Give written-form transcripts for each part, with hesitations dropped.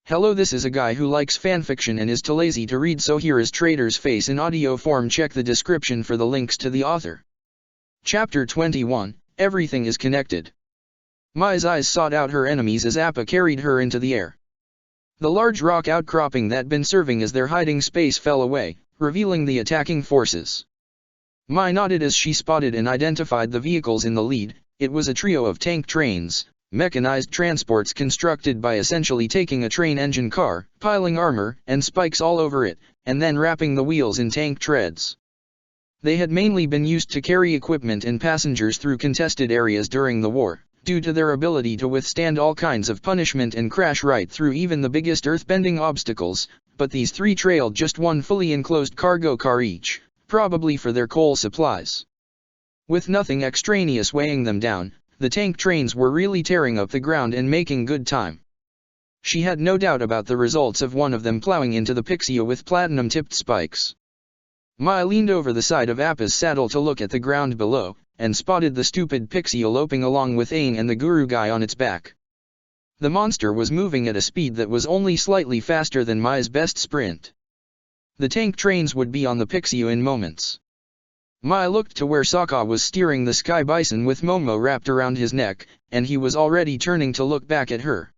Hello, this is a guy who likes fanfiction and is too lazy to read, so here is Traitor's face in audio form. Check the description for the links to the author. Chapter 21, Everything is Connected. Mai's eyes sought out her enemies as Appa carried her into the air. The large rock outcropping that had been serving as their hiding space fell away, revealing the attacking forces. Mai nodded as she spotted and identified the vehicles in the lead. It was a trio of tank trains, mechanized transports constructed by essentially taking a train engine car, piling armor and spikes all over it, and then wrapping the wheels in tank treads. They had mainly been used to carry equipment and passengers through contested areas during the war, due to their ability to withstand all kinds of punishment and crash right through even the biggest earth-bending obstacles, but these three trailed just one fully enclosed cargo car each, probably for their coal supplies. With nothing extraneous weighing them down, the tank trains were really tearing up the ground and making good time. She had no doubt about the results of one of them plowing into the Pixia with platinum-tipped spikes. Mai leaned over the side of Appa's saddle to look at the ground below, and spotted the stupid Pixia loping along with Aang and the Guru guy on its back. The monster was moving at a speed that was only slightly faster than Mai's best sprint. The tank trains would be on the Pixia in moments. Mai looked to where Sokka was steering the Sky Bison with Momo wrapped around his neck, and he was already turning to look back at her.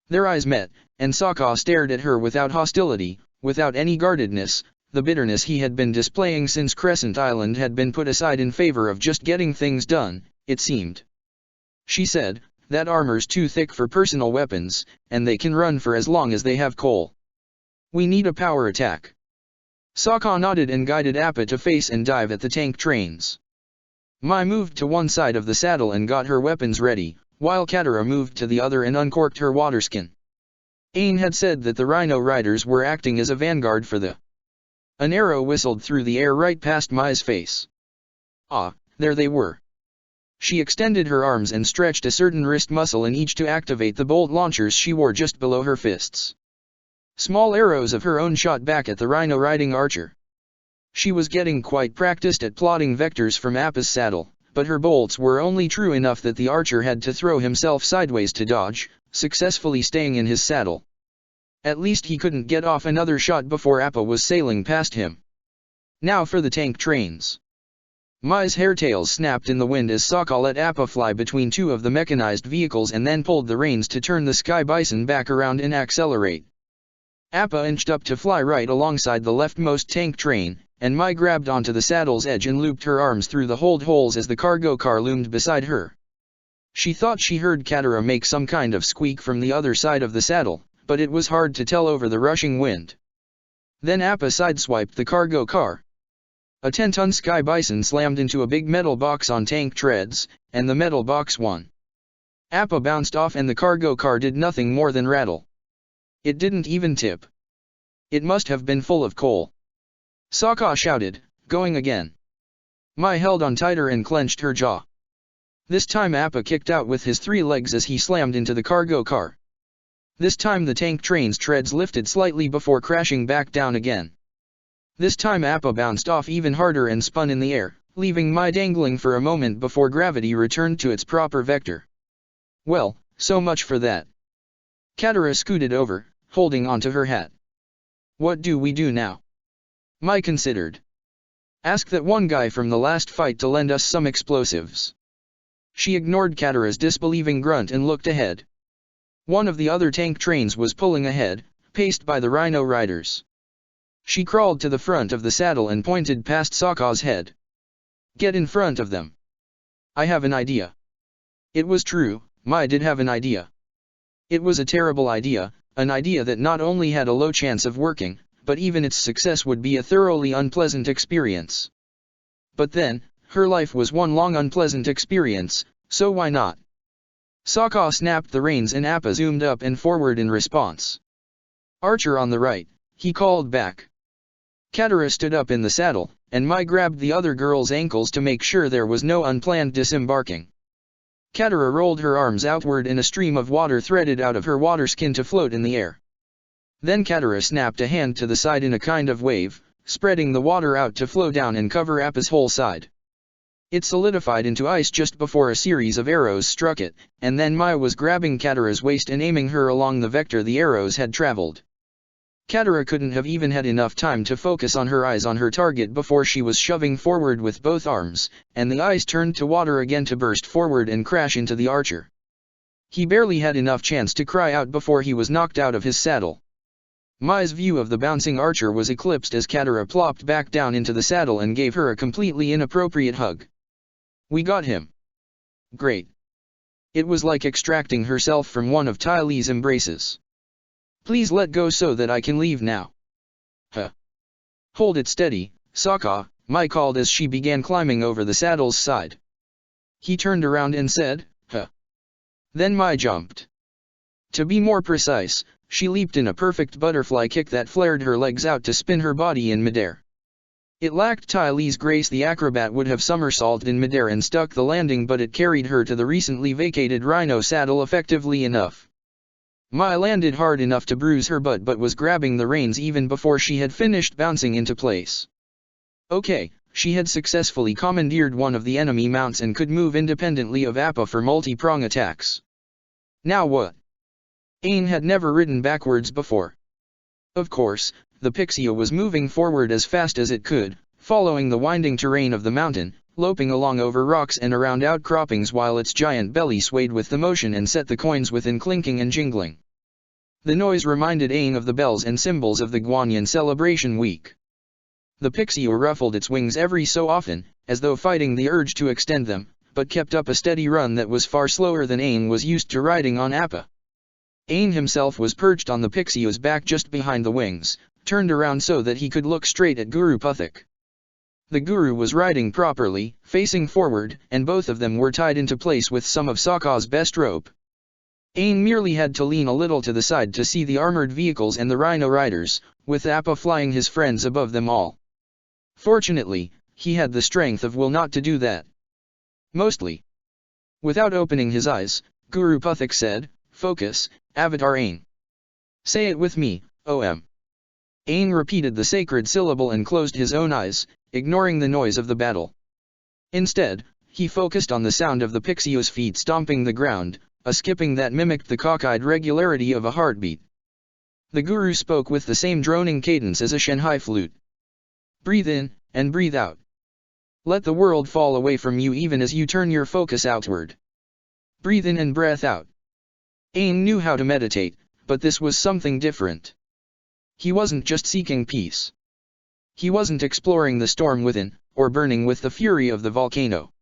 Their eyes met, and Sokka stared at her without hostility, without any guardedness. The bitterness he had been displaying since Crescent Island had been put aside in favor of just getting things done, it seemed. She said, "That armor's too thick for personal weapons, and they can run for as long as they have coal. We need a power attack." Sokka nodded and guided Appa to face and dive at the tank trains. Mai moved to one side of the saddle and got her weapons ready, while Katara moved to the other and uncorked her waterskin. Aang had said that the Rhino Riders were acting as a vanguard for the... An arrow whistled through the air right past Mai's face. Ah, there they were. She extended her arms and stretched a certain wrist muscle in each to activate the bolt launchers she wore just below her fists. Small arrows of her own shot back at the rhino riding archer. She was getting quite practiced at plotting vectors from Appa's saddle, but her bolts were only true enough that the archer had to throw himself sideways to dodge, successfully staying in his saddle. At least he couldn't get off another shot before Appa was sailing past him. Now for the tank trains. Mai's hairtails snapped in the wind as Sokka let Appa fly between two of the mechanized vehicles and then pulled the reins to turn the Sky Bison back around and accelerate. Appa inched up to fly right alongside the leftmost tank train, and Mai grabbed onto the saddle's edge and looped her arms through the hold holes as the cargo car loomed beside her. She thought she heard Katara make some kind of squeak from the other side of the saddle, but it was hard to tell over the rushing wind. Then Appa sideswiped the cargo car. A 10-ton Sky Bison slammed into a big metal box on tank treads, and the metal box won. Appa bounced off and the cargo car did nothing more than rattle. It didn't even tip. It must have been full of coal. Sokka shouted, "Going again." Mai held on tighter and clenched her jaw. This time Appa kicked out with his three legs as he slammed into the cargo car. This time the tank train's treads lifted slightly before crashing back down again. This time Appa bounced off even harder and spun in the air, leaving Mai dangling for a moment before gravity returned to its proper vector. Well, so much for that. Katara scooted over, holding onto her hat. What do we do now? Mai considered. Ask that one guy from the last fight to lend us some explosives. She ignored Katara's disbelieving grunt and looked ahead. One of the other tank trains was pulling ahead, paced by the Rhino Riders. She crawled to the front of the saddle and pointed past Sokka's head. Get in front of them. I have an idea. It was true, Mai did have an idea. It was a terrible idea, an idea that not only had a low chance of working, but even its success would be a thoroughly unpleasant experience. But then, her life was one long unpleasant experience, so why not? Sokka snapped the reins and Appa zoomed up and forward in response. Archer on the right, he called back. Katara stood up in the saddle, and Mai grabbed the other girl's ankles to make sure there was no unplanned disembarking. Katara rolled her arms outward and a stream of water threaded out of her waterskin to float in the air. Then Katara snapped a hand to the side in a kind of wave, spreading the water out to flow down and cover Appa's whole side. It solidified into ice just before a series of arrows struck it, and then Mai was grabbing Katara's waist and aiming her along the vector the arrows had traveled. Katara couldn't have even had enough time to focus on her eyes on her target before she was shoving forward with both arms, and the ice turned to water again to burst forward and crash into the archer. He barely had enough chance to cry out before he was knocked out of his saddle. Mai's view of the bouncing archer was eclipsed as Katara plopped back down into the saddle and gave her a completely inappropriate hug. "We got him." "Great." It was like extracting herself from one of Ty Lee's embraces. "Please let go so that I can leave now." "Huh. Hold it steady, Sokka," Mai called as she began climbing over the saddle's side. He turned around and said, "Huh." Then Mai jumped. To be more precise, she leaped in a perfect butterfly kick that flared her legs out to spin her body in midair. It lacked Ty Lee's grace. The acrobat would have somersaulted in midair and stuck the landing, but it carried her to the recently vacated rhino saddle effectively enough. Mai landed hard enough to bruise her butt but was grabbing the reins even before she had finished bouncing into place. Okay, she had successfully commandeered one of the enemy mounts and could move independently of Appa for multi-prong attacks. Now what? Aang had never ridden backwards before. Of course, the Pixia was moving forward as fast as it could, following the winding terrain of the mountain, loping along over rocks and around outcroppings while its giant belly swayed with the motion and set the coins within clinking and jingling. The noise reminded Aang of the bells and cymbals of the Guanyin celebration week. The Pixia ruffled its wings every so often, as though fighting the urge to extend them, but kept up a steady run that was far slower than Aang was used to riding on Appa. Aang himself was perched on the Pixia's back just behind the wings, turned around so that he could look straight at Guru Puthik. The Guru was riding properly, facing forward, and both of them were tied into place with some of Sokka's best rope. Aang merely had to lean a little to the side to see the armored vehicles and the rhino riders, with Appa flying his friends above them all. Fortunately, he had the strength of will not to do that. Mostly. Without opening his eyes, Guru Puthik said, "Focus, Avatar Aang. Say it with me, OM." Aang repeated the sacred syllable and closed his own eyes, ignoring the noise of the battle. Instead, he focused on the sound of the Pixia's feet stomping the ground, a skipping that mimicked the cockeyed regularity of a heartbeat. The Guru spoke with the same droning cadence as a Shanghai flute. "Breathe in, and breathe out. Let the world fall away from you even as you turn your focus outward. Breathe in and breath out." Aang knew how to meditate, but this was something different. He wasn't just seeking peace. He wasn't exploring the storm within, or burning with the fury of the volcano.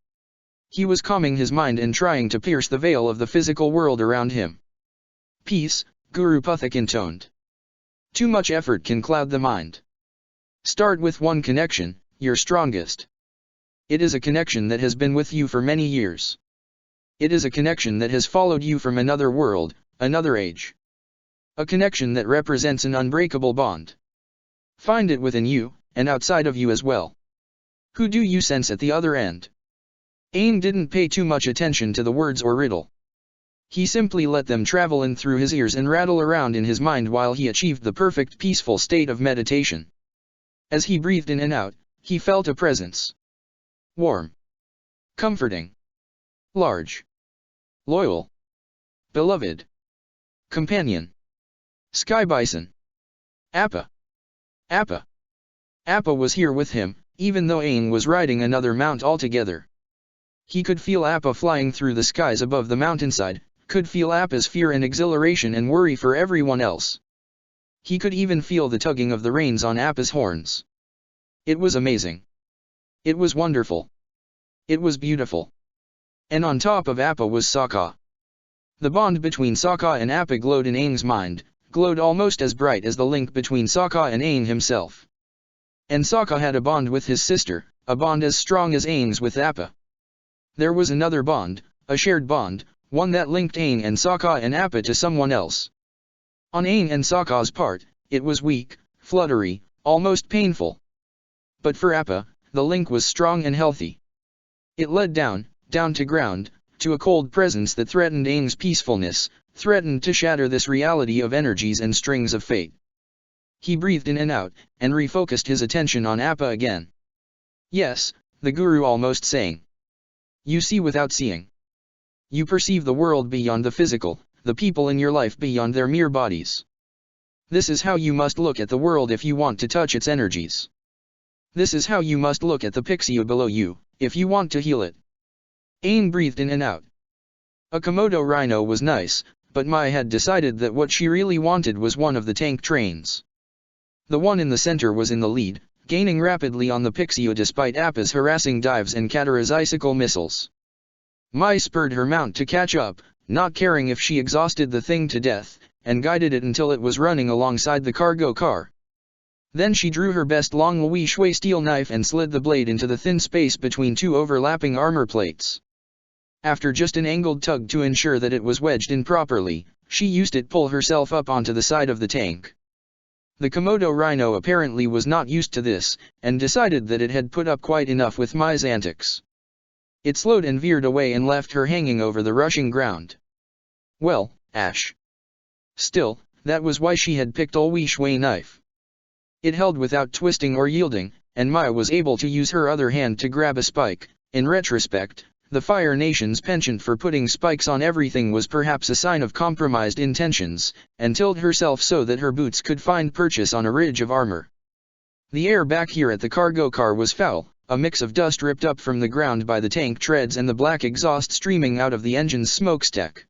He was calming his mind and trying to pierce the veil of the physical world around him. "Peace," Guru Puthik intoned. "Too much effort can cloud the mind. Start with one connection, your strongest. It is a connection that has been with you for many years. It is a connection that has followed you from another world, another age. A connection that represents an unbreakable bond. Find it within you, and outside of you as well. Who do you sense at the other end?" Aang didn't pay too much attention to the words or riddle. He simply let them travel in through his ears and rattle around in his mind while he achieved the perfect peaceful state of meditation. As he breathed in and out, he felt a presence. Warm. Comforting. Large. Loyal. Beloved. Companion. Sky Bison. Appa. Appa. Appa was here with him, even though Aang was riding another mount altogether. He could feel Appa flying through the skies above the mountainside, could feel Appa's fear and exhilaration and worry for everyone else. He could even feel the tugging of the reins on Appa's horns. It was amazing. It was wonderful. It was beautiful. And on top of Appa was Sokka. The bond between Sokka and Appa glowed in Aang's mind, glowed almost as bright as the link between Sokka and Aang himself. And Sokka had a bond with his sister, a bond as strong as Aang's with Appa. There was another bond, a shared bond, one that linked Aang and Sokka and Appa to someone else. On Aang and Sokka's part, it was weak, fluttery, almost painful. But for Appa, the link was strong and healthy. It led down to ground, to a cold presence that threatened Aang's peacefulness, threatened to shatter this reality of energies and strings of fate. He breathed in and out, and refocused his attention on Appa again. "Yes," the Guru almost sang. You see without seeing. You perceive the world beyond the physical, the people in your life beyond their mere bodies. This is how you must look at the world if you want to touch its energies. This is how you must look at the pixie below you, if you want to heal it. Aang breathed in and out. A Komodo rhino was nice, but Mai had decided that what she really wanted was one of the tank trains. The one in the center was in the lead, gaining rapidly on the pixie despite Appa's harassing dives and Katara's icicle missiles. Mai spurred her mount to catch up, not caring if she exhausted the thing to death, and guided it until it was running alongside the cargo car. Then she drew her best long Wei Shui steel knife and slid the blade into the thin space between two overlapping armor plates. After just an angled tug to ensure that it was wedged in properly, she used it to pull herself up onto the side of the tank. The Komodo rhino apparently was not used to this, and decided that it had put up quite enough with Mai's antics. It slowed and veered away and left her hanging over the rushing ground. Well, Ash. Still, that was why she had picked Wei Shui knife. It held without twisting or yielding, and Mai was able to use her other hand to grab a spike. In retrospect, the Fire Nation's penchant for putting spikes on everything was perhaps a sign of compromised intentions, and tilted herself so that her boots could find purchase on a ridge of armor. The air back here at the cargo car was foul, a mix of dust ripped up from the ground by the tank treads and the black exhaust streaming out of the engine's smokestack.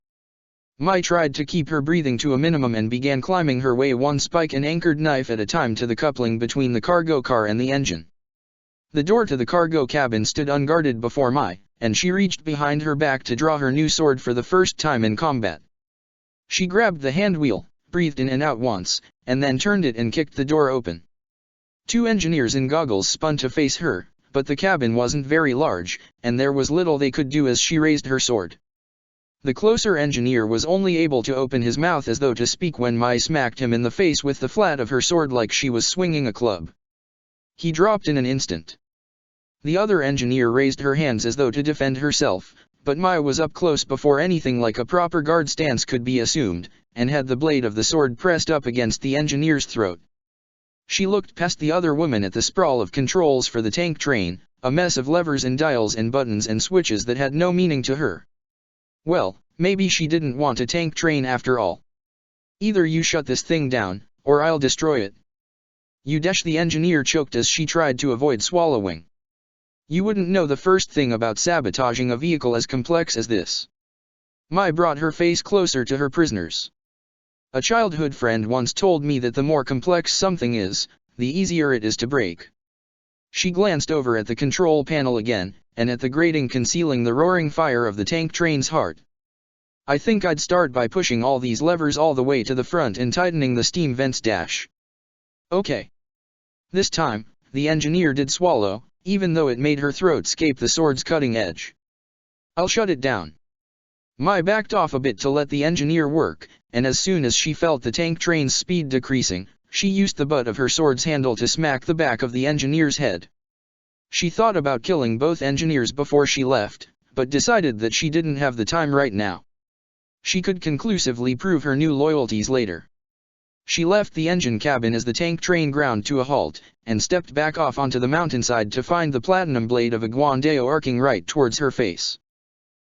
Mai tried to keep her breathing to a minimum and began climbing her way one spike and anchored knife at a time to the coupling between the cargo car and the engine. The door to the cargo cabin stood unguarded before Mai, and she reached behind her back to draw her new sword for the first time in combat. She grabbed the handwheel, breathed in and out once, and then turned it and kicked the door open. Two engineers in goggles spun to face her, but the cabin wasn't very large, and there was little they could do as she raised her sword. The closer engineer was only able to open his mouth as though to speak when Mai smacked him in the face with the flat of her sword like she was swinging a club. He dropped in an instant. The other engineer raised her hands as though to defend herself, but Mai was up close before anything like a proper guard stance could be assumed, and had the blade of the sword pressed up against the engineer's throat. She looked past the other woman at the sprawl of controls for the tank train, a mess of levers and dials and buttons and switches that had no meaning to her. Well, maybe she didn't want a tank train after all. Either you shut this thing down, or I'll destroy it. You dash, the engineer choked as she tried to avoid swallowing. You wouldn't know the first thing about sabotaging a vehicle as complex as this. Mai brought her face closer to her prisoner's. A childhood friend once told me that the more complex something is, the easier it is to break. She glanced over at the control panel again, and at the grating concealing the roaring fire of the tank train's heart. I think I'd start by pushing all these levers all the way to the front and tightening the steam vents dash. Okay. This time, the engineer did swallow, even though it made her throat scape the sword's cutting edge. I'll shut it down. Mai backed off a bit to let the engineer work, and as soon as she felt the tank train's speed decreasing, she used the butt of her sword's handle to smack the back of the engineer's head. She thought about killing both engineers before she left, but decided that she didn't have the time right now. She could conclusively prove her new loyalties later. She left the engine cabin as the tank train ground to a halt, and stepped back off onto the mountainside to find the platinum blade of a Guandeo arcing right towards her face.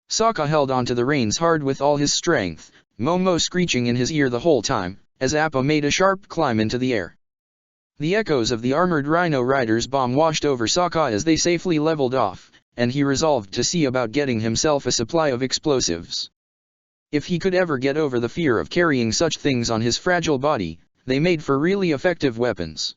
Sokka held onto the reins hard with all his strength, Momo screeching in his ear the whole time, as Appa made a sharp climb into the air. The echoes of the armored rhino rider's bomb washed over Sokka as they safely leveled off, and he resolved to see about getting himself a supply of explosives. If he could ever get over the fear of carrying such things on his fragile body, they made for really effective weapons.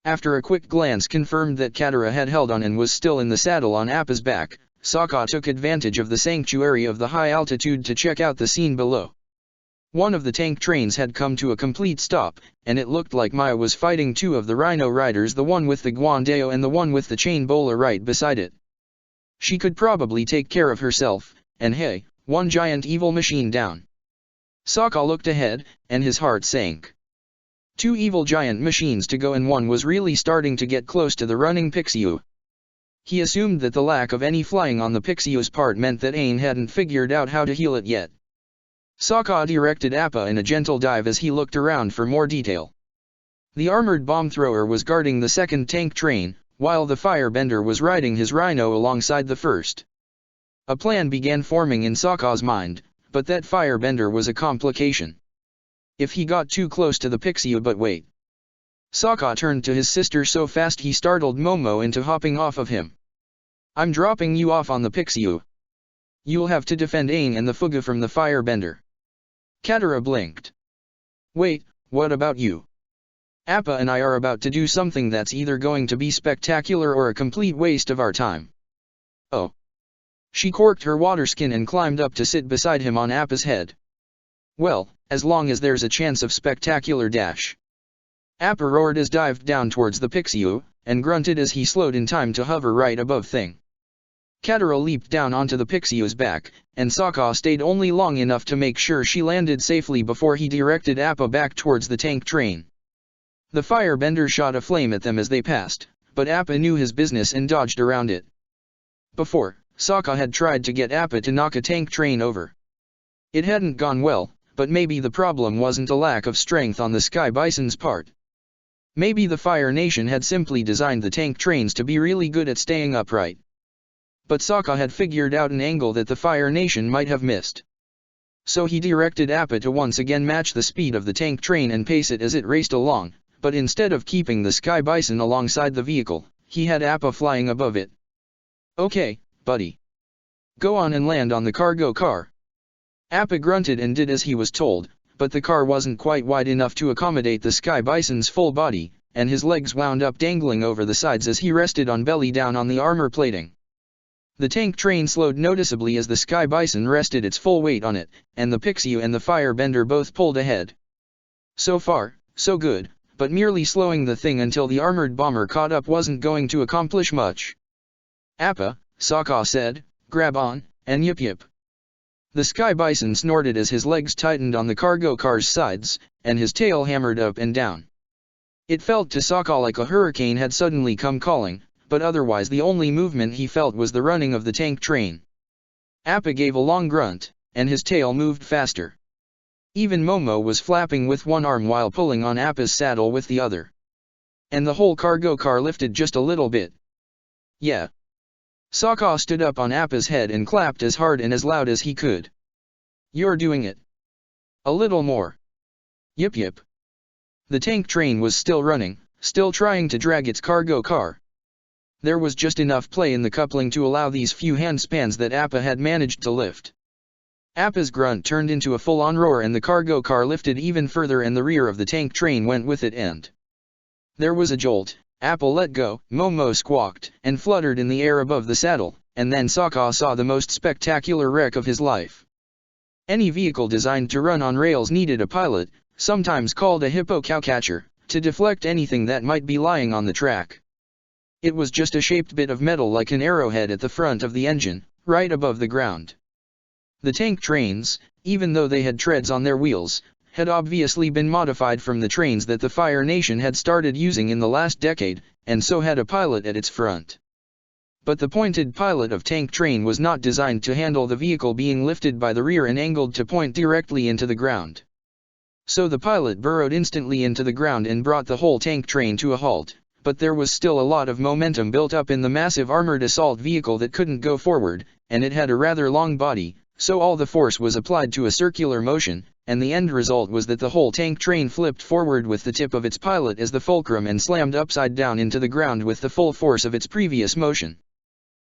After a quick glance confirmed that Katara had held on and was still in the saddle on Appa's back, Sokka took advantage of the sanctuary of the high altitude to check out the scene below. One of the tank trains had come to a complete stop, and it looked like Mai was fighting two of the rhino riders, the one with the Guandeo and the one with the chain bowler right beside it. She could probably take care of herself, and hey, one giant evil machine down. Sokka looked ahead, and his heart sank. Two evil giant machines to go, and one was really starting to get close to the running Pixiu. He assumed that the lack of any flying on the Pixiu's part meant that Aang hadn't figured out how to heal it yet. Sokka directed Appa in a gentle dive as he looked around for more detail. The armored bomb thrower was guarding the second tank train, while the firebender was riding his rhino alongside the first. A plan began forming in Sokka's mind, but that firebender was a complication. If he got too close to the Pixiu, but wait. Sokka turned to his sister so fast he startled Momo into hopping off of him. I'm dropping you off on the Pixiu. You'll have to defend Aang and the Fuga from the firebender. Katara blinked. Wait, what about you? Appa and I are about to do something that's either going to be spectacular or a complete waste of our time. Oh. She corked her water skin and climbed up to sit beside him on Appa's head. Well, as long as there's a chance of spectacular dash. Appa roared as dived down towards the Pixiu, and grunted as he slowed in time to hover right above Thing. Katara leaped down onto the Pixiu's back, and Sokka stayed only long enough to make sure she landed safely before he directed Appa back towards the tank train. The firebender shot a flame at them as they passed, but Appa knew his business and dodged around it. Before, Sokka had tried to get Appa to knock a tank train over. It hadn't gone well, but maybe the problem wasn't a lack of strength on the Sky Bison's part. Maybe the Fire Nation had simply designed the tank trains to be really good at staying upright. But Sokka had figured out an angle that the Fire Nation might have missed. So he directed Appa to once again match the speed of the tank train and pace it as it raced along, but instead of keeping the Sky Bison alongside the vehicle, he had Appa flying above it. Okay, buddy. Go on and land on the cargo car. Appa grunted and did as he was told, but the car wasn't quite wide enough to accommodate the Sky Bison's full body, and his legs wound up dangling over the sides as he rested on belly down on the armor plating. The tank train slowed noticeably as the Sky Bison rested its full weight on it, and the Pixiu and the firebender both pulled ahead. So far, so good, but merely slowing the thing until the armored bomber caught up wasn't going to accomplish much. Appa, Sokka said, grab on, and yip yip. The Sky Bison snorted as his legs tightened on the cargo car's sides, and his tail hammered up and down. It felt to Sokka like a hurricane had suddenly come calling, but otherwise the only movement he felt was the running of the tank train. Appa gave a long grunt, and his tail moved faster. Even Momo was flapping with one arm while pulling on Appa's saddle with the other. And the whole cargo car lifted just a little bit. Yeah. Sokka stood up on Appa's head and clapped as hard and as loud as he could. You're doing it. A little more. Yip yip. The tank train was still running, still trying to drag its cargo car. There was just enough play in the coupling to allow these few handspans that Appa had managed to lift. Appa's grunt turned into a full-on roar and the cargo car lifted even further and the rear of the tank train went with it and there was a jolt. Appa let go, Momo squawked, and fluttered in the air above the saddle, and then Sokka saw the most spectacular wreck of his life. Any vehicle designed to run on rails needed a pilot, sometimes called a hippo cowcatcher, to deflect anything that might be lying on the track. It was just a shaped bit of metal like an arrowhead at the front of the engine, right above the ground. The tank trains, even though they had treads on their wheels, had obviously been modified from the trains that the Fire Nation had started using in the last decade, and so had a pilot at its front. But the pointed pilot of tank train was not designed to handle the vehicle being lifted by the rear and angled to point directly into the ground. So the pilot burrowed instantly into the ground and brought the whole tank train to a halt, but there was still a lot of momentum built up in the massive armored assault vehicle that couldn't go forward, and it had a rather long body, so all the force was applied to a circular motion, and the end result was that the whole tank train flipped forward with the tip of its pilot as the fulcrum and slammed upside down into the ground with the full force of its previous motion.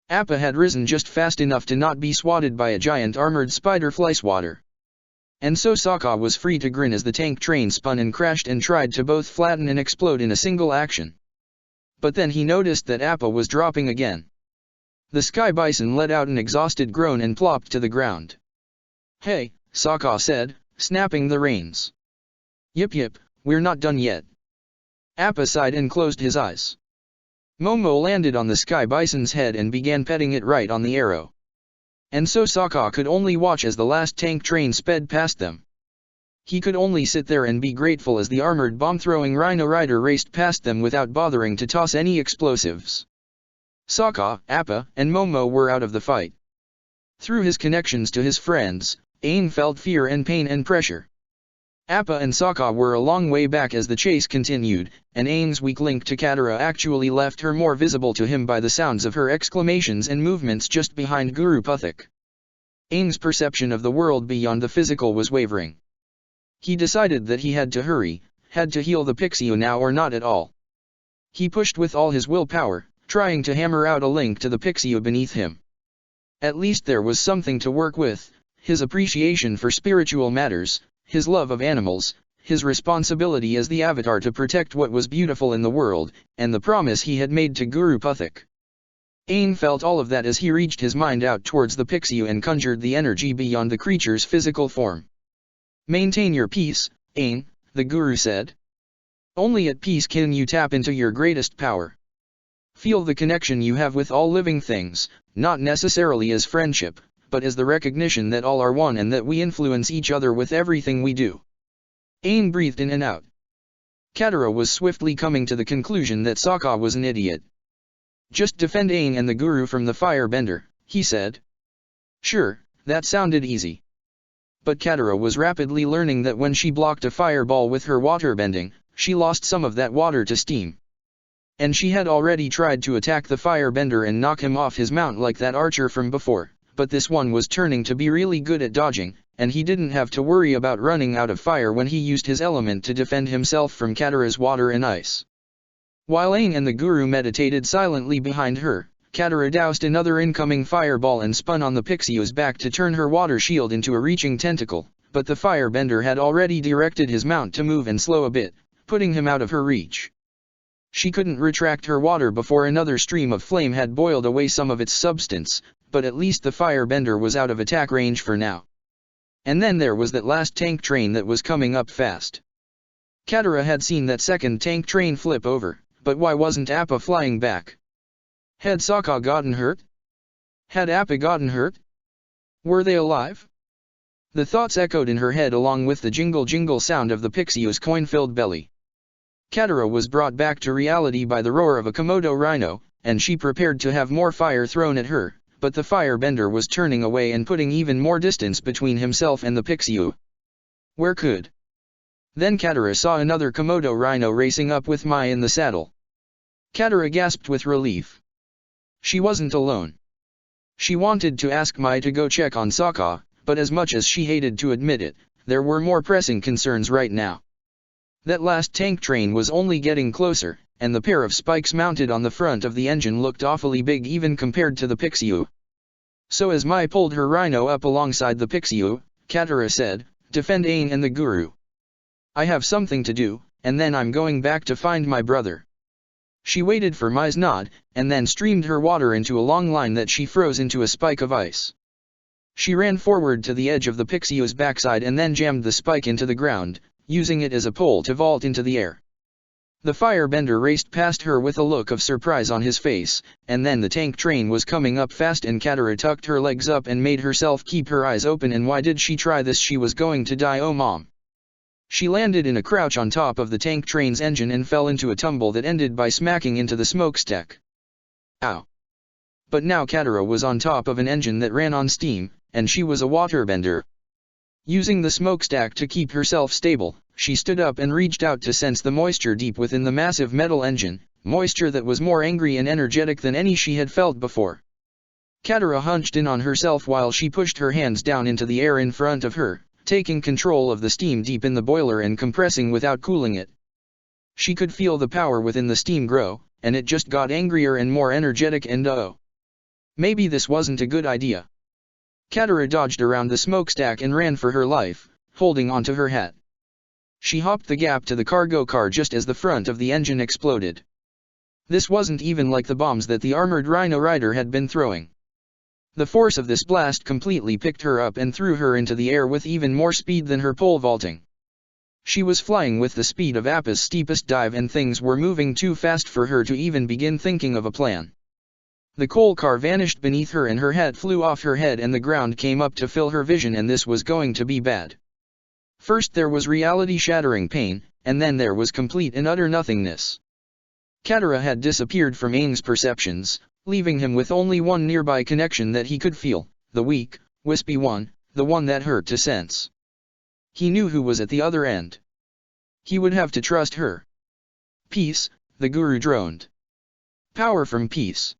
Appa had risen just fast enough to not be swatted by a giant armored spider fly swatter. And so Sokka was free to grin as the tank train spun and crashed and tried to both flatten and explode in a single action. But then he noticed that Appa was dropping again. The Sky Bison let out an exhausted groan and plopped to the ground. Hey, Sokka said, snapping the reins. Yip yip, we're not done yet. Appa sighed and closed his eyes. Momo landed on the Sky Bison's head and began petting it right on the arrow. And so Sokka could only watch as the last tank train sped past them. He could only sit there and be grateful as the armored bomb-throwing Rhino Rider raced past them without bothering to toss any explosives. Sokka, Appa, and Momo were out of the fight. Through his connections to his friends, Aang felt fear and pain and pressure. Appa and Sokka were a long way back as the chase continued, and Aang's weak link to Katara actually left her more visible to him by the sounds of her exclamations and movements just behind Guru Puthik. Aang's perception of the world beyond the physical was wavering. He decided that he had to hurry, had to heal the Pixiu now or not at all. He pushed with all his willpower, trying to hammer out a link to the Pixiu beneath him. At least there was something to work with: his appreciation for spiritual matters, his love of animals, his responsibility as the Avatar to protect what was beautiful in the world, and the promise he had made to Guru Puthik. Aang felt all of that as he reached his mind out towards the Pixiu and conjured the energy beyond the creature's physical form. "Maintain your peace, Aang," the Guru said. "Only at peace can you tap into your greatest power. Feel the connection you have with all living things, not necessarily as friendship, but as the recognition that all are one and that we influence each other with everything we do." Aang breathed in and out. Katara was swiftly coming to the conclusion that Sokka was an idiot. "Just defend Aang and the Guru from the firebender," he said. Sure, that sounded easy. But Katara was rapidly learning that when she blocked a fireball with her waterbending, she lost some of that water to steam. And she had already tried to attack the firebender and knock him off his mount like that archer from before, but this one was turning to be really good at dodging, and he didn't have to worry about running out of fire when he used his element to defend himself from Katara's water and ice. While Aang and the Guru meditated silently behind her, Katara doused another incoming fireball and spun on the Pixiu's back to turn her water shield into a reaching tentacle, but the firebender had already directed his mount to move and slow a bit, putting him out of her reach. She couldn't retract her water before another stream of flame had boiled away some of its substance, but at least the firebender was out of attack range for now. And then there was that last tank train that was coming up fast. Katara had seen that second tank train flip over, but why wasn't Appa flying back? Had Sokka gotten hurt? Had Appa gotten hurt? Were they alive? The thoughts echoed in her head along with the jingle-jingle sound of the Pixiu's coin-filled belly. Katara was brought back to reality by the roar of a Komodo rhino, and she prepared to have more fire thrown at her, but the firebender was turning away and putting even more distance between himself and the Pixiu. Where could? Then Katara saw another Komodo rhino racing up with Mai in the saddle. Katara gasped with relief. She wasn't alone. She wanted to ask Mai to go check on Sokka, but as much as she hated to admit it, there were more pressing concerns right now. That last tank train was only getting closer, and the pair of spikes mounted on the front of the engine looked awfully big even compared to the Pixiu. So as Mai pulled her rhino up alongside the Pixiu, Katara said, "Defend Aang and the Guru. I have something to do, and then I'm going back to find my brother." She waited for Mai's nod, and then streamed her water into a long line that she froze into a spike of ice. She ran forward to the edge of the Pixiu's backside and then jammed the spike into the ground, using it as a pole to vault into the air. The firebender raced past her with a look of surprise on his face, and then the tank train was coming up fast and Katara tucked her legs up and made herself keep her eyes open. And why did she try this? She was going to die, oh mom. She landed in a crouch on top of the tank train's engine and fell into a tumble that ended by smacking into the smokestack. Ow. But now Katara was on top of an engine that ran on steam, and she was a waterbender. Using the smokestack to keep herself stable, she stood up and reached out to sense the moisture deep within the massive metal engine, moisture that was more angry and energetic than any she had felt before. Katara hunched in on herself while she pushed her hands down into the air in front of her, taking control of the steam deep in the boiler and compressing without cooling it. She could feel the power within the steam grow, and it just got angrier and more energetic, and maybe this wasn't a good idea. Katara dodged around the smokestack and ran for her life, holding onto her hat. She hopped the gap to the cargo car just as the front of the engine exploded. This wasn't even like the bombs that the armored rhino rider had been throwing. The force of this blast completely picked her up and threw her into the air with even more speed than her pole vaulting. She was flying with the speed of Appa's steepest dive, and things were moving too fast for her to even begin thinking of a plan. The coal car vanished beneath her and her hat flew off her head and the ground came up to fill her vision, and this was going to be bad. First there was reality-shattering pain, and then there was complete and utter nothingness. Katara had disappeared from Aang's perceptions, leaving him with only one nearby connection that he could feel, the weak, wispy one, the one that hurt to sense. He knew who was at the other end. He would have to trust her. Peace, the guru droned. Power from peace.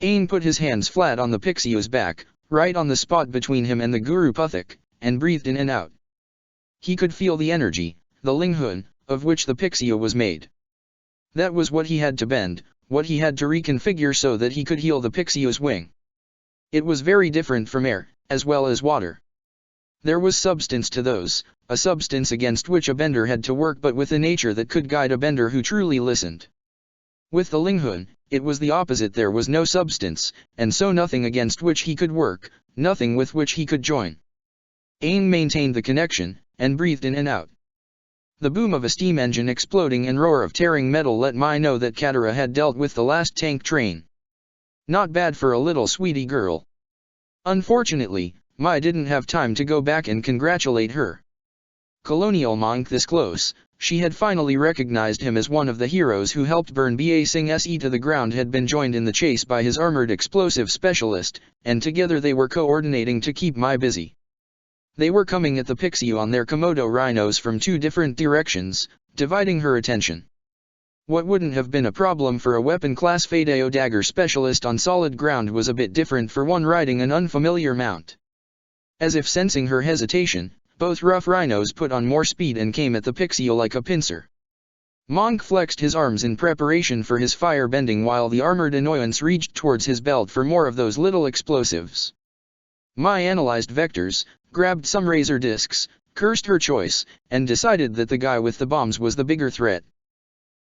Ain put his hands flat on the Pixio's back, right on the spot between him and the Guru Puthik, and breathed in and out. He could feel the energy, the linghun, of which the Pixio was made. That was what he had to bend, what he had to reconfigure so that he could heal the Pixio's wing. It was very different from air, as well as water. There was substance to those, a substance against which a bender had to work, but with a nature that could guide a bender who truly listened. With the linghun, it was the opposite. There was no substance, and so nothing against which he could work, nothing with which he could join. Ain maintained the connection, and breathed in and out. The boom of a steam engine exploding and roar of tearing metal let Mai know that Katara had dealt with the last tank train. Not bad for a little sweetie girl. Unfortunately, Mai didn't have time to go back and congratulate her. Colonial monk this close, she had finally recognized him as one of the heroes who helped burn Ba Singh Se to the ground, had been joined in the chase by his armored explosive specialist, and together they were coordinating to keep Mai busy. They were coming at the Pixio on their Komodo rhinos from two different directions, dividing her attention. What wouldn't have been a problem for a weapon-class Fadeo dagger specialist on solid ground was a bit different for one riding an unfamiliar mount. As if sensing her hesitation, both rough rhinos put on more speed and came at the Pixio like a pincer. Monk flexed his arms in preparation for his fire bending while the armored annoyance reached towards his belt for more of those little explosives. Mai analyzed vectors, grabbed some razor discs, cursed her choice, and decided that the guy with the bombs was the bigger threat.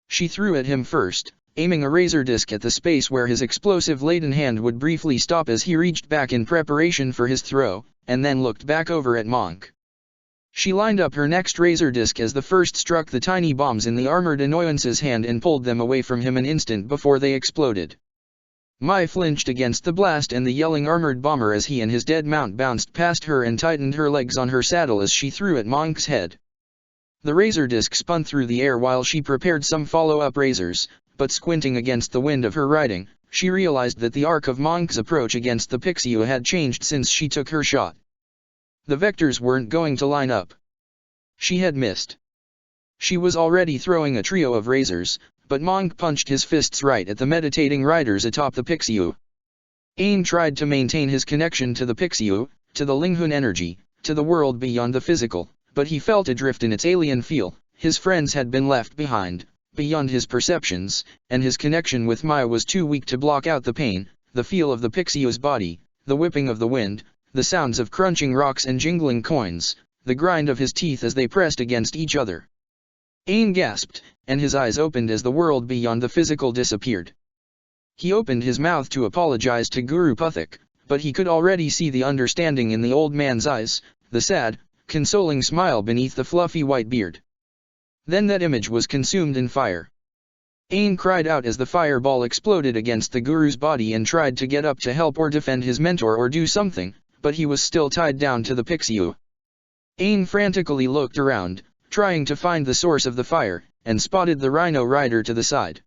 She threw at him first, aiming a razor disc at the space where his explosive-laden hand would briefly stop as he reached back in preparation for his throw, and then looked back over at Monk. She lined up her next razor disc as the first struck the tiny bombs in the armored annoyance's hand and pulled them away from him an instant before they exploded. Mai flinched against the blast and the yelling armored bomber as he and his dead mount bounced past her and tightened her legs on her saddle as she threw at Monk's head. The razor disc spun through the air while she prepared some follow-up razors, but squinting against the wind of her riding, she realized that the arc of Monk's approach against the Pixio had changed since she took her shot. The vectors weren't going to line up. She had missed. She was already throwing a trio of razors, but Monk punched his fists right at the meditating riders atop the Pixio. Ain tried to maintain his connection to the Pixio, to the linghun energy, to the world beyond the physical, but he felt adrift in its alien feel. His friends had been left behind, beyond his perceptions, and his connection with Mai was too weak to block out the pain, the feel of the Pixio's body, the whipping of the wind, the sounds of crunching rocks and jingling coins, the grind of his teeth as they pressed against each other. Ain gasped, and his eyes opened as the world beyond the physical disappeared. He opened his mouth to apologize to Guru Puthik, but he could already see the understanding in the old man's eyes, the sad, consoling smile beneath the fluffy white beard. Then that image was consumed in fire. Ain cried out as the fireball exploded against the Guru's body and tried to get up to help or defend his mentor or do something, but he was still tied down to the Pixio. Ain frantically looked around, trying to find the source of the fire, and spotted the rhino rider to the side.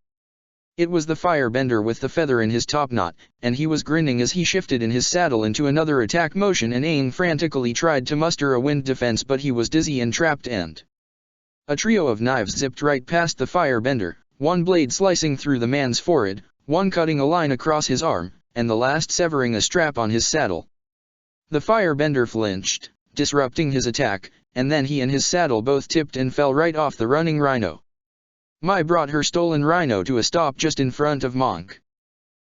It was the firebender with the feather in his topknot, and he was grinning as he shifted in his saddle into another attack motion, and Ain frantically tried to muster a wind defense, but he was dizzy and trapped, and a trio of knives zipped right past the firebender, one blade slicing through the man's forehead, one cutting a line across his arm, and the last severing a strap on his saddle. The firebender flinched, disrupting his attack, and then he and his saddle both tipped and fell right off the running rhino. Mai brought her stolen rhino to a stop just in front of Monk.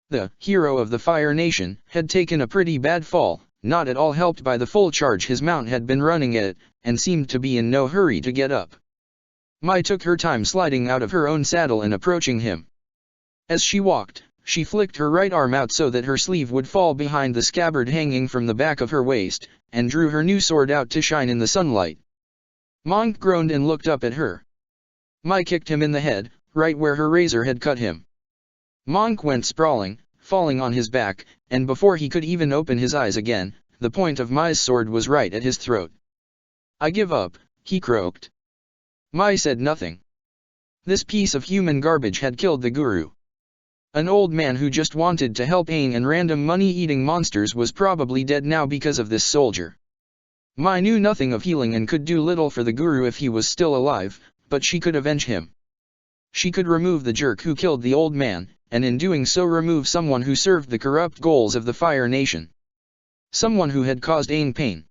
The hero of the Fire Nation had taken a pretty bad fall, not at all helped by the full charge his mount had been running at, and seemed to be in no hurry to get up. Mai took her time sliding out of her own saddle and approaching him. As she walked, she flicked her right arm out so that her sleeve would fall behind the scabbard hanging from the back of her waist, and drew her new sword out to shine in the sunlight. Monk groaned and looked up at her. Mai kicked him in the head, right where her razor had cut him. Monk went sprawling, falling on his back, and before he could even open his eyes again, the point of Mai's sword was right at his throat. "I give up," he croaked. Mai said nothing. This piece of human garbage had killed the Guru. An old man who just wanted to help Aang and random money-eating monsters was probably dead now because of this soldier. Mai knew nothing of healing and could do little for the guru if he was still alive, but she could avenge him. She could remove the jerk who killed the old man, and in doing so remove someone who served the corrupt goals of the Fire Nation. Someone who had caused Aang pain.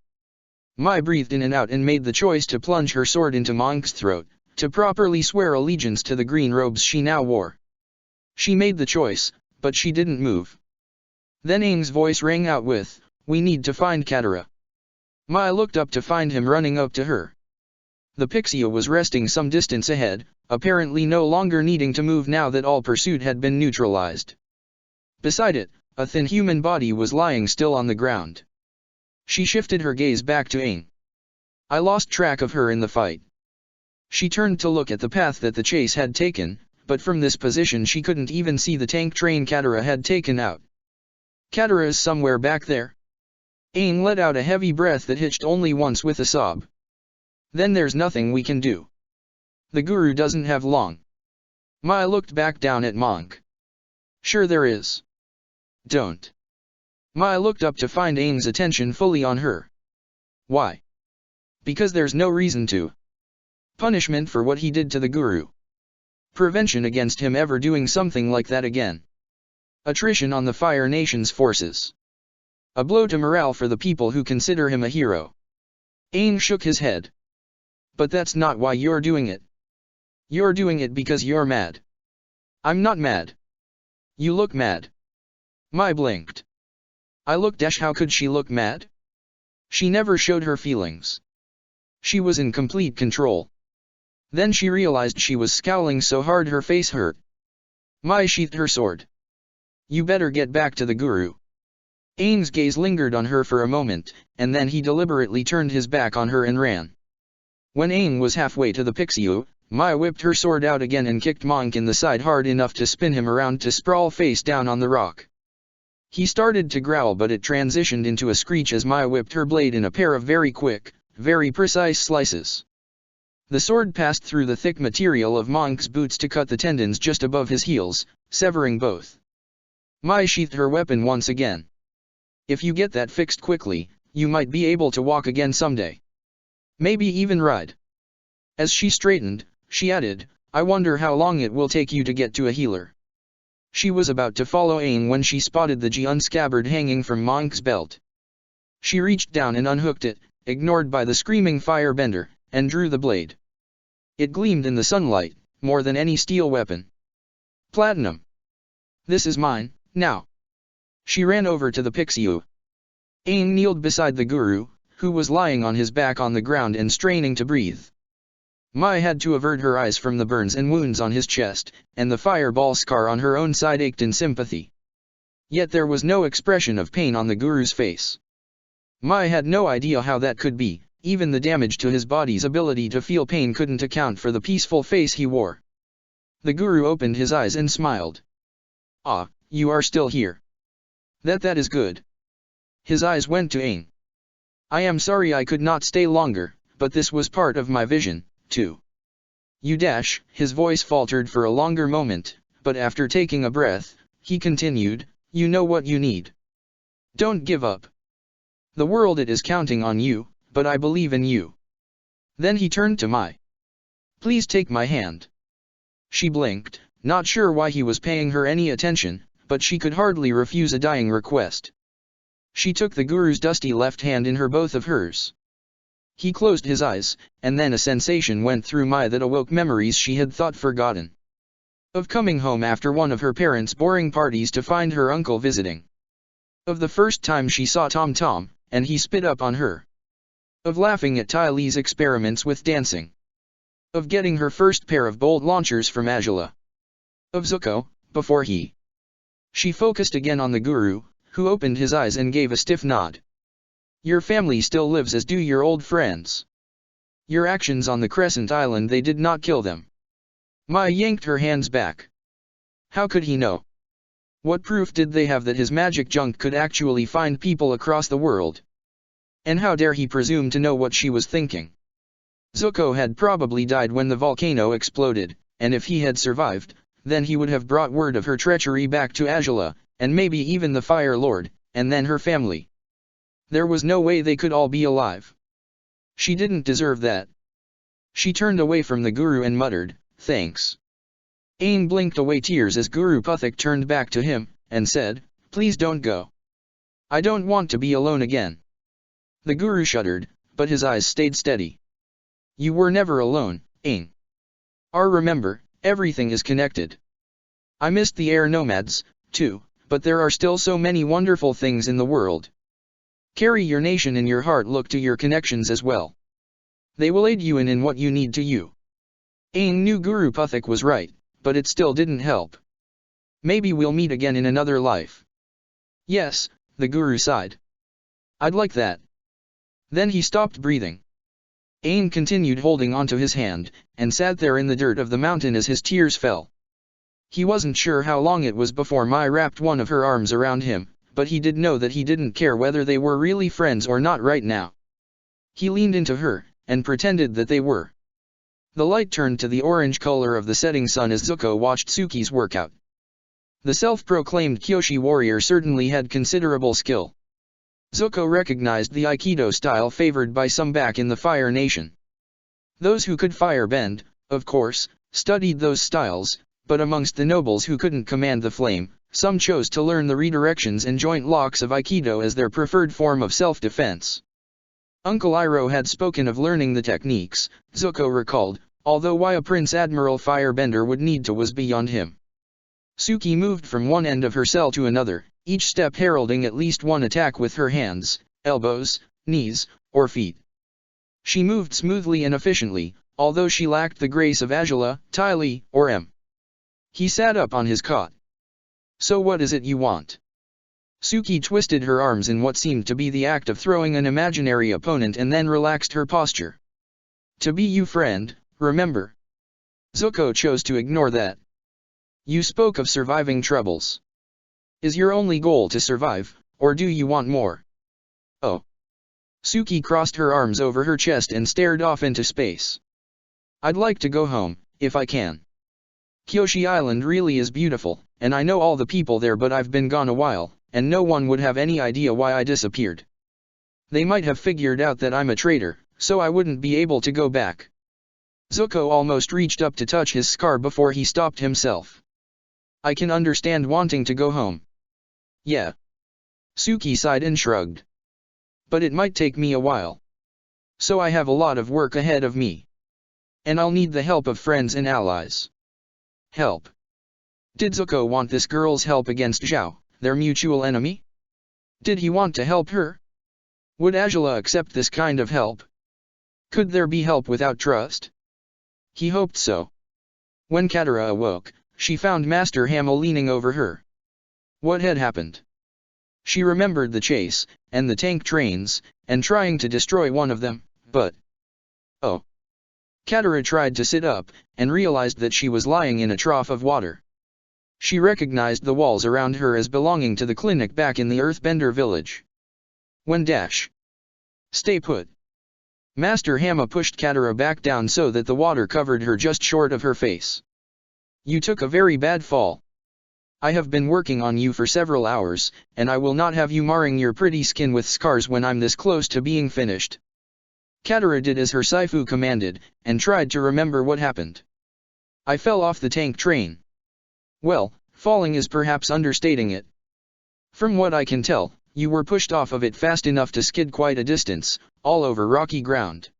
Mai breathed in and out and made the choice to plunge her sword into Monk's throat, to properly swear allegiance to the green robes she now wore. She made the choice, but she didn't move. Then Aang's voice rang out with, "We need to find Katara." Mai looked up to find him running up to her. The Pixia was resting some distance ahead, apparently no longer needing to move now that all pursuit had been neutralized. Beside it, a thin human body was lying still on the ground. She shifted her gaze back to Aang. I lost track of her in the fight. She turned to look at the path that the chase had taken, but from this position she couldn't even see the tank train Katara had taken out. Katara is somewhere back there. Aang let out a heavy breath that hitched only once with a sob. Then there's nothing we can do. The guru doesn't have long. Mai looked back down at Monk. Sure there is. Don't. Mai looked up to find Aang's attention fully on her. Why? Because there's no reason to. Punishment for what he did to the guru. Prevention against him ever doing something like that again. Attrition on the Fire Nation's forces. A blow to morale for the people who consider him a hero. Aang shook his head. But that's not why you're doing it. You're doing it because you're mad. I'm not mad. You look mad. Mai blinked. I looked. How could she look mad? She never showed her feelings. She was in complete control. Then she realized she was scowling so hard her face hurt. Mai sheathed her sword. You better get back to the guru. Aang's gaze lingered on her for a moment, and then he deliberately turned his back on her and ran. When Aang was halfway to the Pixiu, Mai whipped her sword out again and kicked Monk in the side hard enough to spin him around to sprawl face down on the rock. He started to growl, but it transitioned into a screech as Mai whipped her blade in a pair of very quick, very precise slices. The sword passed through the thick material of Monk's boots to cut the tendons just above his heels, severing both. Mai sheathed her weapon once again. If you get that fixed quickly, you might be able to walk again someday. Maybe even ride. As she straightened, she added, I wonder how long it will take you to get to a healer. She was about to follow Aang when she spotted the Jian scabbard hanging from Monk's belt. She reached down and unhooked it, ignored by the screaming firebender, and drew the blade. It gleamed in the sunlight, more than any steel weapon. Platinum. This is mine, now. She ran over to the Pixiu. Aang kneeled beside the guru, who was lying on his back on the ground and straining to breathe. Mai had to avert her eyes from the burns and wounds on his chest, and the fireball scar on her own side ached in sympathy. Yet there was no expression of pain on the guru's face. Mai had no idea how that could be. Even the damage to his body's ability to feel pain couldn't account for the peaceful face he wore. The guru opened his eyes and smiled. Ah, you are still here. That is good. His eyes went to Aang. I am sorry I could not stay longer, but this was part of my vision, too. You dash, his voice faltered for a longer moment, but after taking a breath, he continued, you know what you need. Don't give up. The world it is counting on you, but I believe in you. Then he turned to Mai. Please take my hand. She blinked, not sure why he was paying her any attention, but she could hardly refuse a dying request. She took the guru's dusty left hand in both of hers. He closed his eyes, and then a sensation went through Mai that awoke memories she had thought forgotten. Of coming home after one of her parents' boring parties to find her uncle visiting. Of the first time she saw Tom Tom, and he spit up on her. Of laughing at Ty Lee's experiments with dancing. Of getting her first pair of bolt launchers from Ajula. Of Zuko, before he. She focused again on the guru, who opened his eyes and gave a stiff nod. Your family still lives, as do your old friends. Your actions on the Crescent Island, they did not kill them. Mai yanked her hands back. How could he know? What proof did they have that his magic junk could actually find people across the world? And how dare he presume to know what she was thinking? Zuko had probably died when the volcano exploded, and if he had survived, then he would have brought word of her treachery back to Ajula, and maybe even the Fire Lord, and then her family. There was no way they could all be alive. She didn't deserve that. She turned away from the guru and muttered, "Thanks." Aang blinked away tears as Guru Puthik turned back to him, and said, "Please don't go. I don't want to be alone again." The guru shuddered, but his eyes stayed steady. "You were never alone, Aang. Remember, everything is connected. I missed the air nomads, too, but there are still so many wonderful things in the world. Carry your nation in your heart, look to your connections as well. They will aid you in what you need to you." Aang knew Guru Puthik was right, but it still didn't help. "Maybe we'll meet again in another life." "Yes," the guru sighed. "I'd like that." Then he stopped breathing. Aang continued holding onto his hand, and sat there in the dirt of the mountain as his tears fell. He wasn't sure how long it was before Mai wrapped one of her arms around him, but he did know that he didn't care whether they were really friends or not right now. He leaned into her, and pretended that they were. The light turned to the orange color of the setting sun as Zuko watched Suki's workout. The self-proclaimed Kyoshi warrior certainly had considerable skill. Zuko recognized the Aikido style favored by some back in the Fire Nation. Those who could fire bend, of course, studied those styles, but amongst the nobles who couldn't command the flame, some chose to learn the redirections and joint locks of Aikido as their preferred form of self-defense. Uncle Iroh had spoken of learning the techniques, Zuko recalled, although why a Prince Admiral Firebender would need to was beyond him. Suki moved from one end of her cell to another, each step heralding at least one attack with her hands, elbows, knees, or feet. She moved smoothly and efficiently, although she lacked the grace of Azula, Ty Lee, or M. He sat up on his cot. "So what is it you want?" Suki twisted her arms in what seemed to be the act of throwing an imaginary opponent and then relaxed her posture. "To be you friend, remember?" Zuko chose to ignore that. "You spoke of surviving troubles. Is your only goal to survive, or do you want more?" "Oh." Suki crossed her arms over her chest and stared off into space. "I'd like to go home, if I can. Kyoshi Island really is beautiful, and I know all the people there, but I've been gone a while, and no one would have any idea why I disappeared. They might have figured out that I'm a traitor, so I wouldn't be able to go back." Zuko almost reached up to touch his scar before he stopped himself. "I can understand wanting to go home." "Yeah." Suki sighed and shrugged. "But it might take me a while. So I have a lot of work ahead of me. And I'll need the help of friends and allies." Help? Did Zuko want this girl's help against Zhao, their mutual enemy? Did he want to help her? Would Azula accept this kind of help? Could there be help without trust? He hoped so. When Katara awoke, she found Master Hamel leaning over her. What had happened? She remembered the chase, and the tank trains, and trying to destroy one of them, but... Oh. Katara tried to sit up, and realized that she was lying in a trough of water. She recognized the walls around her as belonging to the clinic back in the Earthbender village. When dash. Stay put. Master Hammer pushed Katara back down so that the water covered her just short of her face. You took a very bad fall. I have been working on you for several hours, and I will not have you marring your pretty skin with scars when I'm this close to being finished. Katara did as her Saifu commanded, and tried to remember what happened. I fell off the tank train. Well, falling is perhaps understating it. From what I can tell, you were pushed off of it fast enough to skid quite a distance, all over rocky ground.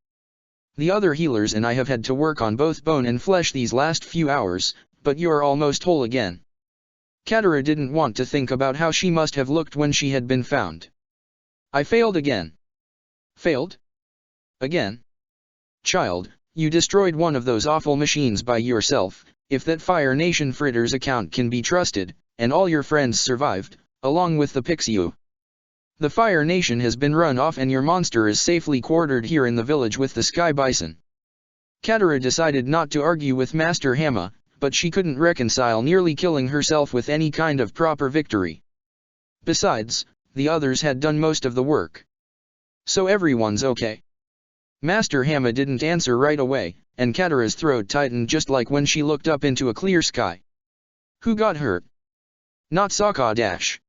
The other healers and I have had to work on both bone and flesh these last few hours, but you are almost whole again. Katara didn't want to think about how she must have looked when she had been found. I failed again. Failed? Again? Child, you destroyed one of those awful machines by yourself, if that Fire Nation Fritter's account can be trusted, and all your friends survived, along with the Pixiu. The Fire Nation has been run off and your monster is safely quartered here in the village with the Sky Bison. Katara decided not to argue with Master Hammer, but she couldn't reconcile nearly killing herself with any kind of proper victory. Besides, the others had done most of the work. So everyone's okay. Master Hammer didn't answer right away, and Katara's throat tightened just like when she looked up into a clear sky. Who got hurt? Not Sokka dash.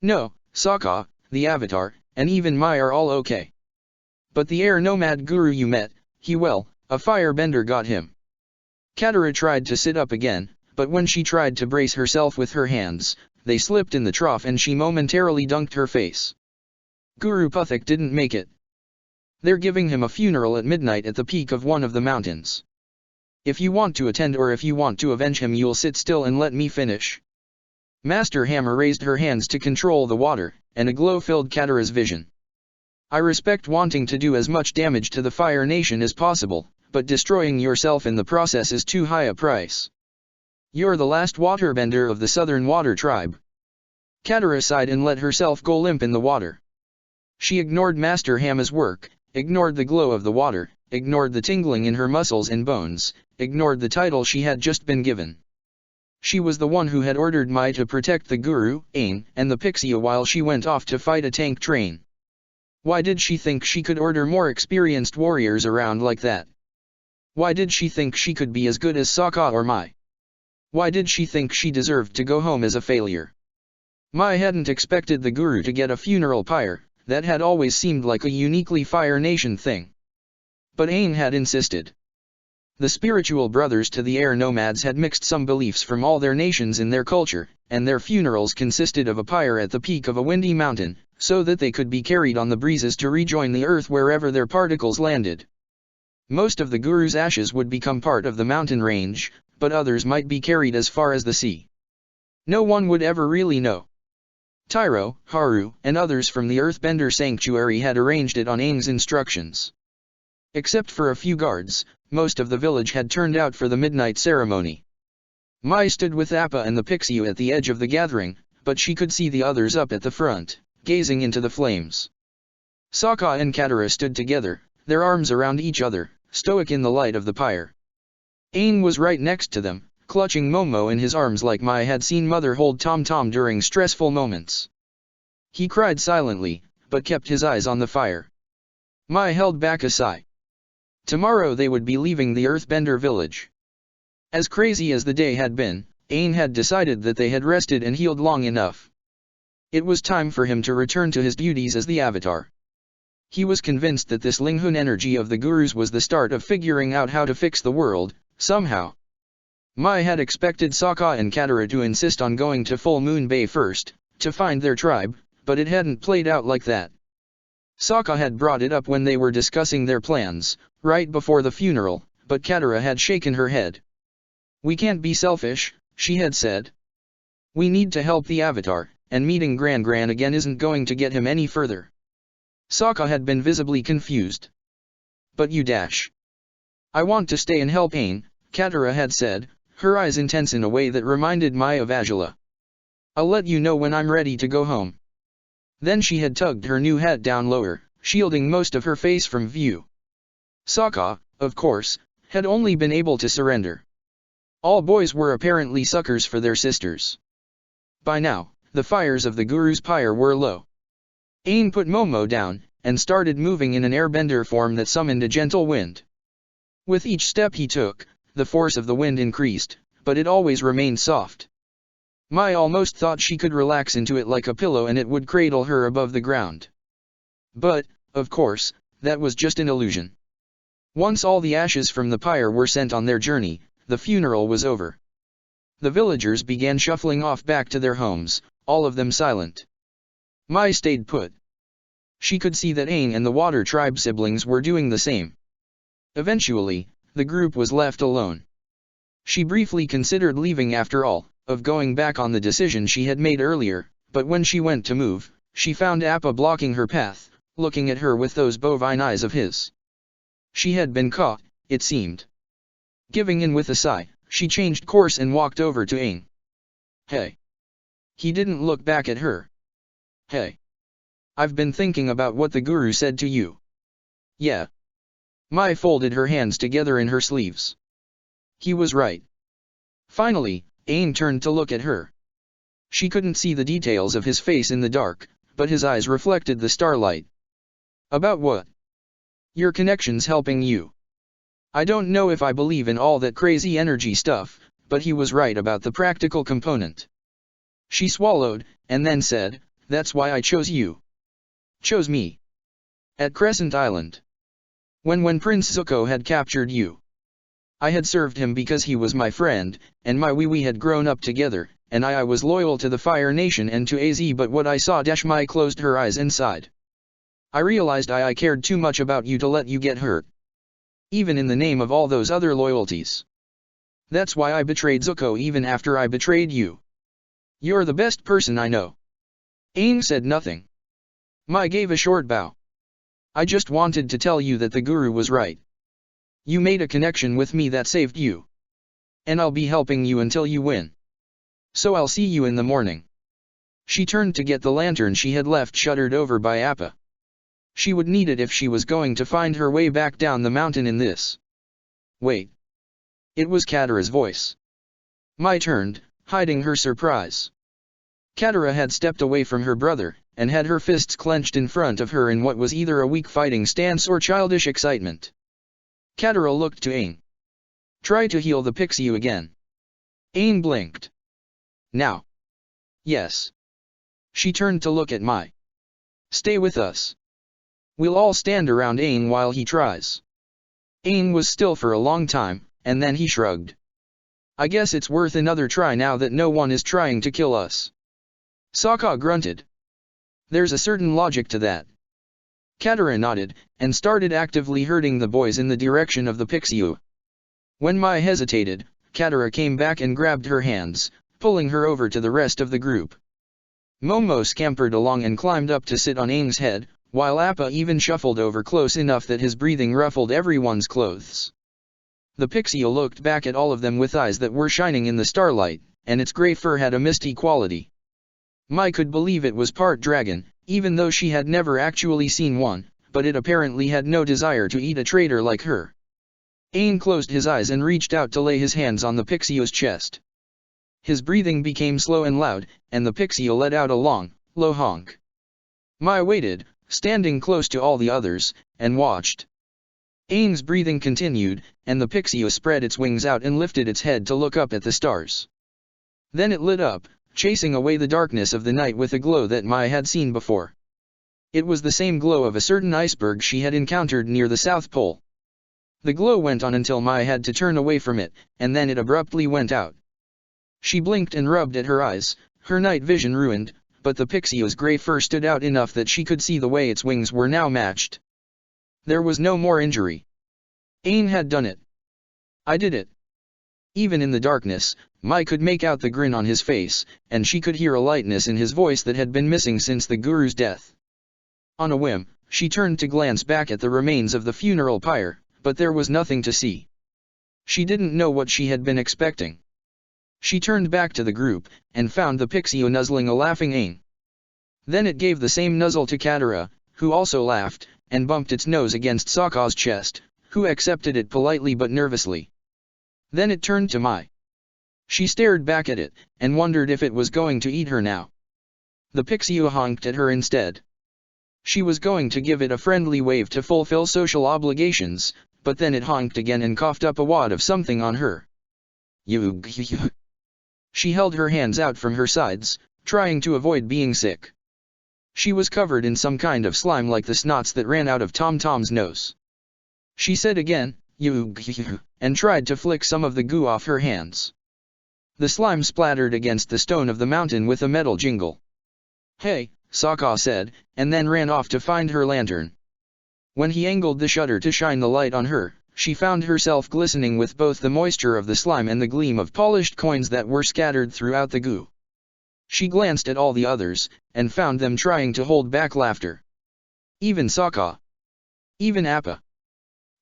No, Sokka, the Avatar, and even Mai are all okay. But the air nomad guru you met, a firebender got him. Katara tried to sit up again, but when she tried to brace herself with her hands, they slipped in the trough and she momentarily dunked her face. Guru Puthik didn't make it. They're giving him a funeral at midnight at the peak of one of the mountains. If you want to attend or if you want to avenge him, you'll sit still and let me finish. Master Hammer raised her hands to control the water, and a glow filled Katara's vision. I respect wanting to do as much damage to the Fire Nation as possible, but destroying yourself in the process is too high a price. You're the last waterbender of the Southern Water Tribe. Katara sighed and let herself go limp in the water. She ignored Master Hammer's work, ignored the glow of the water, ignored the tingling in her muscles and bones, ignored the title she had just been given. She was the one who had ordered Mai to protect the Guru, Aang, and the Pixia while she went off to fight a tank train. Why did she think she could order more experienced warriors around like that? Why did she think she could be as good as Sokka or Mai? Why did she think she deserved to go home as a failure? Mai hadn't expected the Guru to get a funeral pyre. That had always seemed like a uniquely Fire Nation thing. But Aang had insisted. The spiritual brothers to the air nomads had mixed some beliefs from all their nations in their culture, and their funerals consisted of a pyre at the peak of a windy mountain, so that they could be carried on the breezes to rejoin the earth wherever their particles landed. Most of the Guru's ashes would become part of the mountain range, but others might be carried as far as the sea. No one would ever really know. Tyro, Haru, and others from the Earthbender Sanctuary had arranged it on Aang's instructions. Except for a few guards, most of the village had turned out for the midnight ceremony. Mai stood with Appa and the Pixiu at the edge of the gathering, but she could see the others up at the front, gazing into the flames. Sokka and Katara stood together, their arms around each other, stoic in the light of the pyre. Aang was right next to them, clutching Momo in his arms like Mai had seen Mother hold Tom Tom during stressful moments. He cried silently, but kept his eyes on the fire. Mai held back a sigh. Tomorrow they would be leaving the Earthbender village. As crazy as the day had been, Aang had decided that they had rested and healed long enough. It was time for him to return to his duties as the Avatar. He was convinced that this Linghun energy of the Gurus was the start of figuring out how to fix the world, somehow. Mai had expected Sokka and Katara to insist on going to Full Moon Bay first, to find their tribe, but it hadn't played out like that. Sokka had brought it up when they were discussing their plans, right before the funeral, but Katara had shaken her head. "We can't be selfish," she had said. "We need to help the Avatar, and meeting Gran again isn't going to get him any further." Sokka had been visibly confused. "But you dash." "I want to stay and help Aang," Katara had said, her eyes intense in a way that reminded Mai of Azula. "I'll let you know when I'm ready to go home." Then she had tugged her new hat down lower, shielding most of her face from view. Sokka, of course, had only been able to surrender. All boys were apparently suckers for their sisters. By now, the fires of the Guru's pyre were low. Aang put Momo down, and started moving in an airbender form that summoned a gentle wind. With each step he took, the force of the wind increased, but it always remained soft. Mai almost thought she could relax into it like a pillow and it would cradle her above the ground. But, of course, that was just an illusion. Once all the ashes from the pyre were sent on their journey, the funeral was over. The villagers began shuffling off back to their homes, all of them silent. Mai stayed put. She could see that Aang and the Water Tribe siblings were doing the same. Eventually, the group was left alone. She briefly considered leaving after all, of going back on the decision she had made earlier, but when she went to move, she found Appa blocking her path, looking at her with those bovine eyes of his. She had been caught, it seemed. Giving in with a sigh, she changed course and walked over to Aang. "Hey." He didn't look back at her. "Hey. I've been thinking about what the Guru said to you." "Yeah." Mai folded her hands together in her sleeves. He was right. Finally, Aang turned to look at her. She couldn't see the details of his face in the dark, but his eyes reflected the starlight. "About what?" "Your connection's helping you." "I don't know if I believe in all that crazy energy stuff, but he was right about the practical component." She swallowed, and then said, "That's why I chose you." "Chose me?" At Crescent Island. When Prince Zuko had captured you. I had served him because he was my friend, and we had grown up together, and I was loyal to the Fire Nation and to AZ, but what I saw Mai closed her eyes and sighed. I realized I cared too much about you to let you get hurt. Even in the name of all those other loyalties. That's why I betrayed Zuko even after I betrayed you. You're the best person I know. Aang said nothing. Mai gave a short bow. I just wanted to tell you that the Guru was right. You made a connection with me that saved you. And I'll be helping you until you win. So I'll see you in the morning. She turned to get the lantern she had left shuttered over by Appa. She would need it if she was going to find her way back down the mountain in this. Wait. It was Katara's voice. Mai turned, hiding her surprise. Katara had stepped away from her brother, and had her fists clenched in front of her in what was either a weak fighting stance or childish excitement. Katara looked to Aang. Try to heal the Pixiu again. Aang blinked. Now. Yes. She turned to look at Mai. Stay with us. We'll all stand around Aang while he tries. Aang was still for a long time, and then he shrugged. I guess it's worth another try now that no one is trying to kill us. Sokka grunted. There's a certain logic to that. Katara nodded, and started actively herding the boys in the direction of the Pixiu. When Mai hesitated, Katara came back and grabbed her hands, pulling her over to the rest of the group. Momo scampered along and climbed up to sit on Aang's head, while Appa even shuffled over close enough that his breathing ruffled everyone's clothes. The Pixiu looked back at all of them with eyes that were shining in the starlight, and its grey fur had a misty quality. Mai could believe it was part dragon, even though she had never actually seen one, but it apparently had no desire to eat a traitor like her. Aang closed his eyes and reached out to lay his hands on the Pixiu's chest. His breathing became slow and loud, and the Pixiu let out a long, low honk. Mai waited, standing close to all the others, and watched. Aang's breathing continued, and the Pixiu spread its wings out and lifted its head to look up at the stars. Then it lit up, chasing away the darkness of the night with a glow that Mai had seen before. It was the same glow of a certain iceberg she had encountered near the South Pole. The glow went on until Mai had to turn away from it, and then it abruptly went out. She blinked and rubbed at her eyes, her night vision ruined, but the Pixiu's grey fur stood out enough that she could see the way its wings were now matched. There was no more injury. Aang had done it. I did it. Even in the darkness, Mai could make out the grin on his face, and she could hear a lightness in his voice that had been missing since the Guru's death. On a whim, she turned to glance back at the remains of the funeral pyre, but there was nothing to see. She didn't know what she had been expecting. She turned back to the group, and found the Pixiu nuzzling a laughing Aang. Then it gave the same nuzzle to Katara, who also laughed, and bumped its nose against Sokka's chest, who accepted it politely but nervously. Then it turned to Mai. She stared back at it, and wondered if it was going to eat her now. The Pixiu honked at her instead. She was going to give it a friendly wave to fulfill social obligations, but then it honked again and coughed up a wad of something on her. She held her hands out from her sides, trying to avoid being sick. She was covered in some kind of slime like the snots that ran out of Tom Tom's nose. She said again, and tried to flick some of the goo off her hands. The slime splattered against the stone of the mountain with a metal jingle. Hey, Sokka said, and then ran off to find her lantern. When he angled the shutter to shine the light on her, she found herself glistening with both the moisture of the slime and the gleam of polished coins that were scattered throughout the goo. She glanced at all the others, and found them trying to hold back laughter. Even Sokka. Even Appa.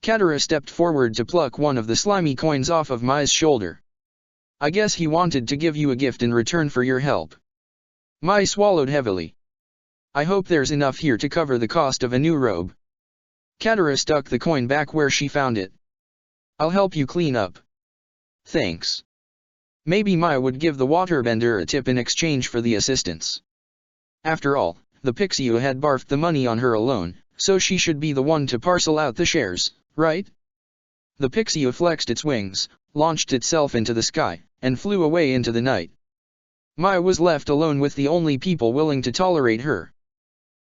Katara stepped forward to pluck one of the slimy coins off of Mai's shoulder. I guess he wanted to give you a gift in return for your help. Mai swallowed heavily. I hope there's enough here to cover the cost of a new robe. Katara stuck the coin back where she found it. I'll help you clean up. Thanks. Maybe Mai would give the waterbender a tip in exchange for the assistance. After all, the Pixiu had barfed the money on her alone, so she should be the one to parcel out the shares, right? The Pixiu flexed its wings, launched itself into the sky, and flew away into the night. Mai was left alone with the only people willing to tolerate her.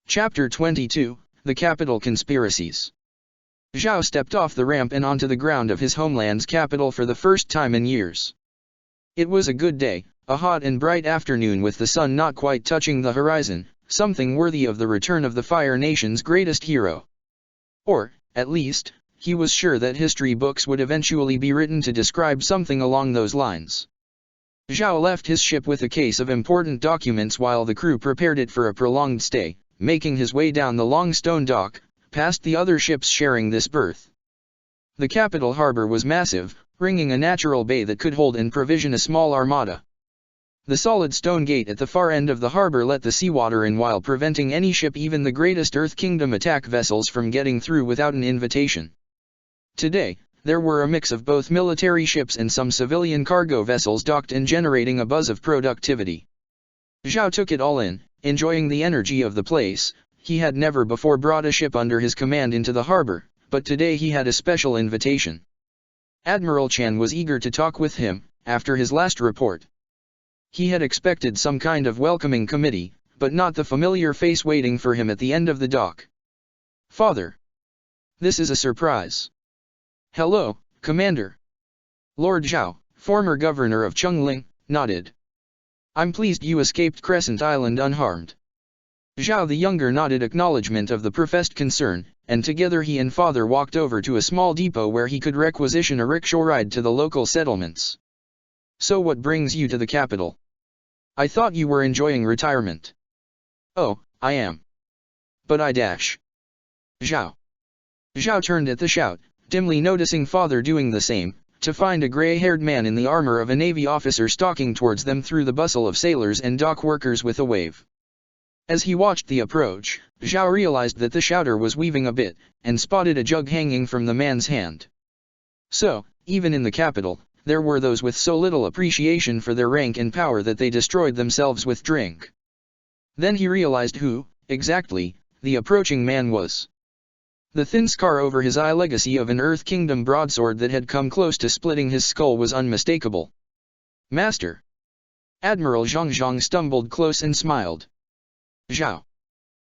Chapter 22, The capital conspiracies. Zhao stepped off the ramp and onto the ground of his homeland's capital for the first time in years. It was a good day, a hot and bright afternoon with the sun not quite touching the horizon, something worthy of the return of the Fire Nation's greatest hero. Or, at least, he was sure that history books would eventually be written to describe something along those lines. Zhao left his ship with a case of important documents while the crew prepared it for a prolonged stay, making his way down the long stone dock, past the other ships sharing this berth. The capital harbor was massive, ringing a natural bay that could hold and provision a small armada. The solid stone gate at the far end of the harbor let the seawater in while preventing any ship, even the greatest Earth Kingdom attack vessels, from getting through without an invitation. Today, there were a mix of both military ships and some civilian cargo vessels docked and generating a buzz of productivity. Zhao took it all in, enjoying the energy of the place. He had never before brought a ship under his command into the harbor, but today he had a special invitation. Admiral Chan was eager to talk with him, after his last report. He had expected some kind of welcoming committee, but not the familiar face waiting for him at the end of the dock. "Father. This is a surprise." "Hello, Commander." Lord Zhao, former governor of Chengling, nodded. "I'm pleased you escaped Crescent Island unharmed." Zhao the younger nodded acknowledgement of the professed concern, and together he and father walked over to a small depot where he could requisition a rickshaw ride to the local settlements. "So what brings you to the capital? I thought you were enjoying retirement." "Oh, I am. But I dash." Zhao. Zhao turned at the shout, dimly noticing father doing the same, to find a gray-haired man in the armor of a navy officer stalking towards them through the bustle of sailors and dock workers with a wave. As he watched the approach, Zhao realized that the shouter was weaving a bit, and spotted a jug hanging from the man's hand. So, even in the capital, there were those with so little appreciation for their rank and power that they destroyed themselves with drink. Then he realized who, exactly, the approaching man was. The thin scar over his eye, legacy of an Earth Kingdom broadsword that had come close to splitting his skull, was unmistakable. "Master." Admiral Zhang stumbled close and smiled. "Zhao.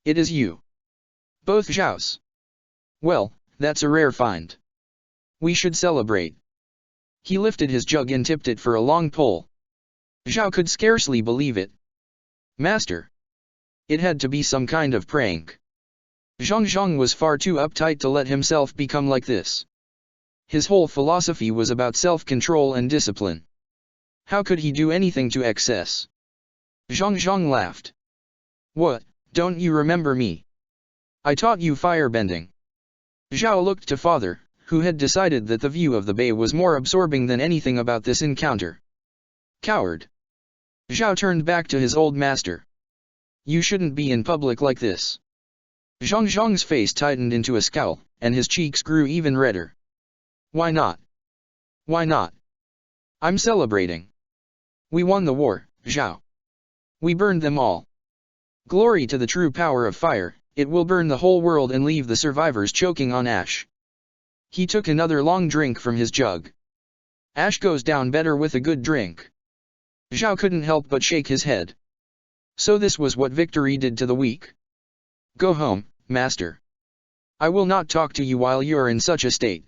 It is you." "Both Zhaos. Well, that's a rare find. We should celebrate." He lifted his jug and tipped it for a long pull. Zhao could scarcely believe it. "Master. It had to be some kind of prank." Zhang was far too uptight to let himself become like this. His whole philosophy was about self-control and discipline. How could he do anything to excess? Zhang laughed. "What, don't you remember me? I taught you firebending." Zhao looked to father, who had decided that the view of the bay was more absorbing than anything about this encounter. "Coward." Zhao turned back to his old master. "You shouldn't be in public like this." Zhang's face tightened into a scowl, and his cheeks grew even redder. "Why not? Why not? I'm celebrating. We won the war, Zhao. We burned them all. Glory to the true power of fire, it will burn the whole world and leave the survivors choking on ash." He took another long drink from his jug. "Ash goes down better with a good drink." Zhao couldn't help but shake his head. So this was what victory did to the weak? "Go home, master. I will not talk to you while you are in such a state."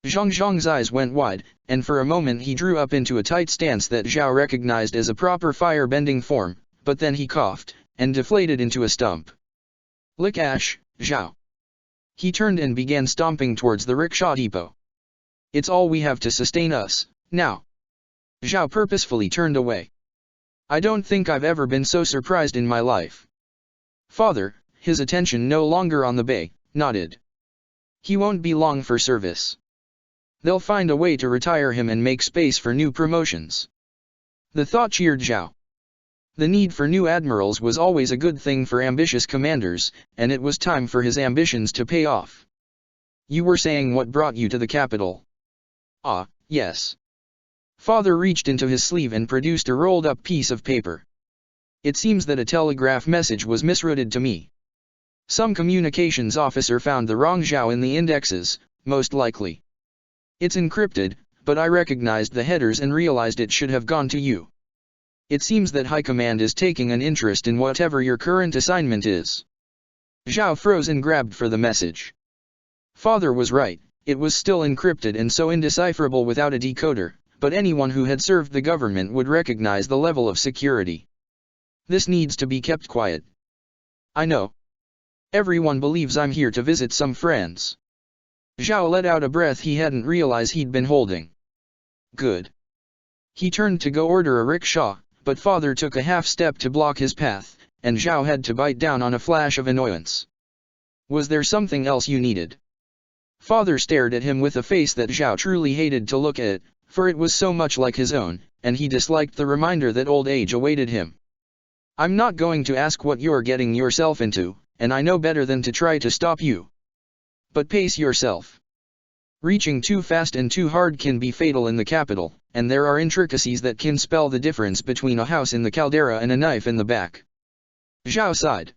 Zhang's eyes went wide, and for a moment he drew up into a tight stance that Zhao recognized as a proper fire-bending form, but then he coughed, and deflated into a stump. "Lick ash, Zhao." He turned and began stomping towards the rickshaw depot. "It's all we have to sustain us, now." Zhao purposefully turned away. "I don't think I've ever been so surprised in my life." Father, his attention no longer on the bay, nodded. "He won't be long for service. They'll find a way to retire him and make space for new promotions." The thought cheered Zhao. The need for new admirals was always a good thing for ambitious commanders, and it was time for his ambitions to pay off. "You were saying what brought you to the capital?" "Ah, yes." Father reached into his sleeve and produced a rolled-up piece of paper. "It seems that a telegraph message was misrouted to me. Some communications officer found the wrong Zhao in the indexes, most likely. It's encrypted, but I recognized the headers and realized it should have gone to you. It seems that High Command is taking an interest in whatever your current assignment is." Zhao froze and grabbed for the message. Father was right, it was still encrypted and so indecipherable without a decoder, but anyone who had served the government would recognize the level of security. This needs to be kept quiet. I know. Everyone believes I'm here to visit some friends. Zhao let out a breath he hadn't realized he'd been holding. Good. He turned to go order a rickshaw, but father took a half step to block his path, and Zhao had to bite down on a flash of annoyance. Was there something else you needed? Father stared at him with a face that Zhao truly hated to look at, for it was so much like his own, and he disliked the reminder that old age awaited him. I'm not going to ask what you're getting yourself into, and I know better than to try to stop you. But pace yourself. Reaching too fast and too hard can be fatal in the capital, and there are intricacies that can spell the difference between a house in the caldera and a knife in the back. Zhao sighed.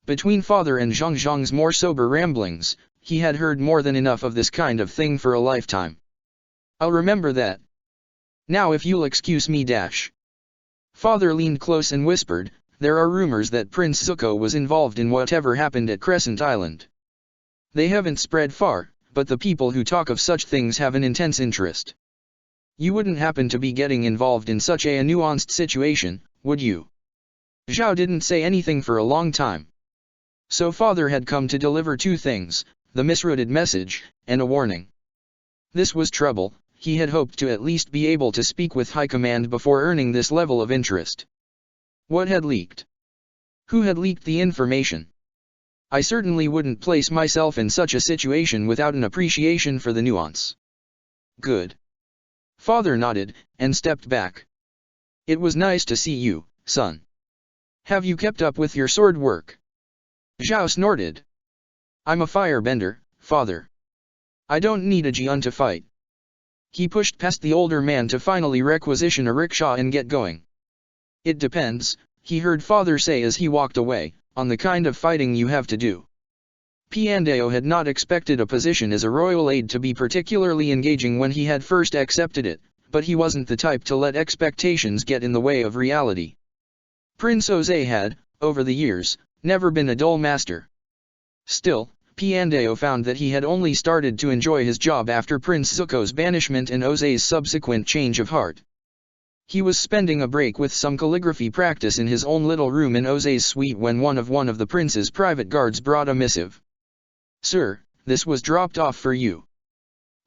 Between father and Zhang's more sober ramblings, he had heard more than enough of this kind of thing for a lifetime. I'll remember that. Now if you'll excuse me dash. Father leaned close and whispered, there are rumors that Prince Zuko was involved in whatever happened at Crescent Island. They haven't spread far, but the people who talk of such things have an intense interest. You wouldn't happen to be getting involved in such a nuanced situation, would you? Zhao didn't say anything for a long time. So father had come to deliver two things, the misrouted message, and a warning. This was trouble. He had hoped to at least be able to speak with high command before earning this level of interest. What had leaked? Who had leaked the information? I certainly wouldn't place myself in such a situation without an appreciation for the nuance. Good. Father nodded, and stepped back. It was nice to see you, son. Have you kept up with your sword work? Zhao snorted. I'm a firebender, father. I don't need a Jian to fight. He pushed past the older man to finally requisition a rickshaw and get going. It depends, he heard father say as he walked away, on the kind of fighting you have to do. Piandao had not expected a position as a royal aide to be particularly engaging when he had first accepted it, but he wasn't the type to let expectations get in the way of reality. Prince Jose had, over the years, never been a dull master. Still, Piandao found that he had only started to enjoy his job after Prince Zuko's banishment and Jose's subsequent change of heart. He was spending a break with some calligraphy practice in his own little room in Jose's suite when one of the prince's private guards brought a missive. Sir, this was dropped off for you.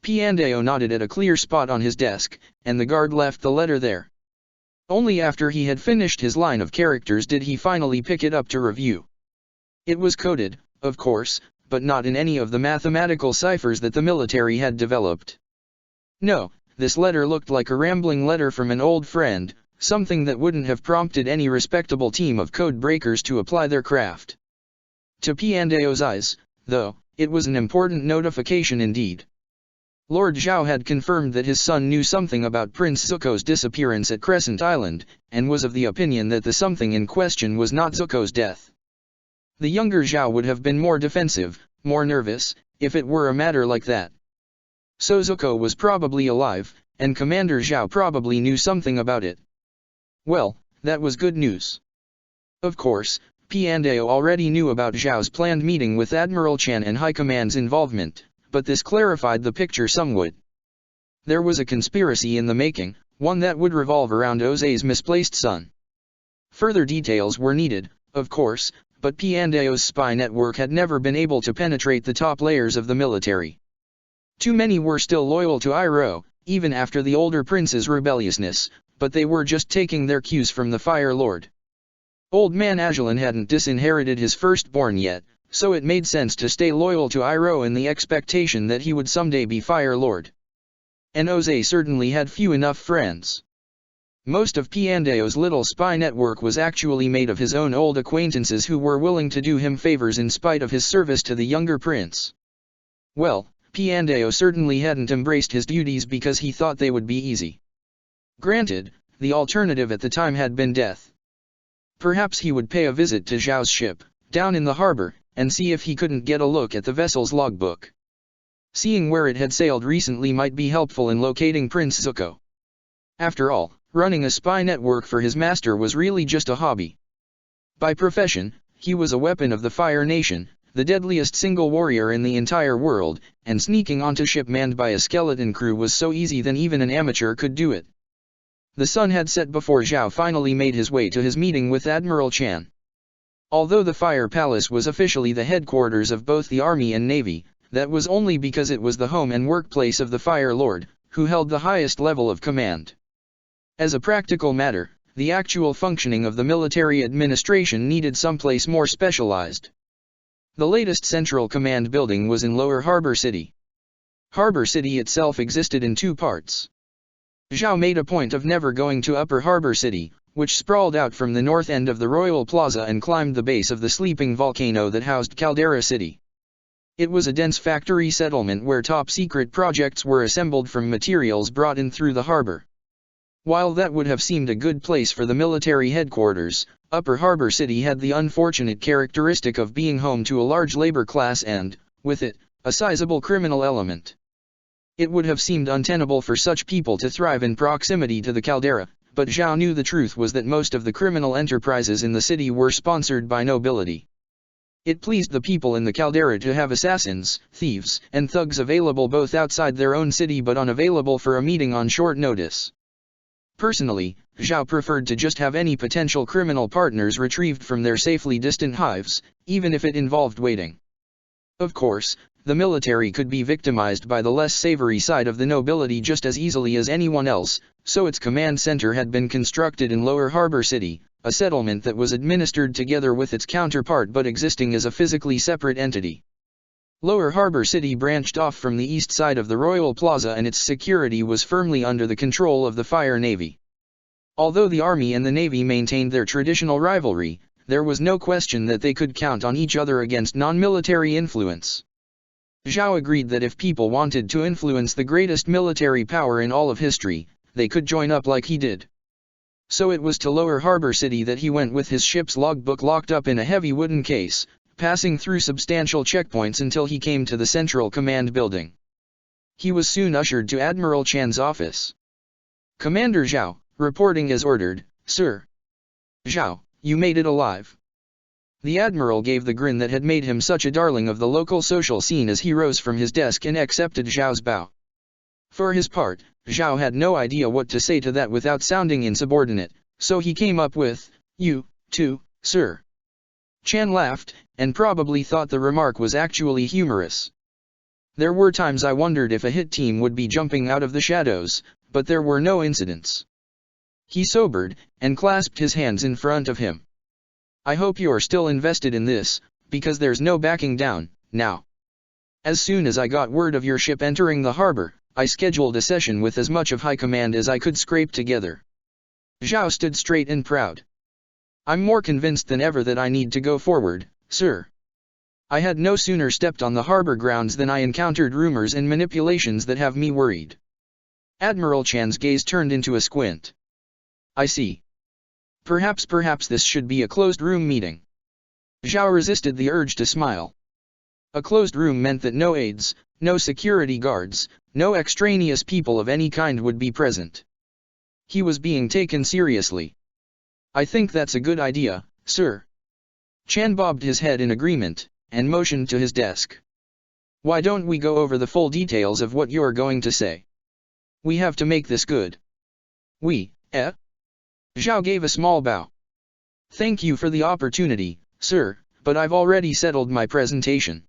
Piandao nodded at a clear spot on his desk, and the guard left the letter there. Only after he had finished his line of characters did he finally pick it up to review. It was coded, of course, but not in any of the mathematical ciphers that the military had developed. No, this letter looked like a rambling letter from an old friend, something that wouldn't have prompted any respectable team of code breakers to apply their craft. To Piandao's eyes, though, it was an important notification indeed. Lord Zhao had confirmed that his son knew something about Prince Zuko's disappearance at Crescent Island, and was of the opinion that the something in question was not Zuko's death. The younger Zhao would have been more defensive, more nervous, if it were a matter like that. So Zuko was probably alive, and Commander Zhao probably knew something about it. Well, that was good news. Of course, Piandao already knew about Zhao's planned meeting with Admiral Chan and High Command's involvement, but this clarified the picture somewhat. There was a conspiracy in the making, one that would revolve around Jose's misplaced son. Further details were needed, of course, but Piandao's spy network had never been able to penetrate the top layers of the military. Too many were still loyal to Iroh, even after the older prince's rebelliousness, but they were just taking their cues from the Fire Lord. Old man Ajalon hadn't disinherited his firstborn yet, so it made sense to stay loyal to Iroh in the expectation that he would someday be Fire Lord. And Jose certainly had few enough friends. Most of Piandao's little spy network was actually made of his own old acquaintances who were willing to do him favors in spite of his service to the younger prince. Well, Piandao certainly hadn't embraced his duties because he thought they would be easy. Granted, the alternative at the time had been death. Perhaps he would pay a visit to Zhao's ship, down in the harbor, and see if he couldn't get a look at the vessel's logbook. Seeing where it had sailed recently might be helpful in locating Prince Zuko. After all, running a spy network for his master was really just a hobby. By profession, he was a weapon of the Fire Nation, the deadliest single warrior in the entire world, and sneaking onto ship manned by a skeleton crew was so easy that even an amateur could do it. The sun had set before Zhao finally made his way to his meeting with Admiral Chan. Although the Fire Palace was officially the headquarters of both the Army and Navy, that was only because it was the home and workplace of the Fire Lord, who held the highest level of command. As a practical matter, the actual functioning of the military administration needed someplace more specialized. The latest Central Command building was in Lower Harbor City. Harbor City itself existed in two parts. Zhao made a point of never going to Upper Harbor City, which sprawled out from the north end of the Royal Plaza and climbed the base of the sleeping volcano that housed Caldera City. It was a dense factory settlement where top-secret projects were assembled from materials brought in through the harbor. While that would have seemed a good place for the military headquarters, Upper Harbor City had the unfortunate characteristic of being home to a large labor class and, with it, a sizable criminal element. It would have seemed untenable for such people to thrive in proximity to the caldera, but Zhao knew the truth was that most of the criminal enterprises in the city were sponsored by nobility. It pleased the people in the caldera to have assassins, thieves, and thugs available both outside their own city but unavailable for a meeting on short notice. Personally, Zhao preferred to just have any potential criminal partners retrieved from their safely distant hives, even if it involved waiting. Of course, the military could be victimized by the less savory side of the nobility just as easily as anyone else, so its command center had been constructed in Lower Harbor City, a settlement that was administered together with its counterpart but existing as a physically separate entity. Lower Harbor City branched off from the east side of the Royal Plaza and its security was firmly under the control of the Fire Navy. Although the Army and the Navy maintained their traditional rivalry, there was no question that they could count on each other against non-military influence. Zhao agreed that if people wanted to influence the greatest military power in all of history, they could join up like he did. So it was to Lower Harbor City that he went with his ship's logbook locked up in a heavy wooden case, passing through substantial checkpoints until he came to the Central Command building. He was soon ushered to Admiral Chan's office. "Commander Zhao, reporting as ordered, sir." "Zhao, you made it alive." The Admiral gave the grin that had made him such a darling of the local social scene as he rose from his desk and accepted Zhao's bow. For his part, Zhao had no idea what to say to that without sounding insubordinate, so he came up with, "You, too, sir." Chan laughed, and probably thought the remark was actually humorous. There were times I wondered if a hit team would be jumping out of the shadows, but there were no incidents. He sobered, and clasped his hands in front of him. "I hope you're still invested in this, because there's no backing down, now. As soon as I got word of your ship entering the harbor, I scheduled a session with as much of high command as I could scrape together." Zhao stood straight and proud. "I'm more convinced than ever that I need to go forward, sir." I had no sooner stepped on the harbor grounds than I encountered rumors and manipulations that have me worried. Admiral Chan's gaze turned into a squint. "I see. Perhaps this should be a closed-room meeting." Zhao resisted the urge to smile. A closed room meant that no aides, no security guards, no extraneous people of any kind would be present. He was being taken seriously. "I think that's a good idea, sir." Chan bobbed his head in agreement, and motioned to his desk. "Why don't we go over the full details of what you're going to say? We have to make this good." "We, eh?" Zhao gave a small bow. "Thank you for the opportunity, sir, but I've already settled my presentation.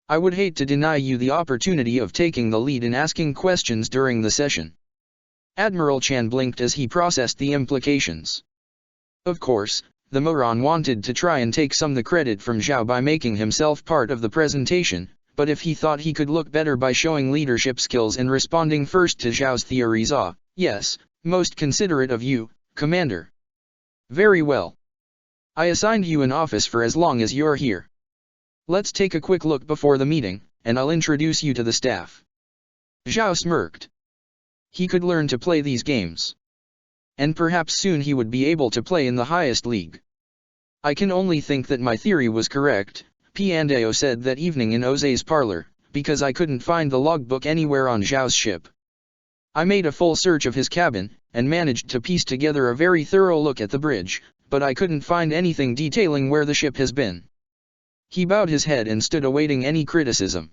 I would hate to deny you the opportunity of taking the lead in asking questions during the session." Admiral Chan blinked as he processed the implications. Of course, the moron wanted to try and take some of the credit from Zhao by making himself part of the presentation, but if he thought he could look better by showing leadership skills and responding first to Zhao's theories, yes, most considerate of you, Commander. Very well. I assigned you an office for as long as you're here. Let's take a quick look before the meeting, and I'll introduce you to the staff." Zhao smirked. He could learn to play these games. And perhaps soon he would be able to play in the highest league. "I can only think that my theory was correct," Piandao said that evening in Oze's parlor, "because I couldn't find the logbook anywhere on Zhao's ship. I made a full search of his cabin, and managed to piece together a very thorough look at the bridge, but I couldn't find anything detailing where the ship has been. He bowed his head and stood awaiting any criticism.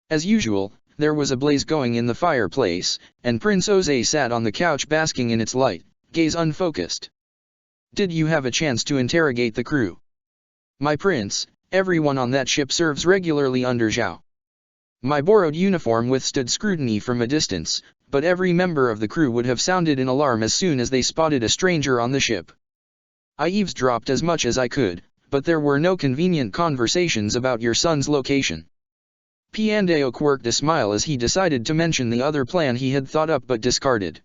As usual, there was a blaze going in the fireplace, and Prince Jose sat on the couch basking in its light, gaze unfocused. Did you have a chance to interrogate the crew? My prince, everyone on that ship serves regularly under Zhao. My borrowed uniform withstood scrutiny from a distance, but every member of the crew would have sounded an alarm as soon as they spotted a stranger on the ship. I eavesdropped as much as I could, but there were no convenient conversations about your son's location. Piandao quirked a smile as he decided to mention the other plan he had thought up but discarded.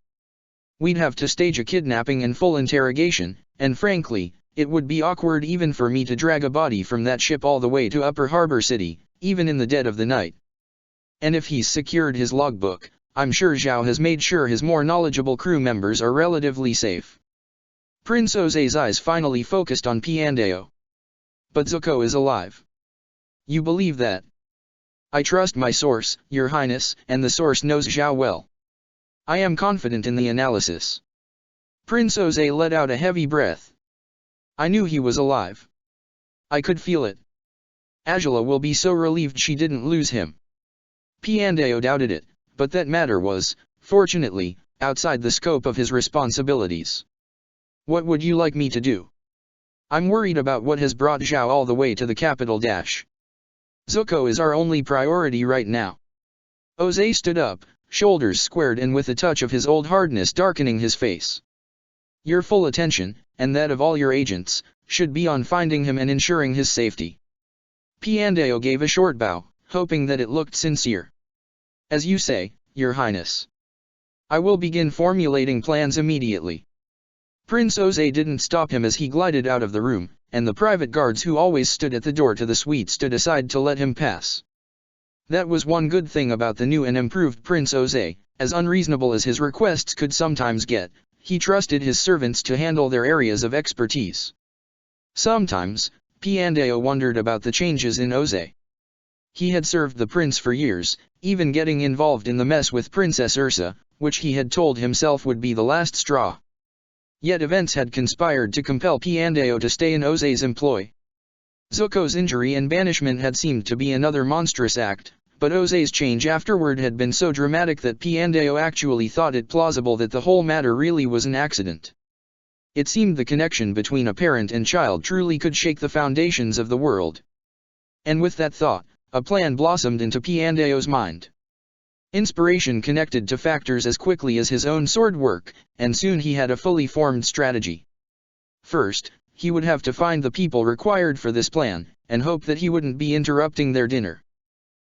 We'd have to stage a kidnapping and full interrogation, and frankly, it would be awkward even for me to drag a body from that ship all the way to Upper Harbor City, even in the dead of the night. And if he's secured his logbook, I'm sure Zhao has made sure his more knowledgeable crew members are relatively safe. Prince Jose's eyes finally focused on Piandao. But Zuko is alive. You believe that? I trust my source, Your Highness, and the source knows Zhao well. I am confident in the analysis. Prince Jose let out a heavy breath. I knew he was alive. I could feel it. Angela will be so relieved she didn't lose him. Piandao doubted it, but that matter was, fortunately, outside the scope of his responsibilities. What would you like me to do? I'm worried about what has brought Zhao all the way to the capital. Zuko is our only priority right now. Jose stood up, shoulders squared and with a touch of his old hardness darkening his face. Your full attention, and that of all your agents, should be on finding him and ensuring his safety. Piandao gave a short bow, hoping that it looked sincere. As you say, Your Highness. I will begin formulating plans immediately. Prince Jose didn't stop him as he glided out of the room, and the private guards who always stood at the door to the suite stood aside to let him pass. That was one good thing about the new and improved Prince Jose, as unreasonable as his requests could sometimes get, he trusted his servants to handle their areas of expertise. Sometimes, Piandao wondered about the changes in Jose. He had served the prince for years, even getting involved in the mess with Princess Ursa, which he had told himself would be the last straw. Yet events had conspired to compel Piandao to stay in Jose's employ. Zuko's injury and banishment had seemed to be another monstrous act, but Jose's change afterward had been so dramatic that Piandao actually thought it plausible that the whole matter really was an accident. It seemed the connection between a parent and child truly could shake the foundations of the world. And with that thought, a plan blossomed into Piandao's mind. Inspiration connected to factors as quickly as his own sword work, and soon he had a fully formed strategy. First, he would have to find the people required for this plan, and hope that he wouldn't be interrupting their dinner.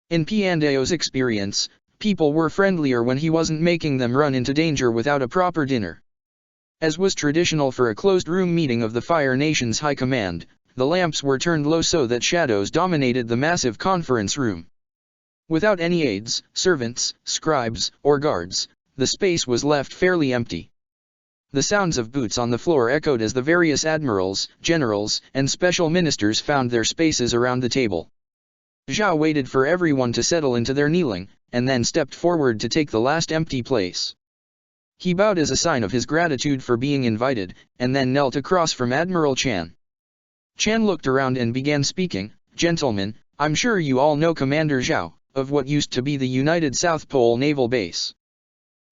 In Piandao's experience, people were friendlier when he wasn't making them run into danger without a proper dinner. As was traditional for a closed-room meeting of the Fire Nation's High Command, the lamps were turned low so that shadows dominated the massive conference room. Without any aides, servants, scribes, or guards, the space was left fairly empty. The sounds of boots on the floor echoed as the various admirals, generals, and special ministers found their spaces around the table. Zhao waited for everyone to settle into their kneeling, and then stepped forward to take the last empty place. He bowed as a sign of his gratitude for being invited, and then knelt across from Admiral Chan. Chan looked around and began speaking. Gentlemen, I'm sure you all know Commander Zhao, of what used to be the United South Pole Naval Base.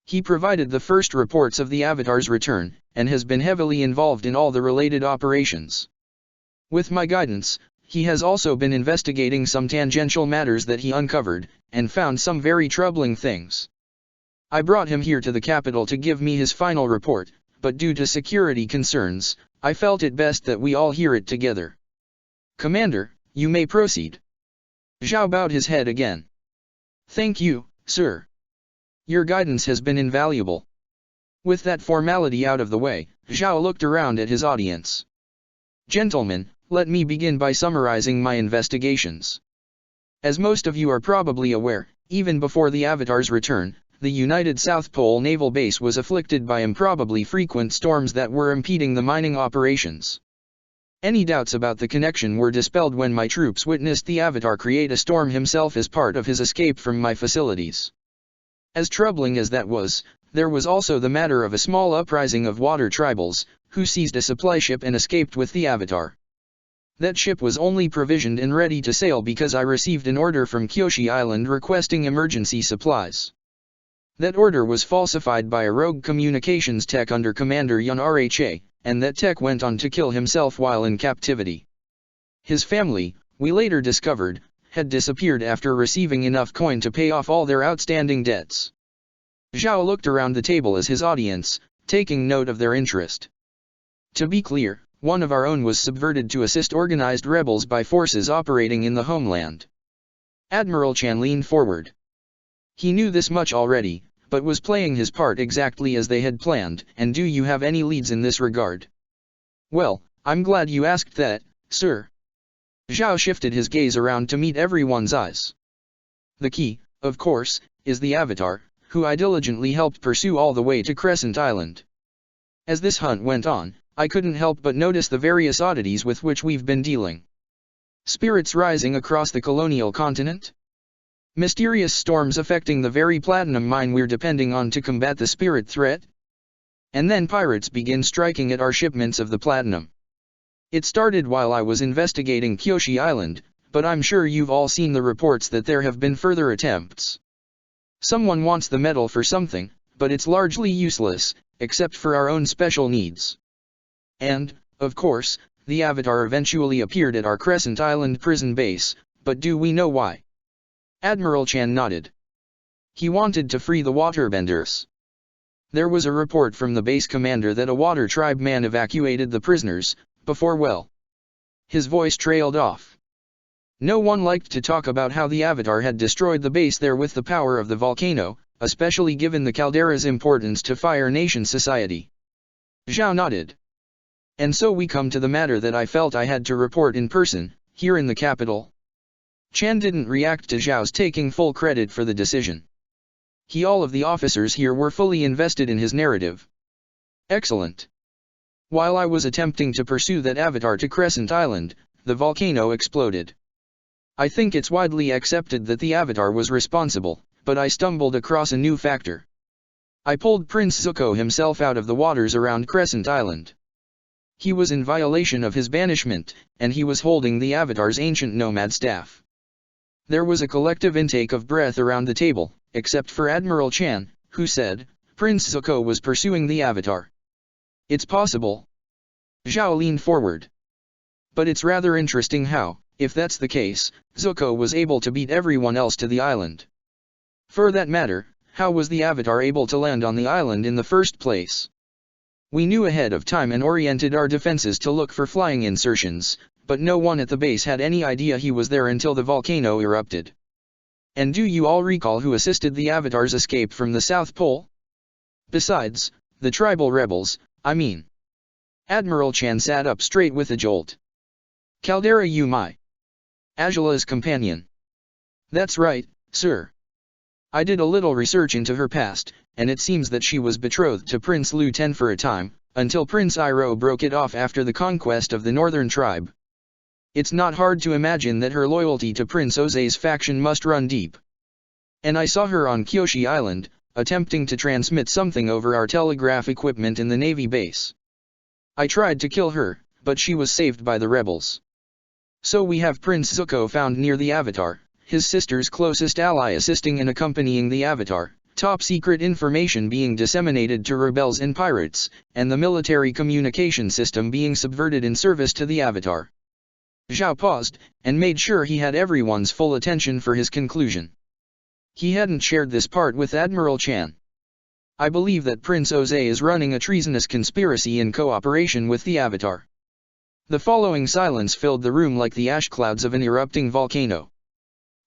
He provided the first reports of the Avatar's return, and has been heavily involved in all the related operations. With my guidance, he has also been investigating some tangential matters that he uncovered, and found some very troubling things. I brought him here to the capital to give me his final report, but due to security concerns, I felt it best that we all hear it together. Commander, you may proceed. Zhao bowed his head again. Thank you, sir. Your guidance has been invaluable. With that formality out of the way, Zhao looked around at his audience. Gentlemen, let me begin by summarizing my investigations. As most of you are probably aware, even before the Avatar's return, the United South Pole Naval Base was afflicted by improbably frequent storms that were impeding the mining operations. Any doubts about the connection were dispelled when my troops witnessed the Avatar create a storm himself as part of his escape from my facilities. As troubling as that was, there was also the matter of a small uprising of water tribals, who seized a supply ship and escaped with the Avatar. That ship was only provisioned and ready to sail because I received an order from Kyoshi Island requesting emergency supplies. That order was falsified by a rogue communications tech under Commander Yun Rha, and that tech went on to kill himself while in captivity. His family, we later discovered, had disappeared after receiving enough coin to pay off all their outstanding debts. Zhao looked around the table as his audience, taking note of their interest. To be clear, one of our own was subverted to assist organized rebels by forces operating in the homeland. Admiral Chan leaned forward. He knew this much already, but was playing his part exactly as they had planned. And do you have any leads in this regard? Well, I'm glad you asked that, sir. Zhao shifted his gaze around to meet everyone's eyes. The key, of course, is the Avatar, who I diligently helped pursue all the way to Crescent Island. As this hunt went on, I couldn't help but notice the various oddities with which we've been dealing. Spirits rising across the colonial continent? Mysterious storms affecting the very platinum mine we're depending on to combat the spirit threat? And then pirates begin striking at our shipments of the platinum. It started while I was investigating Kyoshi Island, but I'm sure you've all seen the reports that there have been further attempts. Someone wants the metal for something, but it's largely useless, except for our own special needs. And, of course, the Avatar eventually appeared at our Crescent Island prison base, but do we know why? Admiral Chan nodded. He wanted to free the waterbenders. There was a report from the base commander that a water tribe man evacuated the prisoners, before his voice trailed off. No one liked to talk about how the Avatar had destroyed the base there with the power of the volcano, especially given the caldera's importance to Fire Nation society. Zhao nodded. And so we come to the matter that I felt I had to report in person, here in the capital. Chan didn't react to Zhao's taking full credit for the decision. All of the officers here were fully invested in his narrative. Excellent. While I was attempting to pursue that Avatar to Crescent Island, the volcano exploded. I think it's widely accepted that the Avatar was responsible, but I stumbled across a new factor. I pulled Prince Zuko himself out of the waters around Crescent Island. He was in violation of his banishment, and he was holding the Avatar's ancient nomad staff. There was a collective intake of breath around the table, except for Admiral Chan, who said, Prince Zuko was pursuing the Avatar. It's possible. Zhao leaned forward. But it's rather interesting how, if that's the case, Zuko was able to beat everyone else to the island. For that matter, how was the Avatar able to land on the island in the first place? We knew ahead of time and oriented our defenses to look for flying insertions, but no one at the base had any idea he was there until the volcano erupted. And do you all recall who assisted the Avatar's escape from the South Pole? Besides, the tribal rebels, I mean. Admiral Chan sat up straight with a jolt. Caldera Yumai. Azula's companion. That's right, sir. I did a little research into her past, and it seems that she was betrothed to Prince Lu Ten for a time, until Prince Iroh broke it off after the conquest of the northern tribe. It's not hard to imagine that her loyalty to Prince Ozai's faction must run deep. And I saw her on Kyoshi Island, attempting to transmit something over our telegraph equipment in the Navy base. I tried to kill her, but she was saved by the rebels. So we have Prince Zuko found near the Avatar, his sister's closest ally assisting and accompanying the Avatar, top-secret information being disseminated to rebels and pirates, and the military communication system being subverted in service to the Avatar. Zhao paused, and made sure he had everyone's full attention for his conclusion. He hadn't shared this part with Admiral Chan. I believe that Prince Ozai is running a treasonous conspiracy in cooperation with the Avatar. The following silence filled the room like the ash clouds of an erupting volcano.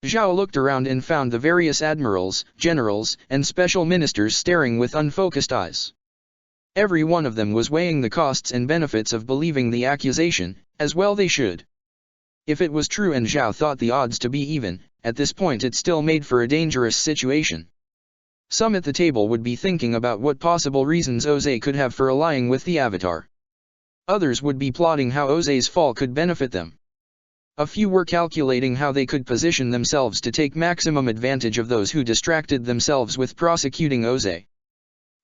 Zhao looked around and found the various admirals, generals, and special ministers staring with unfocused eyes. Every one of them was weighing the costs and benefits of believing the accusation, as well they should. If it was true and Zhao thought the odds to be even, at this point it still made for a dangerous situation. Some at the table would be thinking about what possible reasons Ozai could have for allying with the Avatar. Others would be plotting how Ozai's fall could benefit them. A few were calculating how they could position themselves to take maximum advantage of those who distracted themselves with prosecuting Ozai.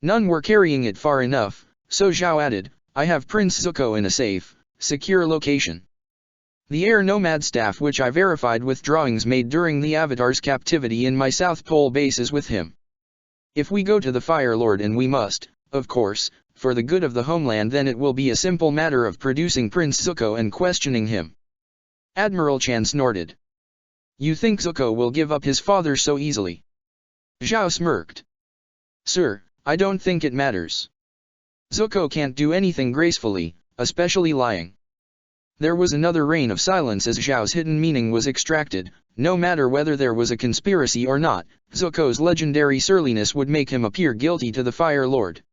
None were carrying it far enough, so Zhao added, I have Prince Zuko in a safe, secure location. The air nomad staff which I verified with drawings made during the Avatar's captivity in my South Pole base is with him. If we go to the Fire Lord, and we must, of course, for the good of the homeland, then it will be a simple matter of producing Prince Zuko and questioning him. Admiral Chan snorted. You think Zuko will give up his father so easily? Zhao smirked. Sir, I don't think it matters. Zuko can't do anything gracefully, especially lying. There was another reign of silence as Zhao's hidden meaning was extracted. No matter whether there was a conspiracy or not, Zuko's legendary surliness would make him appear guilty to the Fire Lord.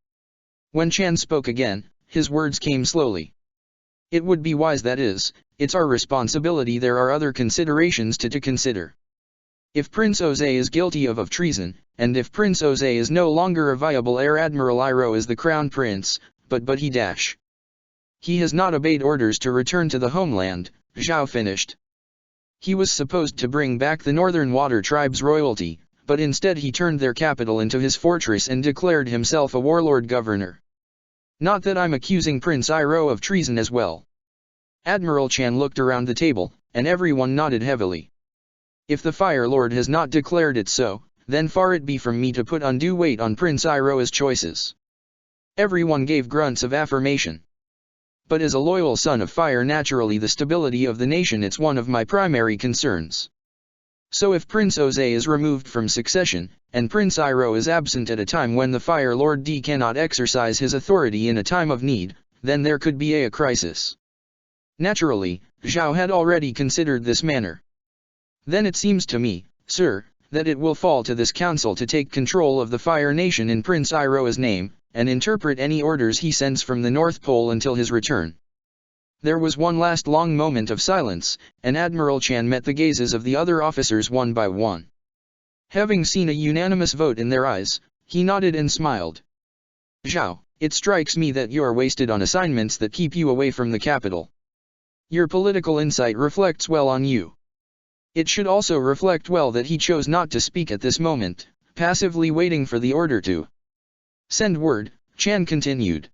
When Chan spoke again, his words came slowly. It would be wise, that is, it's our responsibility. There are other considerations to consider. If Prince Oze is guilty of treason, and if Prince Oze is no longer a viable heir, Admiral Iroh is the crown prince, but he dash. He has not obeyed orders to return to the homeland, Zhao finished. He was supposed to bring back the Northern Water Tribe's royalty, but instead he turned their capital into his fortress and declared himself a warlord governor. Not that I'm accusing Prince Iroh of treason as well. Admiral Chan looked around the table, and everyone nodded heavily. If the Fire Lord has not declared it so, then far it be from me to put undue weight on Prince Iroh's choices. Everyone gave grunts of affirmation. But as a loyal son of fire, naturally the stability of the nation is one of my primary concerns. So if Prince Oze is removed from succession, and Prince Iroh is absent at a time when the Fire Lord D cannot exercise his authority in a time of need, then there could be a crisis. Naturally, Zhao had already considered this matter. Then it seems to me, sir, that it will fall to this council to take control of the Fire Nation in Prince Iroh's name, and interpret any orders he sends from the North Pole until his return. There was one last long moment of silence, and Admiral Chan met the gazes of the other officers one by one. Having seen a unanimous vote in their eyes, he nodded and smiled. Zhao, it strikes me that you are wasted on assignments that keep you away from the capital. Your political insight reflects well on you. It should also reflect well that he chose not to speak at this moment, passively waiting for the order to send word. Chan continued.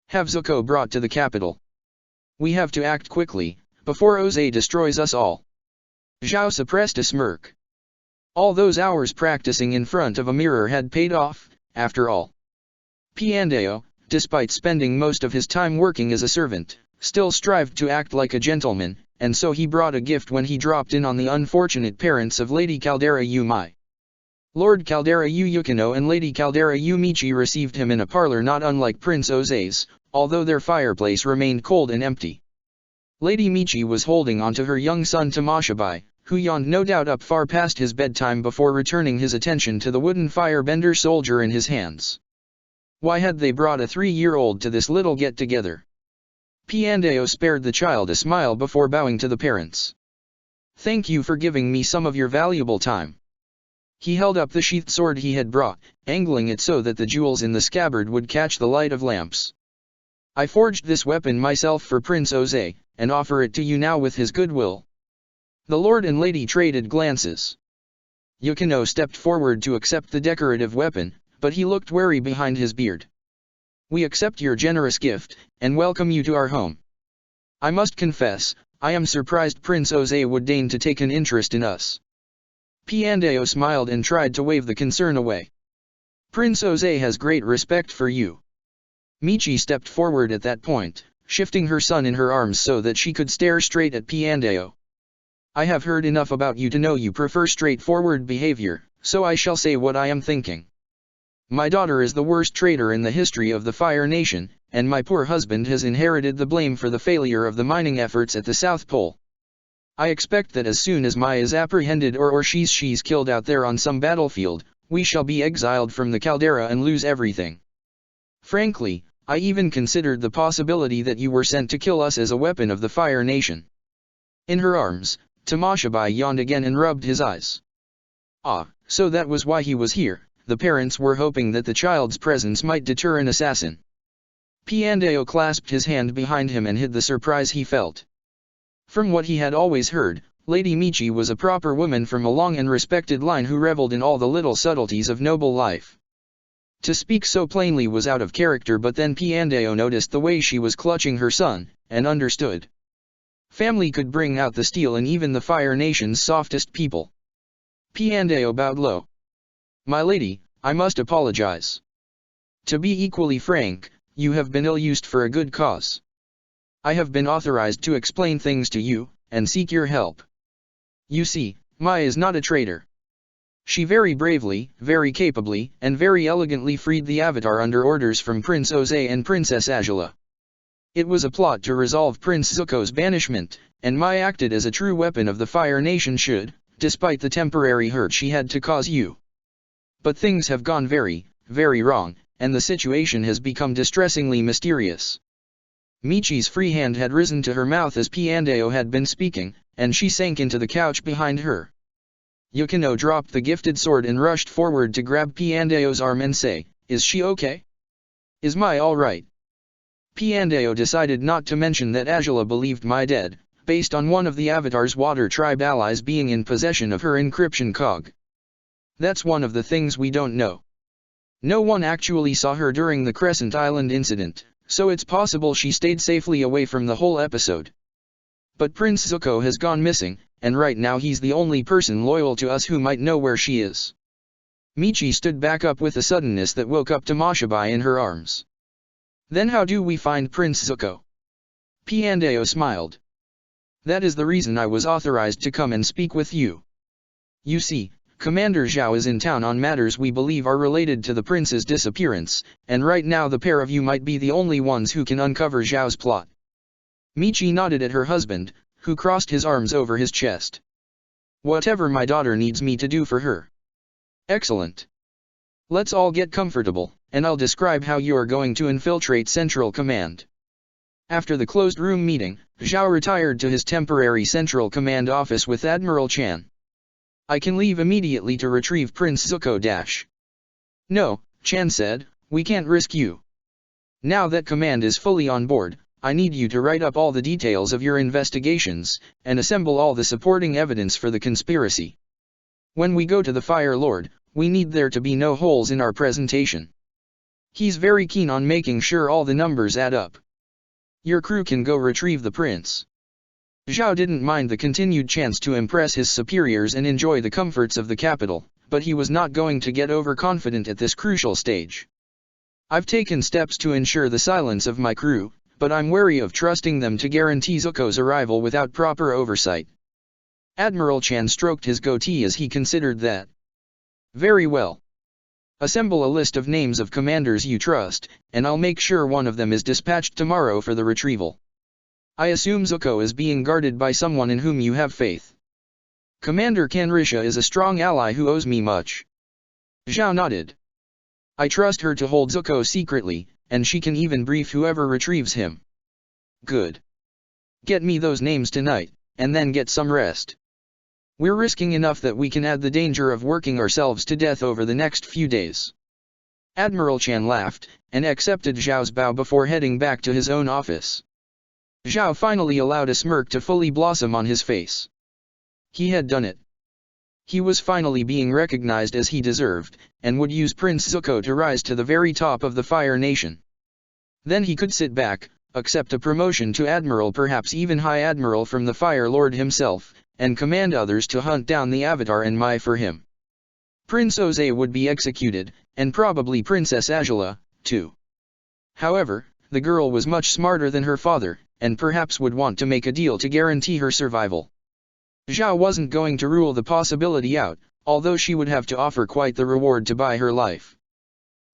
Have Zuko brought to the capital. We have to act quickly, before Oze destroys us all. Zhao suppressed a smirk. All those hours practicing in front of a mirror had paid off, after all. Piandao, despite spending most of his time working as a servant, still strived to act like a gentleman, and so he brought a gift when he dropped in on the unfortunate parents of Lady Caldera Yu Mai. Lord Caldera Yu Yukino and Lady Caldera Yu Michi received him in a parlor not unlike Prince Oze's, although their fireplace remained cold and empty. Lady Michi was holding on to her young son Tamashabai, who yawned no doubt up far past his bedtime before returning his attention to the wooden firebender soldier in his hands. Why had they brought a 3-year-old to this little get-together? Piandao spared the child a smile before bowing to the parents. Thank you for giving me some of your valuable time. He held up the sheathed sword he had brought, angling it so that the jewels in the scabbard would catch the light of lamps. I forged this weapon myself for Prince Oze, and offer it to you now with his goodwill. The Lord and Lady traded glances. Yukino stepped forward to accept the decorative weapon, but he looked wary behind his beard. We accept your generous gift, and welcome you to our home. I must confess, I am surprised Prince Oze would deign to take an interest in us. Piandao smiled and tried to wave the concern away. Prince Oze has great respect for you. Michi stepped forward at that point, shifting her son in her arms so that she could stare straight at Piandao. I have heard enough about you to know you prefer straightforward behavior, so I shall say what I am thinking. My daughter is the worst traitor in the history of the Fire Nation, and my poor husband has inherited the blame for the failure of the mining efforts at the South Pole. I expect that as soon as Mai is apprehended or she's killed out there on some battlefield, we shall be exiled from the caldera and lose everything. Frankly, I even considered the possibility that you were sent to kill us as a weapon of the Fire Nation. In her arms, Tamashabai yawned again and rubbed his eyes. Ah, so that was why he was here. The parents were hoping that the child's presence might deter an assassin. Piandao clasped his hand behind him and hid the surprise he felt. From what he had always heard, Lady Michi was a proper woman from a long and respected line who reveled in all the little subtleties of noble life. To speak so plainly was out of character, but then Piandao noticed the way she was clutching her son, and understood. Family could bring out the steel in even the Fire Nation's softest people. Piandao bowed low. My lady, I must apologize. To be equally frank, you have been ill-used for a good cause. I have been authorized to explain things to you, and seek your help. You see, Mai is not a traitor. She very bravely, very capably, and very elegantly freed the Avatar under orders from Prince Oze and Princess Azula. It was a plot to resolve Prince Zuko's banishment, and Mai acted as a true weapon of the Fire Nation should, despite the temporary hurt she had to cause you. But things have gone very, very wrong, and the situation has become distressingly mysterious. Michi's free hand had risen to her mouth as Piandao had been speaking, and she sank into the couch behind her. Yukino dropped the gifted sword and rushed forward to grab Piandao's arm and say, "Is she okay? Is Mai all right?" Piandao decided not to mention that Azula believed Mai dead, based on one of the Avatar's Water Tribe allies being in possession of her encryption cog. That's one of the things we don't know. No one actually saw her during the Crescent Island incident, so it's possible she stayed safely away from the whole episode. But Prince Zuko has gone missing, and right now he's the only person loyal to us who might know where she is. Michi stood back up with a suddenness that woke up Tamashabai in her arms. Then how do we find Prince Zuko? Piandao smiled. That is the reason I was authorized to come and speak with you. You see, Commander Zhao is in town on matters we believe are related to the prince's disappearance, and right now the pair of you might be the only ones who can uncover Zhao's plot. Michi nodded at her husband, who crossed his arms over his chest. Whatever my daughter needs me to do for her. Excellent. Let's all get comfortable, and I'll describe how you are going to infiltrate Central Command. After the closed-room meeting, Zhao retired to his temporary Central Command office with Admiral Chan. I can leave immediately to retrieve Prince Zuko. No, Chan said, we can't risk you. Now that command is fully on board, I need you to write up all the details of your investigations, and assemble all the supporting evidence for the conspiracy. When we go to the Fire Lord, we need there to be no holes in our presentation. He's very keen on making sure all the numbers add up. Your crew can go retrieve the prince. Zhao didn't mind the continued chance to impress his superiors and enjoy the comforts of the capital, but he was not going to get overconfident at this crucial stage. I've taken steps to ensure the silence of my crew, but I'm wary of trusting them to guarantee Zuko's arrival without proper oversight. Admiral Chan stroked his goatee as he considered that. Very well. Assemble a list of names of commanders you trust, and I'll make sure one of them is dispatched tomorrow for the retrieval. I assume Zuko is being guarded by someone in whom you have faith. Commander Kanrisha is a strong ally who owes me much. Zhao nodded. I trust her to hold Zuko secretly, and she can even brief whoever retrieves him. Good. Get me those names tonight, and then get some rest. We're risking enough that we can add the danger of working ourselves to death over the next few days. Admiral Chan laughed, and accepted Zhao's bow before heading back to his own office. Zhao finally allowed a smirk to fully blossom on his face. He had done it. He was finally being recognized as he deserved, and would use Prince Zuko to rise to the very top of the Fire Nation. Then he could sit back, accept a promotion to Admiral, perhaps even High Admiral from the Fire Lord himself, and command others to hunt down the Avatar and Mai for him. Prince Oze would be executed, and probably Princess Azula, too. However, the girl was much smarter than her father, and perhaps would want to make a deal to guarantee her survival. Zhao wasn't going to rule the possibility out, although she would have to offer quite the reward to buy her life.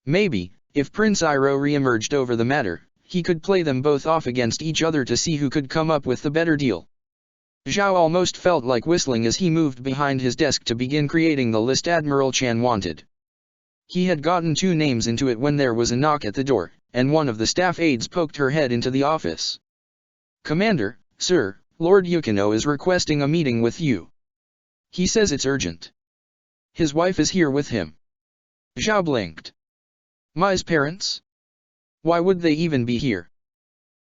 Maybe, if Prince Iroh re-emerged over the matter, he could play them both off against each other to see who could come up with the better deal. Zhao almost felt like whistling as he moved behind his desk to begin creating the list Admiral Chan wanted. He had gotten 2 names into it when there was a knock at the door, and one of the staff aides poked her head into the office. Commander, sir, Lord Yukino is requesting a meeting with you. He says it's urgent. His wife is here with him. Zhao blinked. Mai's parents? Why would they even be here?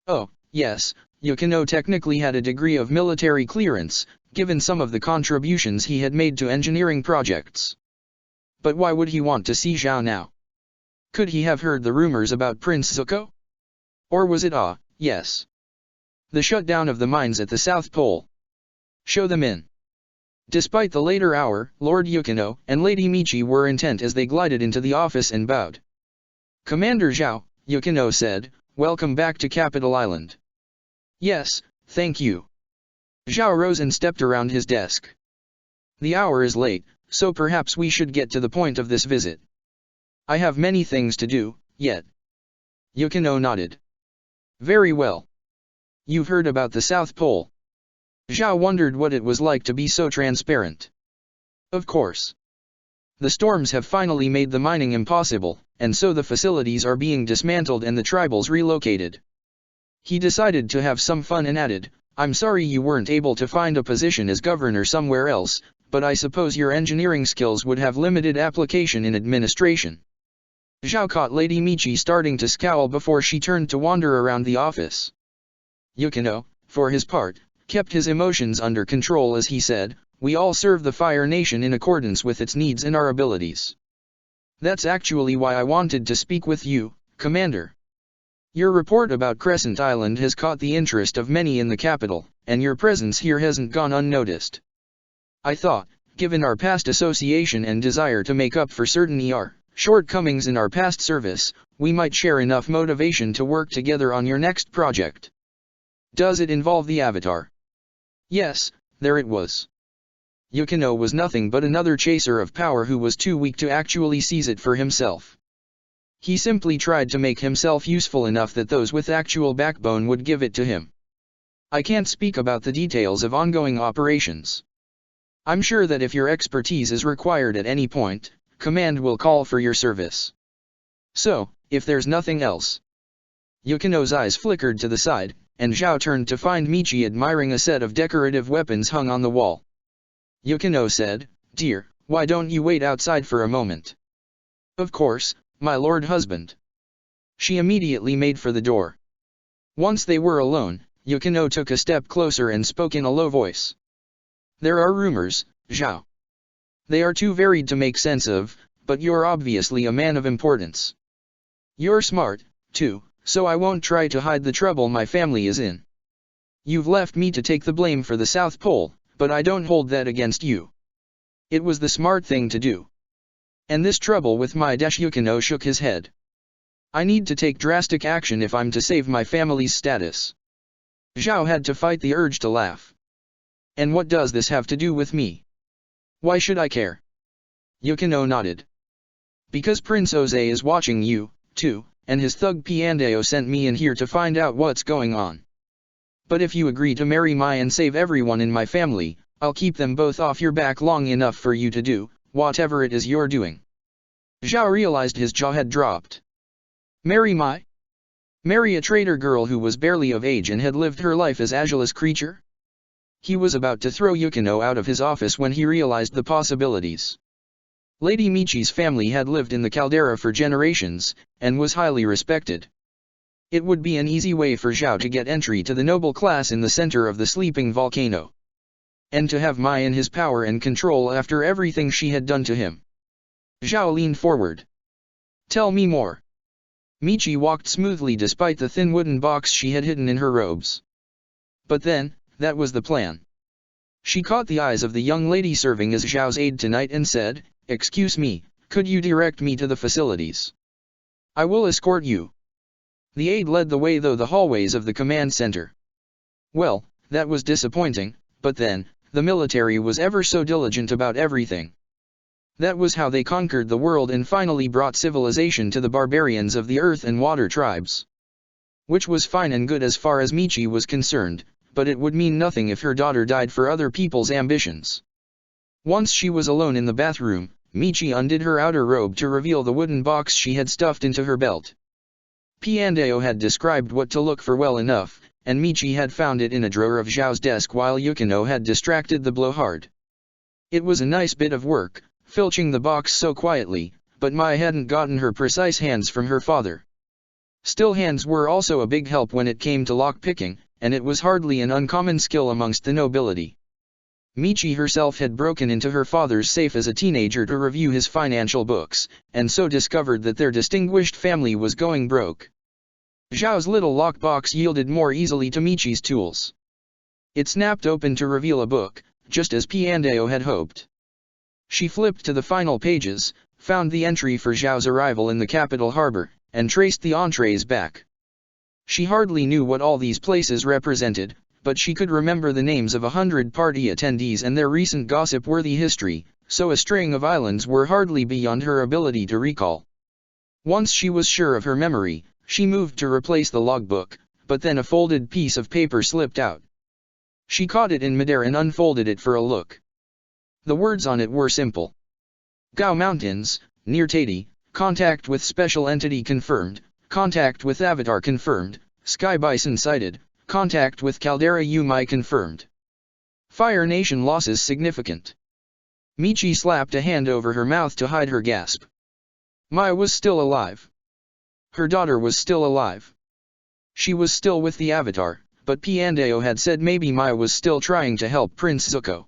Oh, yes, Yukino technically had a degree of military clearance, given some of the contributions he had made to engineering projects. But why would he want to see Zhao now? Could he have heard the rumors about Prince Zuko? Or was it yes, the shutdown of the mines at the South Pole? Show them in. Despite the later hour, Lord Yukino and Lady Michi were intent as they glided into the office and bowed. Commander Zhao, Yukino said, welcome back to Capital Island. Yes, thank you. Zhao rose and stepped around his desk. The hour is late, so perhaps we should get to the point of this visit. I have many things to do, yet. Yukino nodded. Very well. You've heard about the South Pole. Zhao wondered what it was like to be so transparent. Of course. The storms have finally made the mining impossible, and so the facilities are being dismantled and the tribals relocated. He decided to have some fun and added, I'm sorry you weren't able to find a position as governor somewhere else, but I suppose your engineering skills would have limited application in administration. Zhao caught Lady Michi starting to scowl before she turned to wander around the office. Yukino, for his part, kept his emotions under control as he said, we all serve the Fire Nation in accordance with its needs and our abilities. That's actually why I wanted to speak with you, Commander. Your report about Crescent Island has caught the interest of many in the capital, and your presence here hasn't gone unnoticed. I thought, given our past association and desire to make up for certain shortcomings in our past service, we might share enough motivation to work together on your next project. Does it involve the Avatar? Yes, there it was. Yukino was nothing but another chaser of power who was too weak to actually seize it for himself. He simply tried to make himself useful enough that those with actual backbone would give it to him. I can't speak about the details of ongoing operations. I'm sure that if your expertise is required at any point, Command will call for your service. So, if there's nothing else. Yukino's eyes flickered to the side, and Zhao turned to find Michi admiring a set of decorative weapons hung on the wall. Yukino said, Dear, why don't you wait outside for a moment? Of course, my lord husband. She immediately made for the door. Once they were alone, Yukino took a step closer and spoke in a low voice. There are rumors, Zhao. They are too varied to make sense of, but you're obviously a man of importance. You're smart, too, so I won't try to hide the trouble my family is in. You've left me to take the blame for the South Pole, but I don't hold that against you. It was the smart thing to do. And this trouble with my Yukino shook his head. I need to take drastic action if I'm to save my family's status. Zhao had to fight the urge to laugh. And what does this have to do with me? Why should I care? Yukino nodded. Because Prince Oze is watching you, too, and his thug Piandeo sent me in here to find out what's going on. But if you agree to marry Mai and save everyone in my family, I'll keep them both off your back long enough for you to do whatever it is you're doing. Zhao realized his jaw had dropped. Marry Mai? Marry a traitor girl who was barely of age and had lived her life as Agile's creature? He was about to throw Yukino out of his office when he realized the possibilities. Lady Michi's family had lived in the caldera for generations, and was highly respected. It would be an easy way for Zhao to get entry to the noble class in the center of the sleeping volcano. And to have Mai in his power and control after everything she had done to him. Zhao leaned forward. Tell me more. Michi walked smoothly despite the thin wooden box she had hidden in her robes. But then, that was the plan. She caught the eyes of the young lady serving as Zhao's aide tonight and said, Excuse me, could you direct me to the facilities? I will escort you. The aide led the way through the hallways of the command center. Well, that was disappointing, but then, the military was ever so diligent about everything. That was how they conquered the world and finally brought civilization to the barbarians of the earth and water tribes. Which was fine and good as far as Michi was concerned, but it would mean nothing if her daughter died for other people's ambitions. Once she was alone in the bathroom, Michi undid her outer robe to reveal the wooden box she had stuffed into her belt. Piandeo had described what to look for well enough, and Michi had found it in a drawer of Zhao's desk while Yukino had distracted the blowhard. It was a nice bit of work, filching the box so quietly, but Mai hadn't gotten her precise hands from her father. Still, hands were also a big help when it came to lock-picking, and it was hardly an uncommon skill amongst the nobility. Michi herself had broken into her father's safe as a teenager to review his financial books, and so discovered that their distinguished family was going broke. Zhao's little lockbox yielded more easily to Michi's tools. It snapped open to reveal a book, just as Piandao had hoped. She flipped to the final pages, found the entry for Zhao's arrival in the capital harbor, and traced the entrees back. She hardly knew what all these places represented, but she could remember the names of 100 party attendees and their recent gossip-worthy history, so a string of islands were hardly beyond her ability to recall. Once she was sure of her memory, she moved to replace the logbook, but then a folded piece of paper slipped out. She caught it in midair and unfolded it for a look. The words on it were simple. Gao Mountains, near Tati, contact with special entity confirmed, contact with avatar confirmed, Sky Bison sighted, contact with Caldera Yumai confirmed. Fire Nation losses significant. Michi slapped a hand over her mouth to hide her gasp. Mai was still alive. Her daughter was still alive. She was still with the avatar, but Piandao had said maybe Mai was still trying to help Prince Zuko.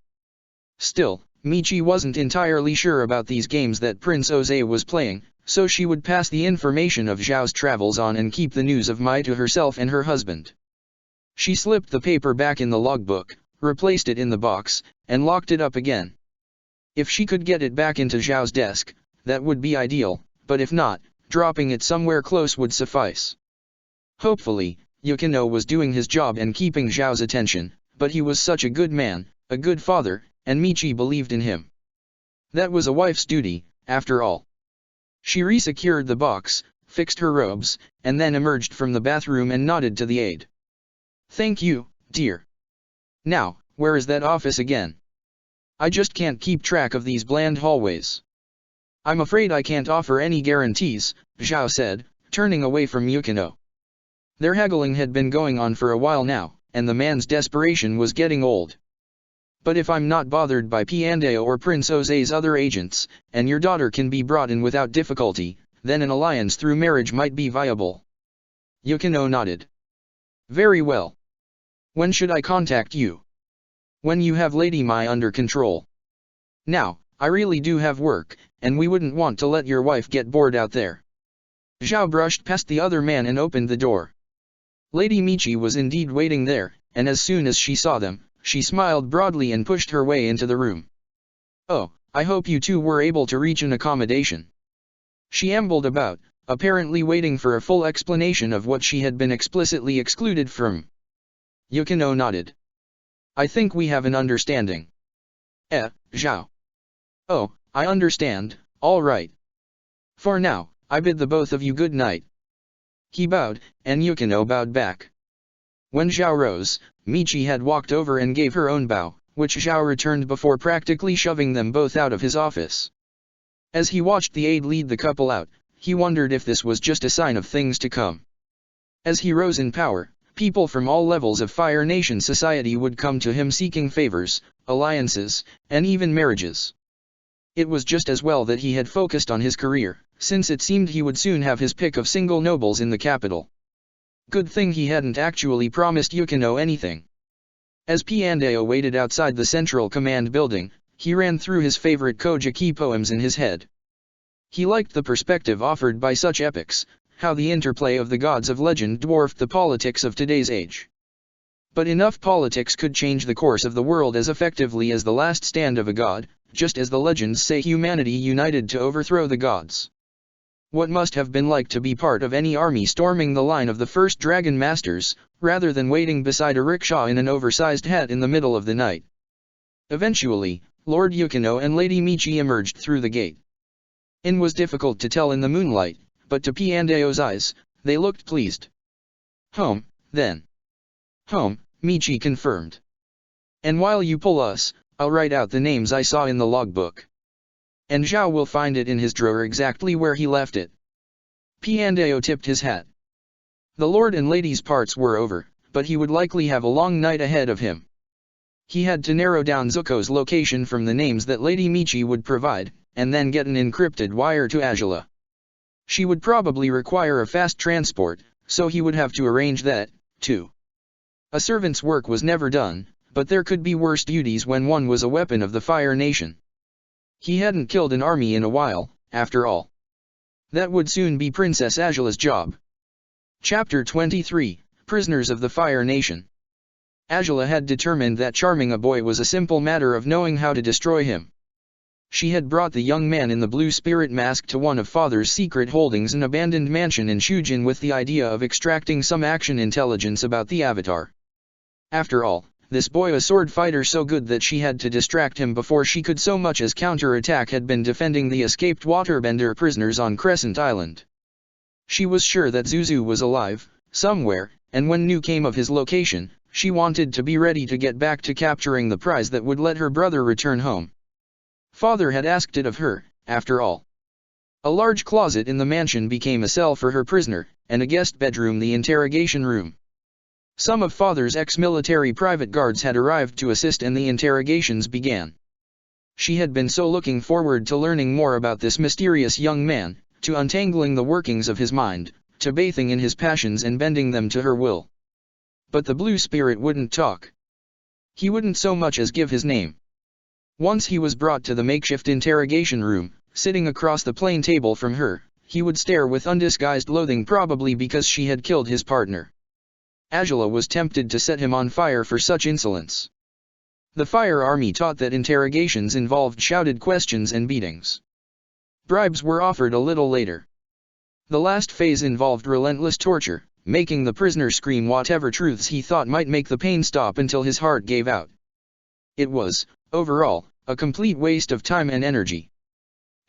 Still, Michi wasn't entirely sure about these games that Prince Oze was playing, so she would pass the information of Zhao's travels on and keep the news of Mai to herself and her husband. She slipped the paper back in the logbook, replaced it in the box, and locked it up again. If she could get it back into Zhao's desk, that would be ideal, but if not, dropping it somewhere close would suffice. Hopefully, Yukino was doing his job and keeping Zhao's attention, but he was such a good man, a good father, and Michi believed in him. That was a wife's duty, after all. She resecured the box, fixed her robes, and then emerged from the bathroom and nodded to the aide. Thank you, dear. Now, where is that office again? I just can't keep track of these bland hallways. I'm afraid I can't offer any guarantees, Zhao said, turning away from Yukino. Their haggling had been going on for a while now, and the man's desperation was getting old. But if I'm not bothered by Piandao or Prince Oze's other agents, and your daughter can be brought in without difficulty, then an alliance through marriage might be viable. Yukino nodded. Very well. When should I contact you? When you have Lady Mai under control. Now, I really do have work, and we wouldn't want to let your wife get bored out there. Zhao brushed past the other man and opened the door. Lady Michi was indeed waiting there, and as soon as she saw them, she smiled broadly and pushed her way into the room. Oh, I hope you two were able to reach an accommodation. She ambled about, apparently waiting for a full explanation of what she had been explicitly excluded from. Yukino nodded. I think we have an understanding. Zhao. Oh, I understand, all right. For now, I bid the both of you good night. He bowed, and Yukino bowed back. When Zhao rose, Michi had walked over and gave her own bow, which Zhao returned before practically shoving them both out of his office. As he watched the aide lead the couple out, he wondered if this was just a sign of things to come. As he rose in power, people from all levels of Fire Nation society would come to him seeking favors, alliances, and even marriages. It was just as well that he had focused on his career, since it seemed he would soon have his pick of single nobles in the capital. Good thing he hadn't actually promised Yukino anything. As Piandao waited outside the Central Command building, he ran through his favorite Kojiki poems in his head. He liked the perspective offered by such epics, how the interplay of the gods of legend dwarfed the politics of today's age. But enough politics could change the course of the world as effectively as the last stand of a god, just as the legends say humanity united to overthrow the gods. What must have been like to be part of any army storming the line of the first Dragon Masters, rather than waiting beside a rickshaw in an oversized hat in the middle of the night. Eventually, Lord Yukino and Lady Michi emerged through the gate. It was difficult to tell in the moonlight, but to Piandao's eyes, they looked pleased. Home, then. Home, Michi confirmed. And while you pull us, I'll write out the names I saw in the logbook. And Zhao will find it in his drawer exactly where he left it. Piandao tipped his hat. The lord and lady's parts were over, but he would likely have a long night ahead of him. He had to narrow down Zuko's location from the names that Lady Michi would provide, and then get an encrypted wire to Azula. She would probably require a fast transport, so he would have to arrange that, too. A servant's work was never done, but there could be worse duties when one was a weapon of the Fire Nation. He hadn't killed an army in a while, after all. That would soon be Princess Azula's job. Chapter 23, Prisoners of the Fire Nation. Azula had determined that charming a boy was a simple matter of knowing how to destroy him. She had brought the young man in the blue spirit mask to one of Father's secret holdings, an abandoned mansion in Shujin, with the idea of extracting some action intelligence about the Avatar. After all, this boy, a sword fighter so good that she had to distract him before she could so much as counter-attack, had been defending the escaped waterbender prisoners on Crescent Island. She was sure that Zuzu was alive, somewhere, and when news came of his location, she wanted to be ready to get back to capturing the prize that would let her brother return home. Father had asked it of her, after all. A large closet in the mansion became a cell for her prisoner, and a guest bedroom the interrogation room. Some of Father's ex-military private guards had arrived to assist, and the interrogations began. She had been so looking forward to learning more about this mysterious young man, to untangling the workings of his mind, to bathing in his passions and bending them to her will. But the blue spirit wouldn't talk. He wouldn't so much as give his name. Once he was brought to the makeshift interrogation room, sitting across the plain table from her, he would stare with undisguised loathing, probably because she had killed his partner. Azula was tempted to set him on fire for such insolence. The Fire Army taught that interrogations involved shouted questions and beatings. Bribes were offered a little later. The last phase involved relentless torture, making the prisoner scream whatever truths he thought might make the pain stop until his heart gave out. It was, overall, a complete waste of time and energy.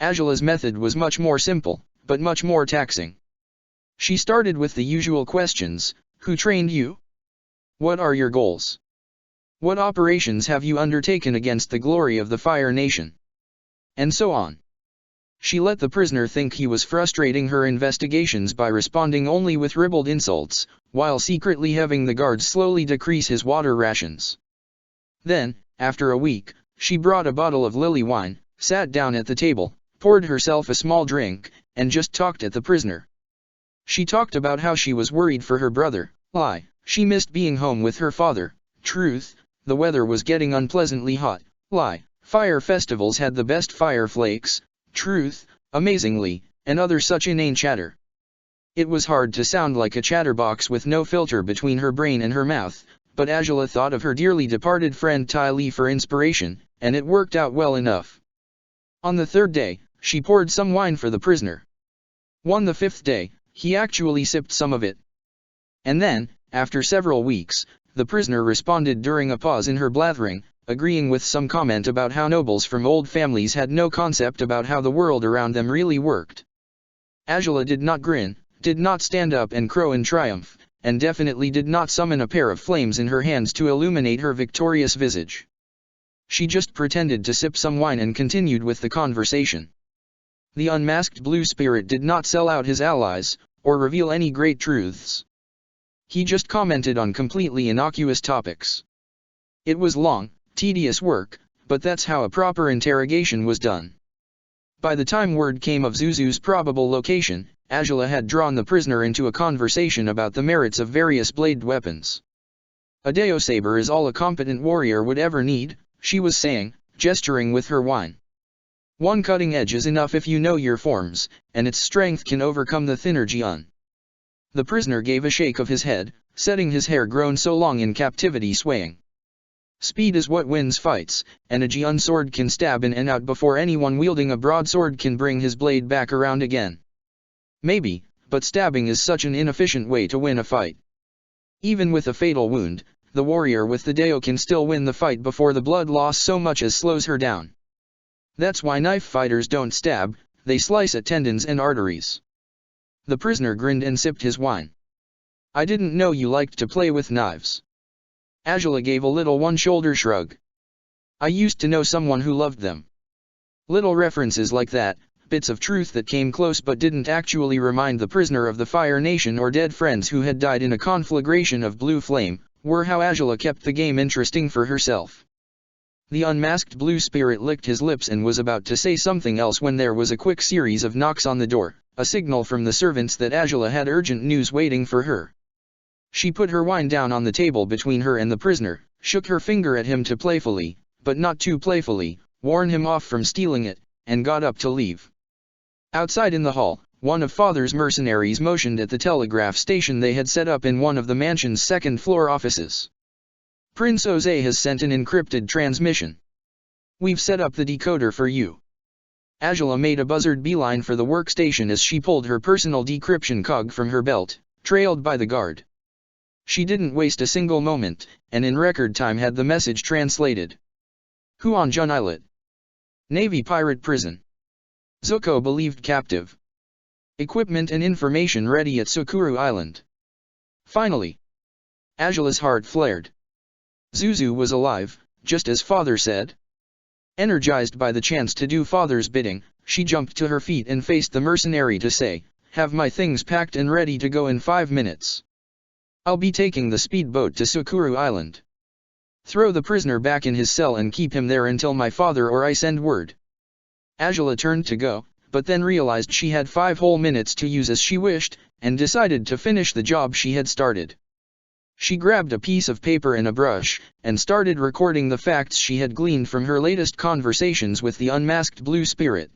Azula's method was much more simple, but much more taxing. She started with the usual questions: who trained you? What are your goals? What operations have you undertaken against the glory of the Fire Nation? And so on. She let the prisoner think he was frustrating her investigations by responding only with ribald insults, while secretly having the guards slowly decrease his water rations. Then, after a week, she brought a bottle of lily wine, sat down at the table, poured herself a small drink, and just talked at the prisoner. She talked about how she was worried for her brother, lie, she missed being home with her father, truth, the weather was getting unpleasantly hot, lie, fire festivals had the best fire flakes, truth, amazingly, and other such inane chatter. It was hard to sound like a chatterbox with no filter between her brain and her mouth, but Azula thought of her dearly departed friend Ty Lee for inspiration, and it worked out well enough. On the third day, she poured some wine for the prisoner. On the fifth day, he actually sipped some of it. And then, after several weeks, the prisoner responded during a pause in her blathering, agreeing with some comment about how nobles from old families had no concept about how the world around them really worked. Azula did not grin, did not stand up and crow in triumph, and definitely did not summon a pair of flames in her hands to illuminate her victorious visage. She just pretended to sip some wine and continued with the conversation. The unmasked blue spirit did not sell out his allies, or reveal any great truths. He just commented on completely innocuous topics. It was long, tedious work, but that's how a proper interrogation was done. By the time word came of Zuzu's probable location, Azula had drawn the prisoner into a conversation about the merits of various blade weapons. A Deo saber is all a competent warrior would ever need, she was saying, gesturing with her wine. One cutting edge is enough if you know your forms, and its strength can overcome the thinner Jian. The prisoner gave a shake of his head, setting his hair grown so long in captivity swaying. Speed is what wins fights, and a Jian sword can stab in and out before anyone wielding a broadsword can bring his blade back around again. Maybe, but stabbing is such an inefficient way to win a fight. Even with a fatal wound, the warrior with the Deo can still win the fight before the blood loss so much as slows her down. That's why knife fighters don't stab, they slice at tendons and arteries. The prisoner grinned and sipped his wine. I didn't know you liked to play with knives. Azula gave a little one-shoulder shrug. I used to know someone who loved them. Little references like that, bits of truth that came close but didn't actually remind the prisoner of the Fire Nation or dead friends who had died in a conflagration of blue flame, were how Azula kept the game interesting for herself. The unmasked blue spirit licked his lips and was about to say something else when there was a quick series of knocks on the door, a signal from the servants that Azula had urgent news waiting for her. She put her wine down on the table between her and the prisoner, shook her finger at him to playfully, but not too playfully, warn him off from stealing it, and got up to leave. Outside in the hall, one of Father's mercenaries motioned at the telegraph station they had set up in one of the mansion's second-floor offices. Prince Jose has sent an encrypted transmission. We've set up the decoder for you. Angela made a buzzard beeline for the workstation as she pulled her personal decryption cog from her belt, trailed by the guard. She didn't waste a single moment, and in record time had the message translated. Huan Jun Islet. Navy pirate prison. Zuko believed captive. Equipment and information ready at Sukuru Island. Finally. Angela's heart flared. Zuzu was alive, just as Father said. Energized by the chance to do Father's bidding, she jumped to her feet and faced the mercenary to say, "Have my things packed and ready to go in 5 minutes. I'll be taking the speedboat to Sukuru Island. Throw the prisoner back in his cell and keep him there until my father or I send word." Angela turned to go, but then realized she had 5 whole minutes to use as she wished, and decided to finish the job she had started. She grabbed a piece of paper and a brush, and started recording the facts she had gleaned from her latest conversations with the unmasked Blue Spirit.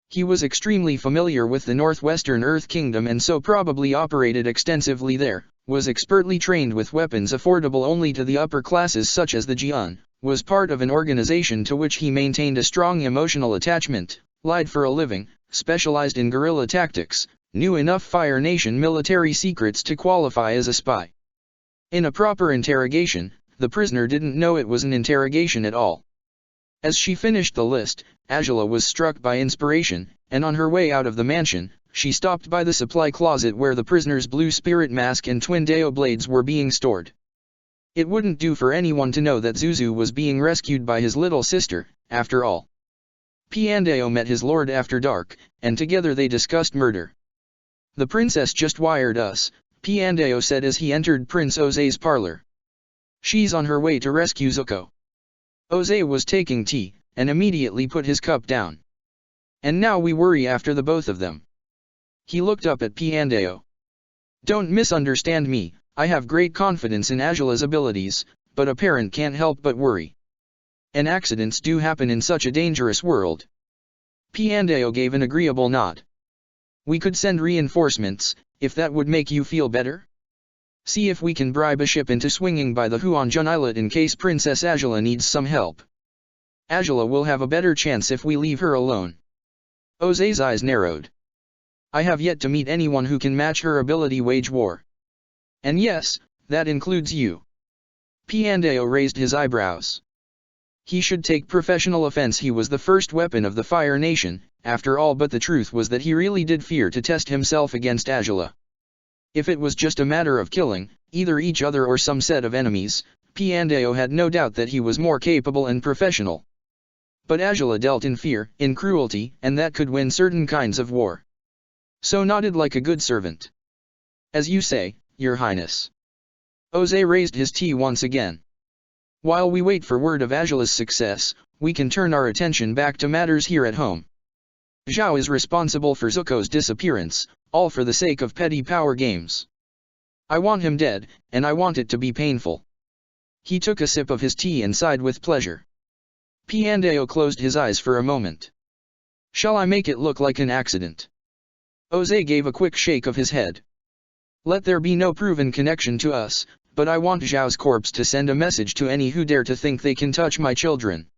He was extremely familiar with the Northwestern Earth Kingdom and so probably operated extensively there, was expertly trained with weapons affordable only to the upper classes such as the Jian, was part of an organization to which he maintained a strong emotional attachment, lied for a living, specialized in guerrilla tactics, knew enough Fire Nation military secrets to qualify as a spy. In a proper interrogation, the prisoner didn't know it was an interrogation at all. As she finished the list, Angela was struck by inspiration, and on her way out of the mansion, she stopped by the supply closet where the prisoner's blue spirit mask and twin Deo blades were being stored. It wouldn't do for anyone to know that Zuzu was being rescued by his little sister, after all. Piandeo met his lord after dark, and together they discussed murder. "The princess just wired us," Piandeo said as he entered Prince Jose's parlor. "She's on her way to rescue Zuko." Jose was taking tea, and immediately put his cup down. "And now we worry after the both of them." He looked up at Piandeo. "Don't misunderstand me, I have great confidence in Angela's abilities, but a parent can't help but worry. And accidents do happen in such a dangerous world." Piandeo gave an agreeable nod. "We could send reinforcements, if that would make you feel better. See if we can bribe a ship into swinging by the Huanjun Islet in case Princess Angela needs some help. Angela will have a better chance if we leave her alone." Jose's eyes narrowed. "I have yet to meet anyone who can match her ability wage war. And yes, that includes you." Piandeo raised his eyebrows. He should take professional offense. He was the first weapon of the Fire Nation, after all, but the truth was that he really did fear to test himself against Angela. If it was just a matter of killing, either each other or some set of enemies, Piandeo had no doubt that he was more capable and professional. But Angela dealt in fear, in cruelty, and that could win certain kinds of war. So nodded like a good servant. "As you say, Your Highness." Jose raised his tea once again. "While we wait for word of Angela's success, we can turn our attention back to matters here at home. Zhao is responsible for Zuko's disappearance, all for the sake of petty power games. I want him dead, and I want it to be painful." He took a sip of his tea and sighed with pleasure. Piandeo closed his eyes for a moment. "Shall I make it look like an accident?" Jose gave a quick shake of his head. "Let there be no proven connection to us, but I want Zhao's corpse to send a message to any who dare to think they can touch my children.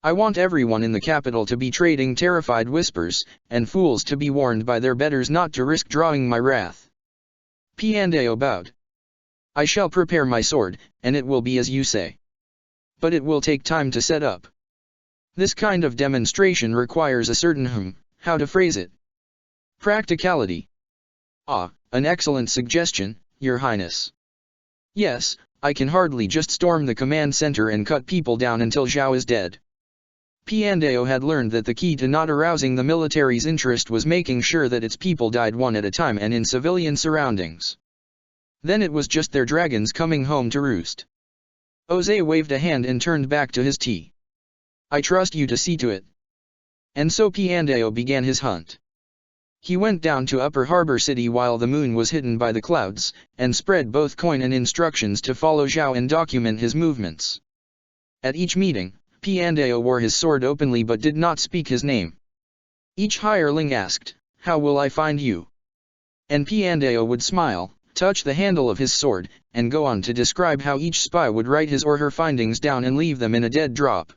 I want everyone in the capital to be trading terrified whispers, and fools to be warned by their betters not to risk drawing my wrath." Piandeo bowed. "I shall prepare my sword, and it will be as you say. But it will take time to set up. This kind of demonstration requires a certain how to phrase it? Practicality." "Ah, an excellent suggestion, Your Highness. Yes, I can hardly just storm the command center and cut people down until Zhao is dead." Piandeo had learned that the key to not arousing the military's interest was making sure that its people died one at a time and in civilian surroundings. Then it was just their dragons coming home to roost. Jose waved a hand and turned back to his tea. "I trust you to see to it." And so Piandeo began his hunt. He went down to Upper Harbor City while the moon was hidden by the clouds, and spread both coin and instructions to follow Zhao and document his movements. At each meeting, Piandao wore his sword openly but did not speak his name. Each hireling asked, "How will I find you?" And Piandao would smile, touch the handle of his sword, and go on to describe how each spy would write his or her findings down and leave them in a dead drop.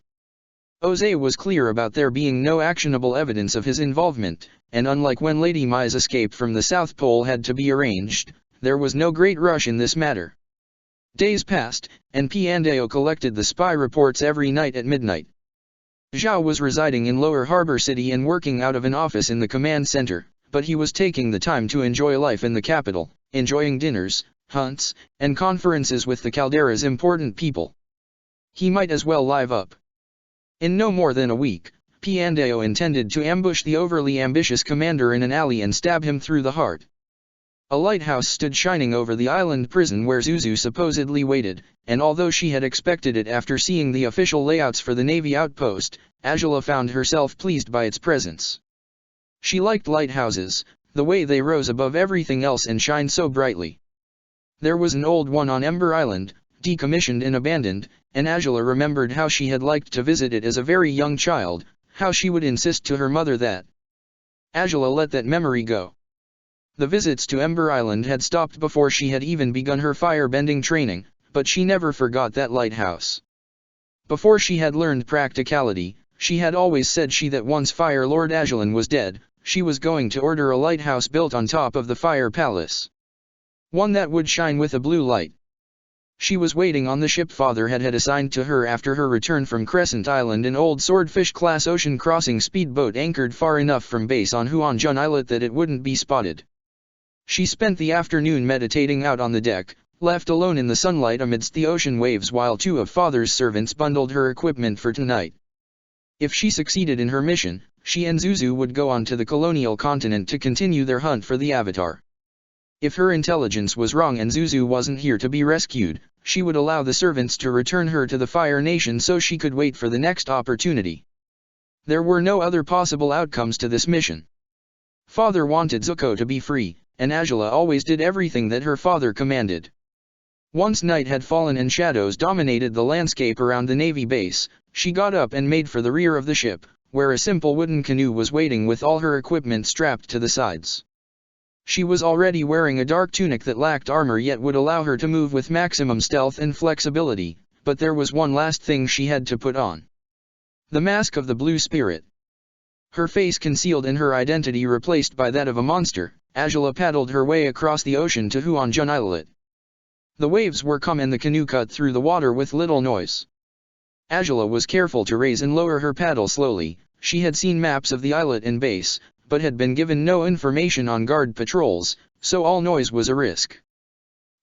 Oze was clear about there being no actionable evidence of his involvement, and unlike when Lady Mai's escape from the South Pole had to be arranged, there was no great rush in this matter. Days passed, and Piandao collected the spy reports every night at midnight. Zhao was residing in Lower Harbor City and working out of an office in the command center, but he was taking the time to enjoy life in the capital, enjoying dinners, hunts, and conferences with the Caldera's important people. He might as well live up. In no more than a week, Piandao intended to ambush the overly ambitious commander in an alley and stab him through the heart. A lighthouse stood shining over the island prison where Zuzu supposedly waited, and although she had expected it after seeing the official layouts for the Navy outpost, Angela found herself pleased by its presence. She liked lighthouses, the way they rose above everything else and shined so brightly. There was an old one on Ember Island, decommissioned and abandoned, and Angela remembered how she had liked to visit it as a very young child, how she would insist to her mother that. Angela let that memory go. The visits to Ember Island had stopped before she had even begun her fire-bending training, but she never forgot that lighthouse. Before she had learned practicality, she had always said that once Fire Lord Agelan was dead, she was going to order a lighthouse built on top of the Fire Palace. One that would shine with a blue light. She was waiting on the ship Father had assigned to her after her return from Crescent Island, an old Swordfish-class ocean-crossing speedboat anchored far enough from base on Huanjun Islet that it wouldn't be spotted. She spent the afternoon meditating out on the deck, left alone in the sunlight amidst the ocean waves while two of Father's servants bundled her equipment for tonight. If she succeeded in her mission, she and Zuzu would go on to the colonial continent to continue their hunt for the Avatar. If her intelligence was wrong and Zuzu wasn't here to be rescued, she would allow the servants to return her to the Fire Nation so she could wait for the next opportunity. There were no other possible outcomes to this mission. Father wanted Zuko to be free, and Angela always did everything that her father commanded. Once night had fallen and shadows dominated the landscape around the Navy base, she got up and made for the rear of the ship, where a simple wooden canoe was waiting with all her equipment strapped to the sides. She was already wearing a dark tunic that lacked armor yet would allow her to move with maximum stealth and flexibility, but there was one last thing she had to put on. The mask of the Blue Spirit. Her face concealed and her identity replaced by that of a monster, Angela paddled her way across the ocean to Huanjun Islet. The waves were calm and the canoe cut through the water with little noise. Angela was careful to raise and lower her paddle slowly. She had seen maps of the islet and base, but had been given no information on guard patrols, so all noise was a risk.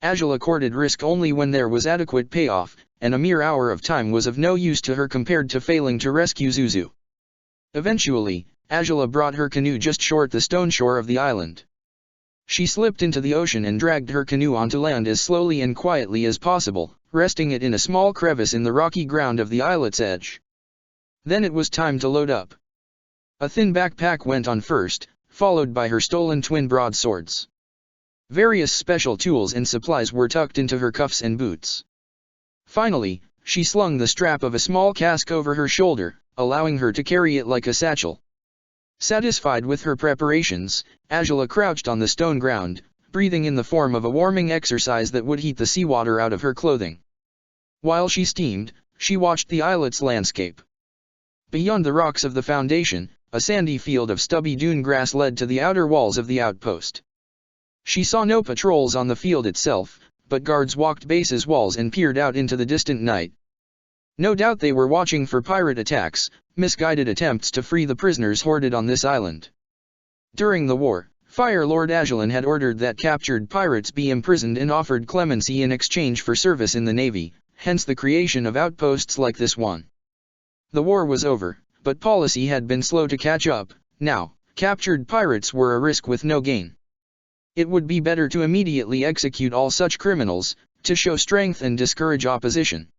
Angela courted risk only when there was adequate payoff, and a mere hour of time was of no use to her compared to failing to rescue Zuzu. Eventually, Angela brought her canoe just short the stone shore of the island. She slipped into the ocean and dragged her canoe onto land as slowly and quietly as possible, resting it in a small crevice in the rocky ground of the islet's edge. Then it was time to load up. A thin backpack went on first, followed by her stolen twin broadswords. Various special tools and supplies were tucked into her cuffs and boots. Finally, she slung the strap of a small cask over her shoulder, allowing her to carry it like a satchel. Satisfied with her preparations, Angela crouched on the stone ground, breathing in the form of a warming exercise that would heat the seawater out of her clothing. While she steamed, she watched the islet's landscape. Beyond the rocks of the foundation, a sandy field of stubby dune grass led to the outer walls of the outpost. She saw no patrols on the field itself, but guards walked base's walls and peered out into the distant night. No doubt they were watching for pirate attacks, misguided attempts to free the prisoners hoarded on this island. During the war, Fire Lord Agelan had ordered that captured pirates be imprisoned and offered clemency in exchange for service in the Navy, hence the creation of outposts like this one. The war was over, but policy had been slow to catch up. Now, captured pirates were a risk with no gain. It would be better to immediately execute all such criminals, to show strength and discourage opposition.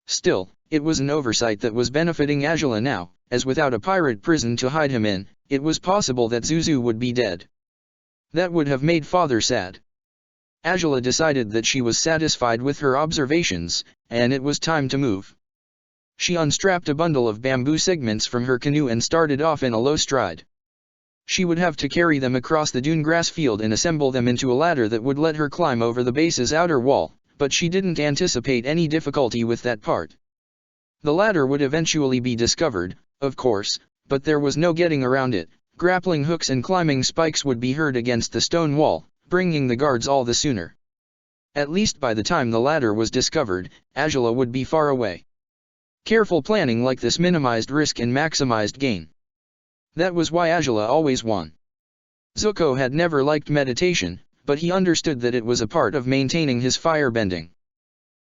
Still, it was an oversight that was benefiting Angela now, as without a pirate prison to hide him in, it was possible that Zuzu would be dead. That would have made father sad. Angela decided that she was satisfied with her observations, and it was time to move. She unstrapped a bundle of bamboo segments from her canoe and started off in a low stride. She would have to carry them across the dune grass field and assemble them into a ladder that would let her climb over the base's outer wall, but she didn't anticipate any difficulty with that part. The ladder would eventually be discovered, of course, but there was no getting around it. Grappling hooks and climbing spikes would be heard against the stone wall, bringing the guards all the sooner. At least by the time the ladder was discovered, Angela would be far away. Careful planning like this minimized risk and maximized gain. That was why Angela always won. Zuko had never liked meditation, but he understood that it was a part of maintaining his firebending.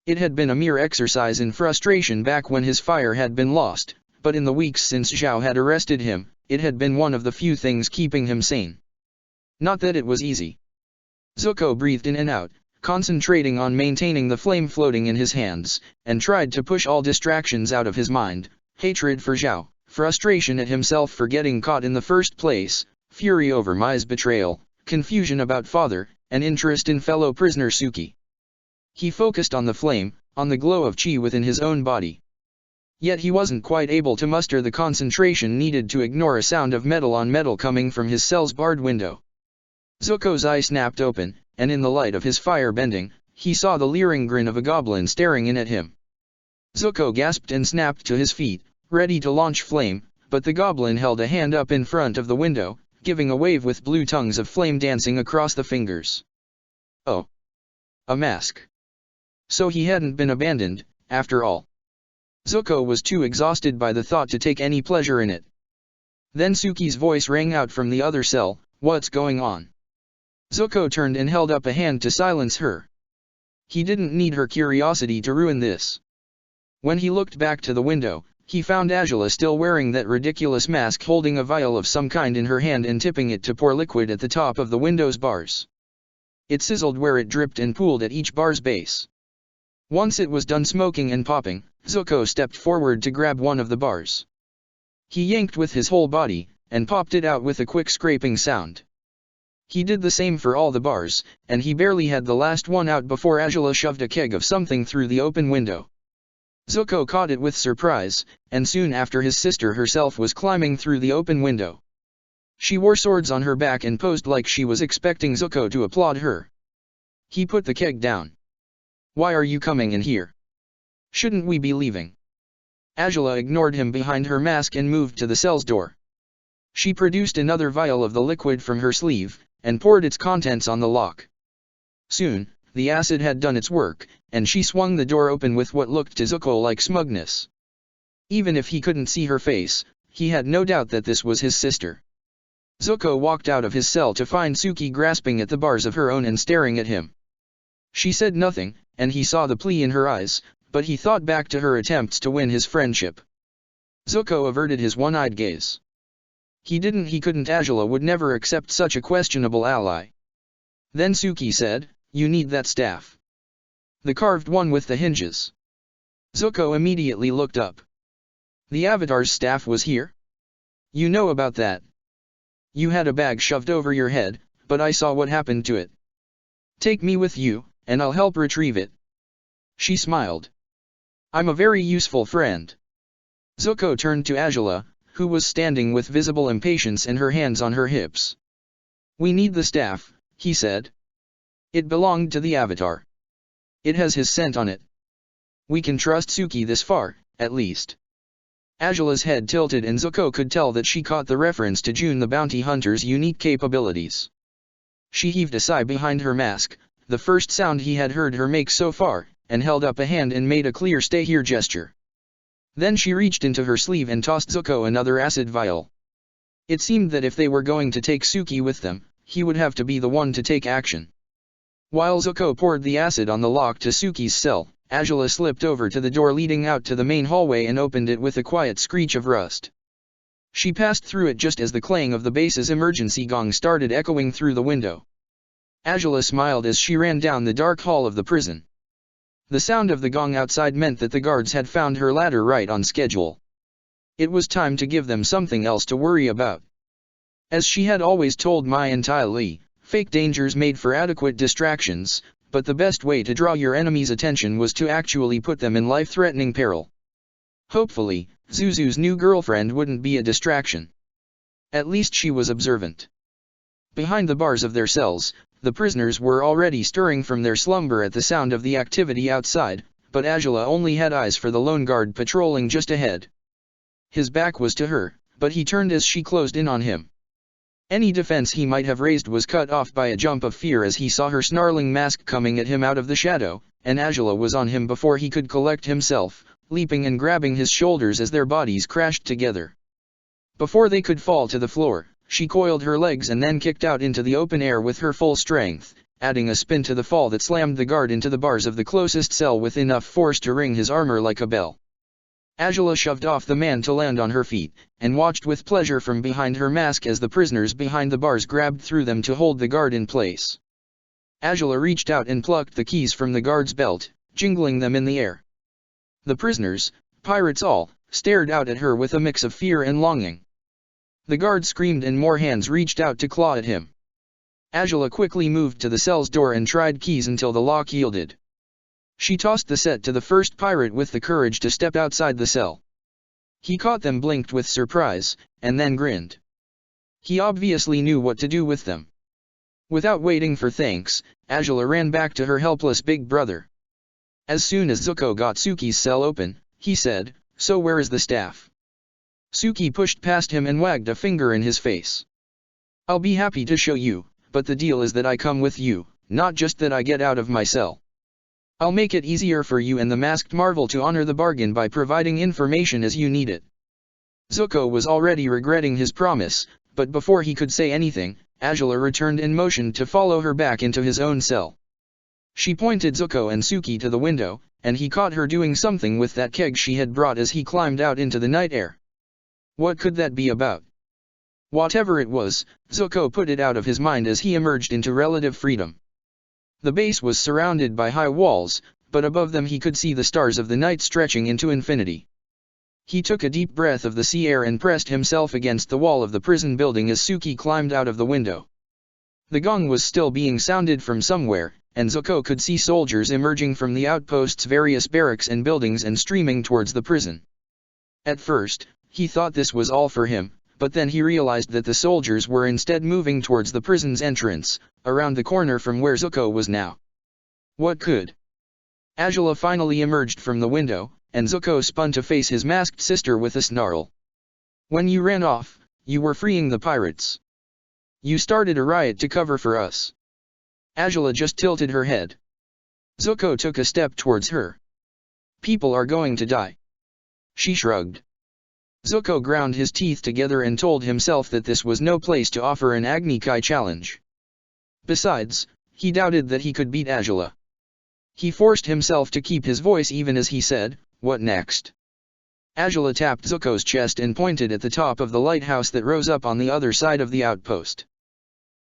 It had been a mere exercise in frustration back when his fire had been lost, but in the weeks since Zhao had arrested him, it had been one of the few things keeping him sane. Not that it was easy. Zuko breathed in and out, concentrating on maintaining the flame floating in his hands, and tried to push all distractions out of his mind: hatred for Zhao, frustration at himself for getting caught in the first place, fury over Mai's betrayal, confusion about father, and interest in fellow prisoner Suki. He focused on the flame, on the glow of chi within his own body. Yet he wasn't quite able to muster the concentration needed to ignore a sound of metal on metal coming from his cell's barred window. Zuko's eye snapped open, and in the light of his fire bending, he saw the leering grin of a goblin staring in at him. Zuko gasped and snapped to his feet, ready to launch flame, but the goblin held a hand up in front of the window, giving a wave with blue tongues of flame dancing across the fingers. Oh! A mask. So he hadn't been abandoned, after all. Zuko was too exhausted by the thought to take any pleasure in it. Then Suki's voice rang out from the other cell: "What's going on?" Zuko turned and held up a hand to silence her. He didn't need her curiosity to ruin this. When he looked back to the window, he found Angela still wearing that ridiculous mask, holding a vial of some kind in her hand and tipping it to pour liquid at the top of the window's bars. It sizzled where it dripped and pooled at each bar's base. Once it was done smoking and popping, Zuko stepped forward to grab one of the bars. He yanked with his whole body, and popped it out with a quick scraping sound. He did the same for all the bars, and he barely had the last one out before Angela shoved a keg of something through the open window. Zuko caught it with surprise, and soon after his sister herself was climbing through the open window. She wore swords on her back and posed like she was expecting Zuko to applaud her. He put the keg down. "Why are you coming in here? Shouldn't we be leaving?" Angela ignored him behind her mask and moved to the cell's door. She produced another vial of the liquid from her sleeve, and poured its contents on the lock. Soon, the acid had done its work, and she swung the door open with what looked to Zuko like smugness. Even if he couldn't see her face, he had no doubt that this was his sister. Zuko walked out of his cell to find Suki grasping at the bars of her own and staring at him. She said nothing, and he saw the plea in her eyes, but he thought back to her attempts to win his friendship. Zuko averted his one-eyed gaze. He couldn't. Angela would never accept such a questionable ally. Then Suki said, "You need that staff. The carved one with the hinges." Zuko immediately looked up. "The Avatar's staff was here? You know about that. You had a bag shoved over your head, but I saw what happened to it. Take me with you, and I'll help retrieve it." She smiled. "I'm a very useful friend." Zuko turned to Angela, who was standing with visible impatience and her hands on her hips. "We need the staff," he said. "It belonged to the Avatar. It has his scent on it. We can trust Suki this far, at least." Angela's head tilted and Zuko could tell that she caught the reference to June the bounty hunter's unique capabilities. She heaved a sigh behind her mask, the first sound he had heard her make so far, and held up a hand and made a clear "stay here" gesture. Then she reached into her sleeve and tossed Zuko another acid vial. It seemed that if they were going to take Suki with them, he would have to be the one to take action. While Zuko poured the acid on the lock to Suki's cell, Angela slipped over to the door leading out to the main hallway and opened it with a quiet screech of rust. She passed through it just as the clang of the base's emergency gong started echoing through the window. Angela smiled as she ran down the dark hall of the prison. The sound of the gong outside meant that the guards had found her ladder right on schedule. It was time to give them something else to worry about. As she had always told Mai and Tai Li, fake dangers made for adequate distractions, but the best way to draw your enemy's attention was to actually put them in life-threatening peril. Hopefully, Zuzu's new girlfriend wouldn't be a distraction. At least she was observant. Behind the bars of their cells, the prisoners were already stirring from their slumber at the sound of the activity outside, but Angela only had eyes for the lone guard patrolling just ahead. His back was to her, but he turned as she closed in on him. Any defense he might have raised was cut off by a jump of fear as he saw her snarling mask coming at him out of the shadow, and Angela was on him before he could collect himself, leaping and grabbing his shoulders as their bodies crashed together. Before they could fall to the floor, she coiled her legs and then kicked out into the open air with her full strength, adding a spin to the fall that slammed the guard into the bars of the closest cell with enough force to ring his armor like a bell. Angela shoved off the man to land on her feet, and watched with pleasure from behind her mask as the prisoners behind the bars grabbed through them to hold the guard in place. Angela reached out and plucked the keys from the guard's belt, jingling them in the air. The prisoners, pirates all, stared out at her with a mix of fear and longing. The guard screamed and more hands reached out to claw at him. Angela quickly moved to the cell's door and tried keys until the lock yielded. She tossed the set to the first pirate with the courage to step outside the cell. He caught them, blinked with surprise, and then grinned. He obviously knew what to do with them. Without waiting for thanks, Angela ran back to her helpless big brother. As soon as Zuko got Suki's cell open, he said, "So where is the staff?" Suki pushed past him and wagged a finger in his face. "I'll be happy to show you, but the deal is that I come with you, not just that I get out of my cell. I'll make it easier for you and the masked marvel to honor the bargain by providing information as you need it." Zuko was already regretting his promise, but before he could say anything, Angela returned in motion to follow her back into his own cell. She pointed Zuko and Suki to the window, and he caught her doing something with that keg she had brought as he climbed out into the night air. What could that be about? Whatever it was, Zuko put it out of his mind as he emerged into relative freedom. The base was surrounded by high walls, but above them he could see the stars of the night stretching into infinity. He took a deep breath of the sea air and pressed himself against the wall of the prison building as Suki climbed out of the window. The gong was still being sounded from somewhere, and Zuko could see soldiers emerging from the outpost's various barracks and buildings and streaming towards the prison. At first, he thought this was all for him, but then he realized that the soldiers were instead moving towards the prison's entrance, around the corner from where Zuko was now. What could? Angela finally emerged from the window, and Zuko spun to face his masked sister with a snarl. "When you ran off, you were freeing the pirates. You started a riot to cover for us." Angela just tilted her head. Zuko took a step towards her. "People are going to die." She shrugged. Zuko ground his teeth together and told himself that this was no place to offer an Agni Kai challenge. Besides, he doubted that he could beat Angela. He forced himself to keep his voice even as he said, "What next?" Angela tapped Zuko's chest and pointed at the top of the lighthouse that rose up on the other side of the outpost.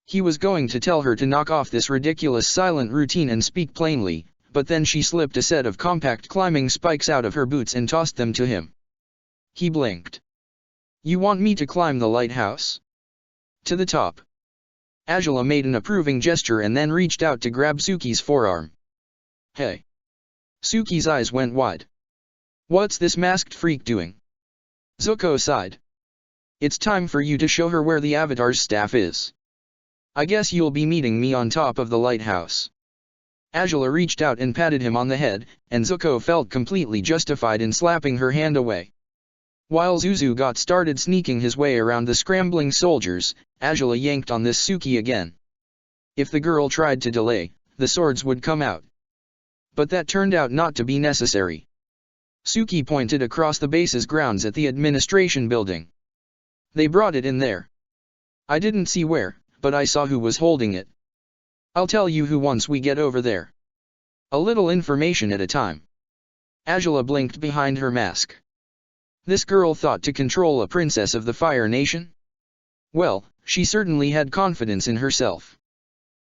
He was going to tell her to knock off this ridiculous silent routine and speak plainly, but then she slipped a set of compact climbing spikes out of her boots and tossed them to him. He blinked. "You want me to climb the lighthouse?" "To the top." Angela made an approving gesture and then reached out to grab Suki's forearm. "Hey." Suki's eyes went wide. "What's this masked freak doing?" Zuko sighed. "It's time for you to show her where the Avatar's staff is. I guess you'll be meeting me on top of the lighthouse." Angela reached out and patted him on the head, and Zuko felt completely justified in slapping her hand away. While Zuzu got started sneaking his way around the scrambling soldiers, Angela yanked on this Suki again. If the girl tried to delay, the swords would come out. But that turned out not to be necessary. Suki pointed across the base's grounds at the administration building. "They brought it in there. I didn't see where, but I saw who was holding it. I'll tell you who once we get over there. A little information at a time." Angela blinked behind her mask. This girl thought to control a princess of the Fire Nation? Well, she certainly had confidence in herself.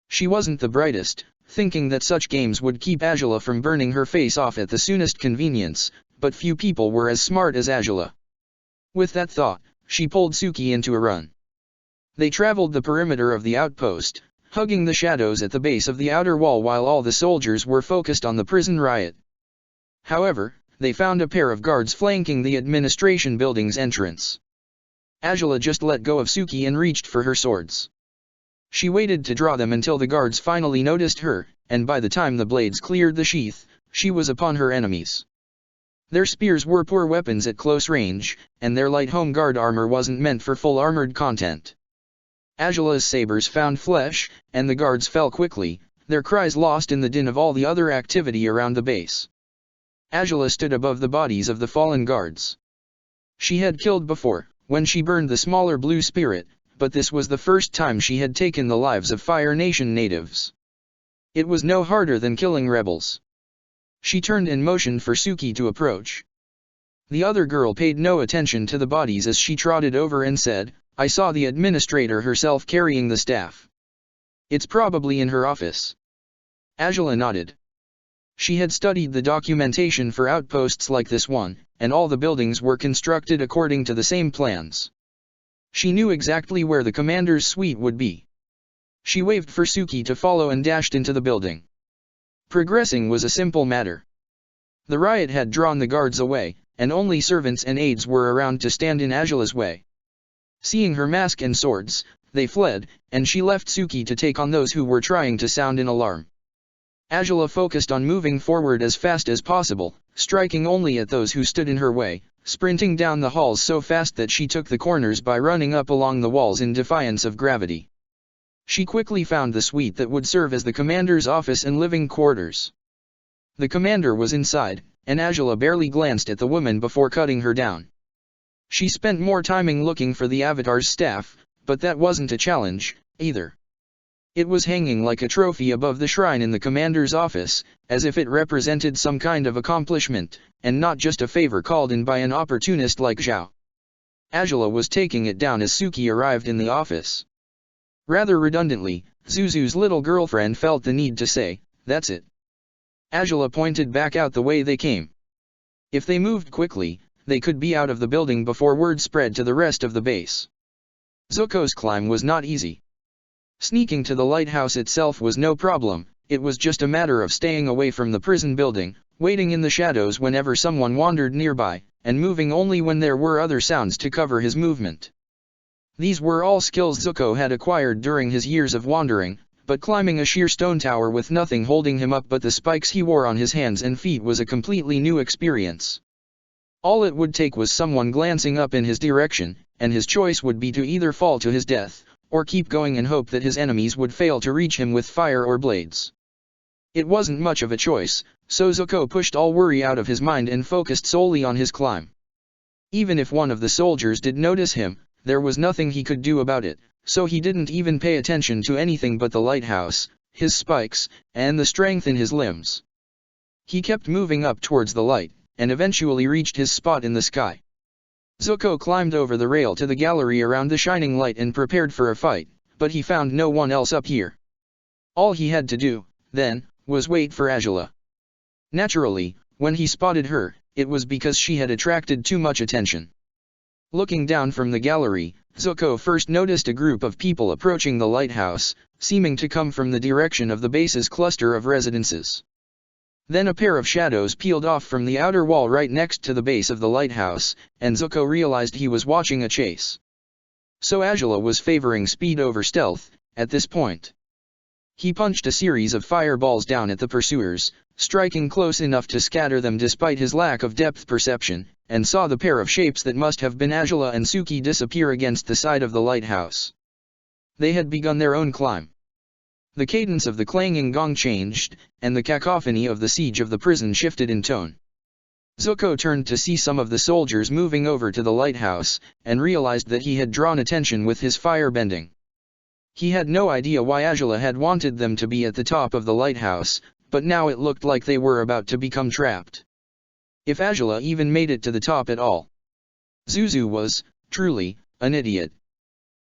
She wasn't the brightest, thinking that such games would keep Angela from burning her face off at the soonest convenience, but few people were as smart as Angela. With that thought, she pulled Suki into a run. They traveled the perimeter of the outpost, hugging the shadows at the base of the outer wall while all the soldiers were focused on the prison riot. However, they found a pair of guards flanking the administration building's entrance. Angela just let go of Suki and reached for her swords. She waited to draw them until the guards finally noticed her, and by the time the blades cleared the sheath, she was upon her enemies. Their spears were poor weapons at close range, and their light home guard armor wasn't meant for full armored content. Angela's sabers found flesh, and the guards fell quickly, their cries lost in the din of all the other activity around the base. Angela stood above the bodies of the fallen guards. She had killed before, when she burned the smaller blue spirit, but this was the first time she had taken the lives of Fire Nation natives. It was no harder than killing rebels. She turned and motioned for Suki to approach. The other girl paid no attention to the bodies as she trotted over and said, "I saw the administrator herself carrying the staff. It's probably in her office." Angela nodded. She had studied the documentation for outposts like this one, and all the buildings were constructed according to the same plans. She knew exactly where the commander's suite would be. She waved for Suki to follow and dashed into the building. Progressing was a simple matter. The riot had drawn the guards away, and only servants and aides were around to stand in Angela's way. Seeing her mask and swords, they fled, and she left Suki to take on those who were trying to sound an alarm. Angela focused on moving forward as fast as possible, striking only at those who stood in her way, sprinting down the halls so fast that she took the corners by running up along the walls in defiance of gravity. She quickly found the suite that would serve as the commander's office and living quarters. The commander was inside, and Angela barely glanced at the woman before cutting her down. She spent more timing looking for the Avatar's staff, but that wasn't a challenge, either. It was hanging like a trophy above the shrine in the commander's office, as if it represented some kind of accomplishment, and not just a favor called in by an opportunist like Zhao. Angela was taking it down as Suki arrived in the office. Rather redundantly, Zuzu's little girlfriend felt the need to say, "That's it." Angela pointed back out the way they came. If they moved quickly, they could be out of the building before word spread to the rest of the base. Zuko's climb was not easy. Sneaking to the lighthouse itself was no problem, it was just a matter of staying away from the prison building, waiting in the shadows whenever someone wandered nearby, and moving only when there were other sounds to cover his movement. These were all skills Zuko had acquired during his years of wandering, but climbing a sheer stone tower with nothing holding him up but the spikes he wore on his hands and feet was a completely new experience. All it would take was someone glancing up in his direction, and his choice would be to either fall to his death, or keep going and hope that his enemies would fail to reach him with fire or blades. It wasn't much of a choice, so Zuko pushed all worry out of his mind and focused solely on his climb. Even if one of the soldiers did notice him, there was nothing he could do about it, so he didn't even pay attention to anything but the lighthouse, his spikes, and the strength in his limbs. He kept moving up towards the light, and eventually reached his spot in the sky. Zuko climbed over the rail to the gallery around the shining light and prepared for a fight, but he found no one else up here. All he had to do, then, was wait for Angela. Naturally, when he spotted her, it was because she had attracted too much attention. Looking down from the gallery, Zuko first noticed a group of people approaching the lighthouse, seeming to come from the direction of the base's cluster of residences. Then a pair of shadows peeled off from the outer wall right next to the base of the lighthouse, and Zuko realized he was watching a chase. So Angela was favoring speed over stealth, at this point. He punched a series of fireballs down at the pursuers, striking close enough to scatter them despite his lack of depth perception, and saw the pair of shapes that must have been Angela and Suki disappear against the side of the lighthouse. They had begun their own climb. The cadence of the clanging gong changed, and the cacophony of the siege of the prison shifted in tone. Zuko turned to see some of the soldiers moving over to the lighthouse, and realized that he had drawn attention with his firebending. He had no idea why Angela had wanted them to be at the top of the lighthouse, but now it looked like they were about to become trapped. If Angela even made it to the top at all. Zuzu was, truly, an idiot.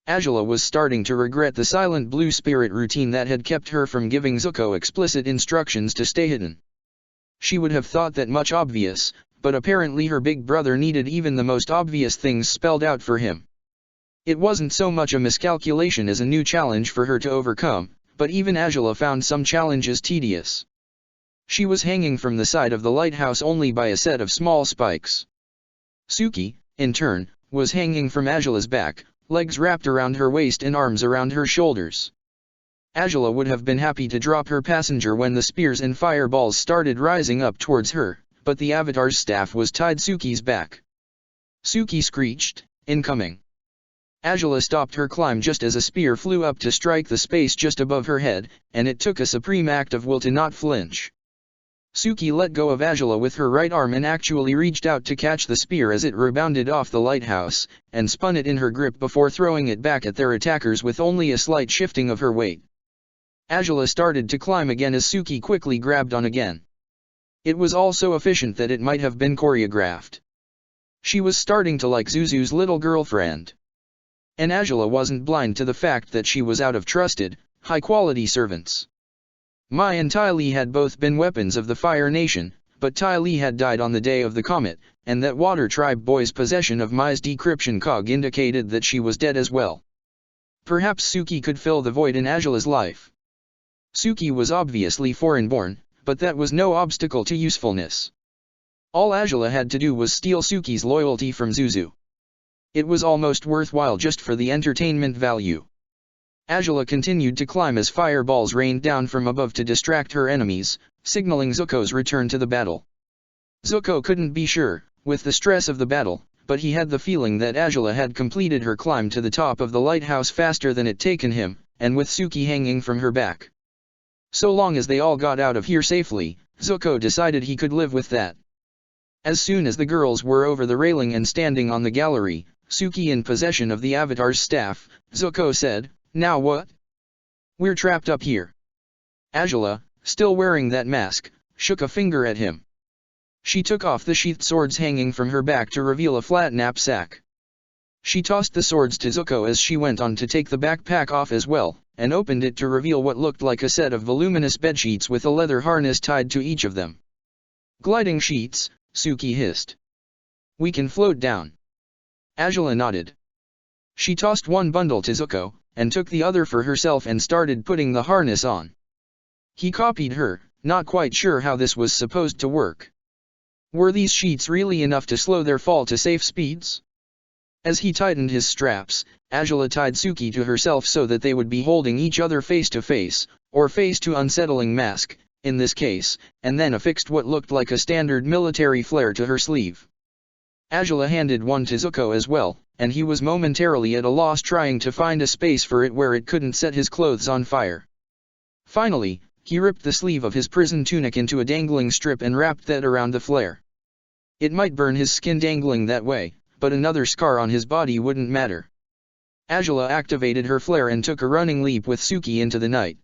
Angela was starting to regret the silent blue spirit routine that had kept her from giving Zuko explicit instructions to stay hidden. She would have thought that much obvious, but apparently her big brother needed even the most obvious things spelled out for him. It wasn't so much a miscalculation as a new challenge for her to overcome, but even Angela found some challenges tedious. She was hanging from the side of the lighthouse only by a set of small spikes. Suki, in turn, was hanging from Angela's back, legs wrapped around her waist and arms around her shoulders. Angela would have been happy to drop her passenger when the spears and fireballs started rising up towards her, but the Avatar's staff was tied Suki's back. Suki screeched, "Incoming!" Angela stopped her climb just as a spear flew up to strike the space just above her head, and it took a supreme act of will to not flinch. Suki let go of Angela with her right arm and actually reached out to catch the spear as it rebounded off the lighthouse, and spun it in her grip before throwing it back at their attackers with only a slight shifting of her weight. Angela started to climb again as Suki quickly grabbed on again. It was all so efficient that it might have been choreographed. She was starting to like Zuzu's little girlfriend. And Angela wasn't blind to the fact that she was out of trusted, high-quality servants. Mai and Tai Li had both been weapons of the Fire Nation, but Tai Li had died on the day of the comet, and that Water Tribe boy's possession of Mai's decryption cog indicated that she was dead as well. Perhaps Suki could fill the void in Angela's life. Suki was obviously foreign-born, but that was no obstacle to usefulness. All Angela had to do was steal Suki's loyalty from Zuzu. It was almost worthwhile just for the entertainment value. Angela continued to climb as fireballs rained down from above to distract her enemies, signaling Zuko's return to the battle. Zuko couldn't be sure, with the stress of the battle, but he had the feeling that Angela had completed her climb to the top of the lighthouse faster than it taken him, and with Suki hanging from her back. So long as they all got out of here safely, Zuko decided he could live with that. As soon as the girls were over the railing and standing on the gallery, Suki in possession of the Avatar's staff, Zuko said, "Now what? We're trapped up here." Angela, still wearing that mask, shook a finger at him. She took off the sheathed swords hanging from her back to reveal a flat knapsack. She tossed the swords to Zuko as she went on to take the backpack off as well, and opened it to reveal what looked like a set of voluminous bedsheets with a leather harness tied to each of them. "Gliding sheets," Suki hissed. "We can float down." Angela nodded. She tossed one bundle to Zuko, and took the other for herself and started putting the harness on. He copied her, not quite sure how this was supposed to work. Were these sheets really enough to slow their fall to safe speeds? As he tightened his straps, Angela tied Suki to herself so that they would be holding each other face to face, or face to unsettling mask, in this case, and then affixed what looked like a standard military flare to her sleeve. Angela handed one to Zuko as well, and he was momentarily at a loss trying to find a space for it where it couldn't set his clothes on fire. Finally, he ripped the sleeve of his prison tunic into a dangling strip and wrapped that around the flare. It might burn his skin dangling that way, but another scar on his body wouldn't matter. Angela activated her flare and took a running leap with Suki into the night.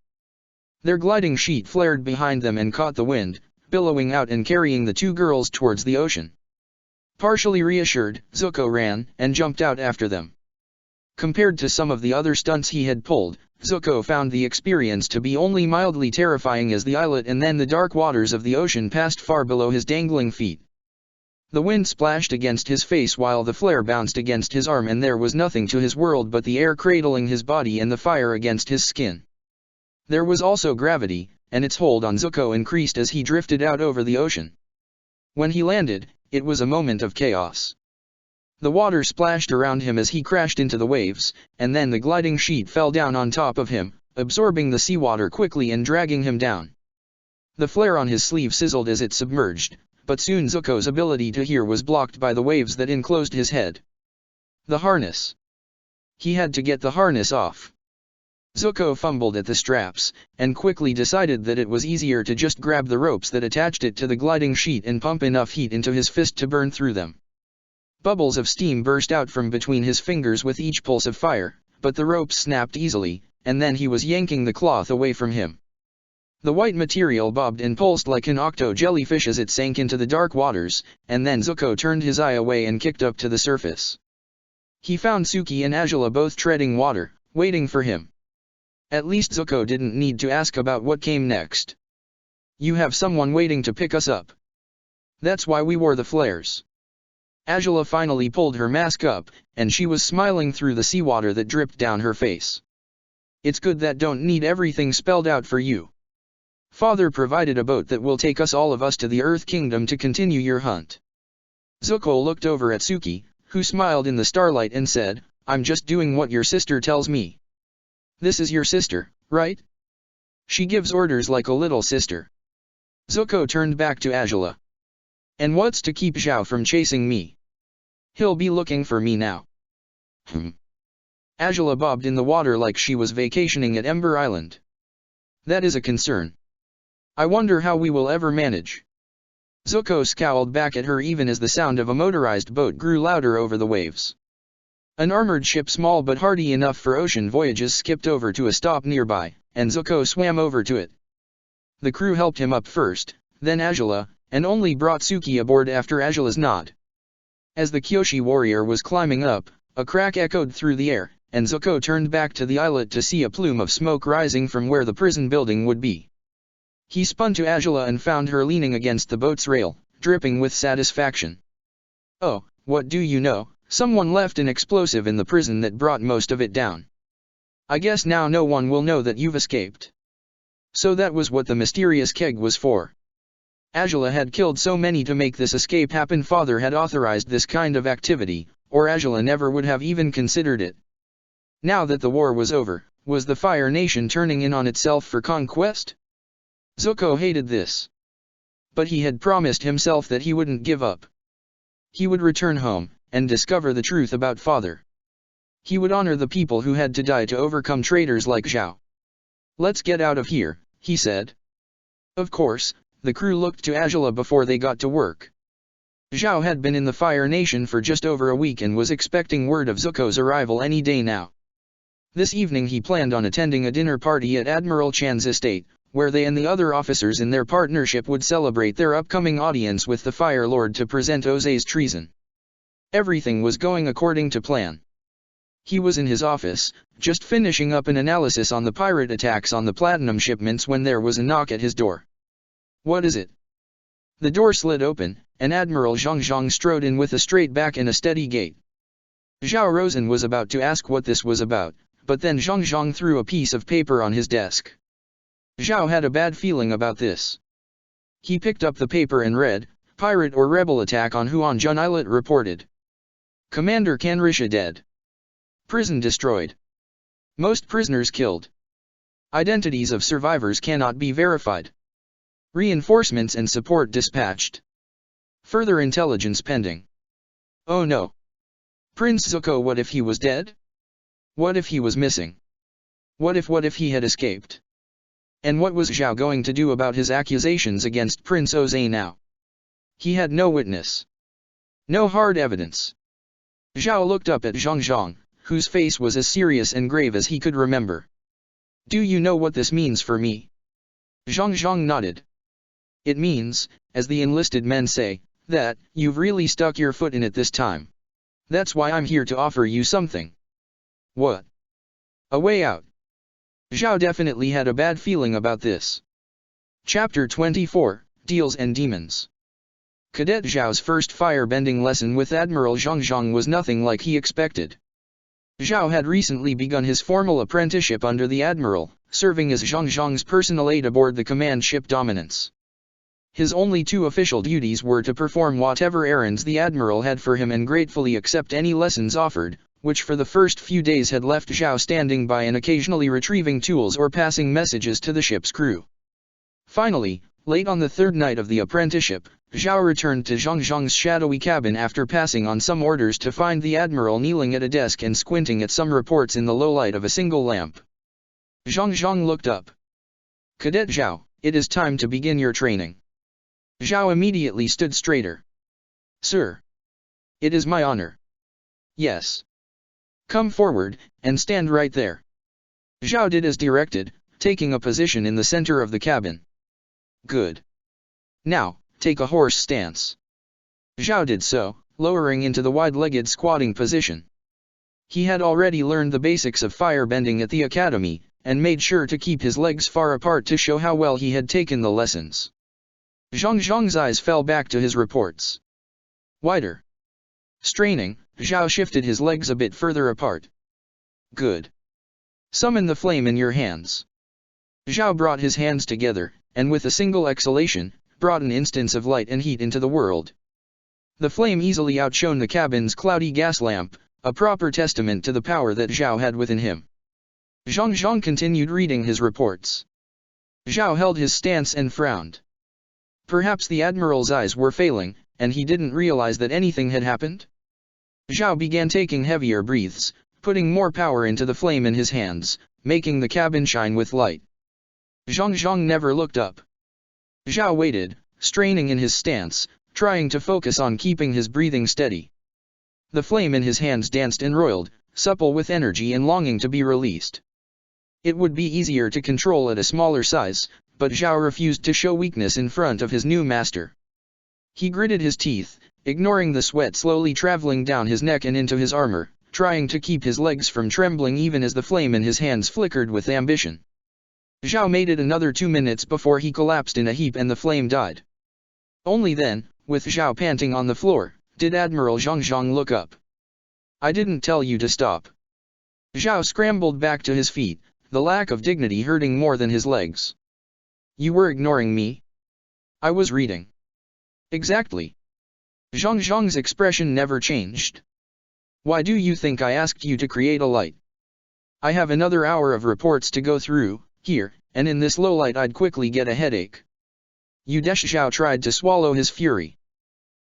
Their gliding sheet flared behind them and caught the wind, billowing out and carrying the two girls towards the ocean. Partially reassured, Zuko ran and jumped out after them. Compared to some of the other stunts he had pulled, Zuko found the experience to be only mildly terrifying as the islet and then the dark waters of the ocean passed far below his dangling feet. The wind splashed against his face while the flare bounced against his arm, and there was nothing to his world but the air cradling his body and the fire against his skin. There was also gravity, and its hold on Zuko increased as he drifted out over the ocean. When he landed, it was a moment of chaos. The water splashed around him as he crashed into the waves, and then the gliding sheet fell down on top of him, absorbing the seawater quickly and dragging him down. The flare on his sleeve sizzled as it submerged, but soon Zuko's ability to hear was blocked by the waves that enclosed his head. The harness. He had to get the harness off. Zuko fumbled at the straps, and quickly decided that it was easier to just grab the ropes that attached it to the gliding sheet and pump enough heat into his fist to burn through them. Bubbles of steam burst out from between his fingers with each pulse of fire, but the ropes snapped easily, and then he was yanking the cloth away from him. The white material bobbed and pulsed like an octo jellyfish as it sank into the dark waters, and then Zuko turned his eye away and kicked up to the surface. He found Suki and Angela both treading water, waiting for him. At least Zuko didn't need to ask about what came next. "You have someone waiting to pick us up. That's why we wore the flares." Angela finally pulled her mask up, and she was smiling through the seawater that dripped down her face. It's good that don't need everything spelled out for you. Father provided a boat that will take all of us to the Earth Kingdom to continue your hunt. Zuko looked over at Suki, who smiled in the starlight and said, I'm just doing what your sister tells me. This is your sister, right? She gives orders like a little sister. Zuko turned back to Angela. And what's to keep Zhao from chasing me? He'll be looking for me now. Angela bobbed in the water like she was vacationing at Ember Island. That is a concern. I wonder how we will ever manage. Zuko scowled back at her even as the sound of a motorized boat grew louder over the waves. An armored ship small but hardy enough for ocean voyages skipped over to a stop nearby, and Zuko swam over to it. The crew helped him up first, then Angela, and only brought Suki aboard after Angela's nod. As the Kyoshi warrior was climbing up, a crack echoed through the air, and Zuko turned back to the islet to see a plume of smoke rising from where the prison building would be. He spun to Angela and found her leaning against the boat's rail, dripping with satisfaction. Oh, what do you know, someone left an explosive in the prison that brought most of it down. I guess now no one will know that you've escaped. So that was what the mysterious keg was for. Angela had killed so many to make this escape happen. Father had authorized this kind of activity, or Angela never would have even considered it. Now that the war was over, was the Fire Nation turning in on itself for conquest? Zuko hated this. But he had promised himself that he wouldn't give up. He would return home, and discover the truth about Father. He would honor the people who had to die to overcome traitors like Zhao. Let's get out of here, he said. Of course, the crew looked to Angela before they got to work. Zhao had been in the Fire Nation for just over a week and was expecting word of Zuko's arrival any day now. This evening he planned on attending a dinner party at Admiral Chan's estate, where they and the other officers in their partnership would celebrate their upcoming audience with the Fire Lord to present Oze's treason. Everything was going according to plan. He was in his office, just finishing up an analysis on the pirate attacks on the platinum shipments when there was a knock at his door. What is it? The door slid open, and Admiral Zhang strode in with a straight back and a steady gait. Zhao Rosen was about to ask what this was about, but then Zhang threw a piece of paper on his desk. Zhao had a bad feeling about this. He picked up the paper and read, Pirate or rebel attack on Huanjun Islet reported. Commander Kanrisha dead. Prison destroyed. Most prisoners killed. Identities of survivors cannot be verified. Reinforcements and support dispatched. Further intelligence pending. Oh no. Prince Zuko, what if he was dead? What if he was missing? What if he had escaped? And what was Zhao going to do about his accusations against Prince Oze now? He had no witness. No hard evidence. Zhao looked up at Zhang, whose face was as serious and grave as he could remember. Do you know what this means for me? Zhang nodded. It means, as the enlisted men say, that you've really stuck your foot in it this time. That's why I'm here to offer you something. What? A way out. Zhao definitely had a bad feeling about this. Chapter 24, Deals and Demons. Cadet Zhao's first firebending lesson with Admiral Zhang was nothing like he expected. Zhao had recently begun his formal apprenticeship under the Admiral, serving as Zhang's personal aide aboard the command ship Dominance. His only two official duties were to perform whatever errands the Admiral had for him and gratefully accept any lessons offered, which for the first few days had left Zhao standing by and occasionally retrieving tools or passing messages to the ship's crew. Finally, late on the third night of the apprenticeship, Zhao returned to Zhang's shadowy cabin after passing on some orders to find the Admiral kneeling at a desk and squinting at some reports in the low light of a single lamp. Zhang looked up. Cadet Zhao, it is time to begin your training. Zhao immediately stood straighter. Sir. It is my honor. Yes. Come forward, and stand right there. Zhao did as directed, taking a position in the center of the cabin. Good. Now, take a horse stance. Zhao did so, lowering into the wide-legged squatting position. He had already learned the basics of firebending at the academy, and made sure to keep his legs far apart to show how well he had taken the lessons. Zhang's eyes fell back to his reports. Wider. Straining, Zhao shifted his legs a bit further apart. Good. Summon the flame in your hands. Zhao brought his hands together, and with a single exhalation, brought an instance of light and heat into the world. The flame easily outshone the cabin's cloudy gas lamp, a proper testament to the power that Zhao had within him. Zhang continued reading his reports. Zhao held his stance and frowned. Perhaps the admiral's eyes were failing, and he didn't realize that anything had happened? Zhao began taking heavier breaths, putting more power into the flame in his hands, making the cabin shine with light. Zhang never looked up. Zhao waited, straining in his stance, trying to focus on keeping his breathing steady. The flame in his hands danced and roiled, supple with energy and longing to be released. It would be easier to control at a smaller size, but Zhao refused to show weakness in front of his new master. He gritted his teeth, ignoring the sweat slowly traveling down his neck and into his armor, trying to keep his legs from trembling even as the flame in his hands flickered with ambition. Zhao made it another 2 minutes before he collapsed in a heap and the flame died. Only then, with Zhao panting on the floor, did Admiral Zhang look up. I didn't tell you to stop. Zhao scrambled back to his feet, the lack of dignity hurting more than his legs. You were ignoring me? I was reading. Exactly. Zhang's expression never changed. Why do you think I asked you to create a light? I have another hour of reports to go through, here, and in this low light I'd quickly get a headache. Zhao tried to swallow his fury.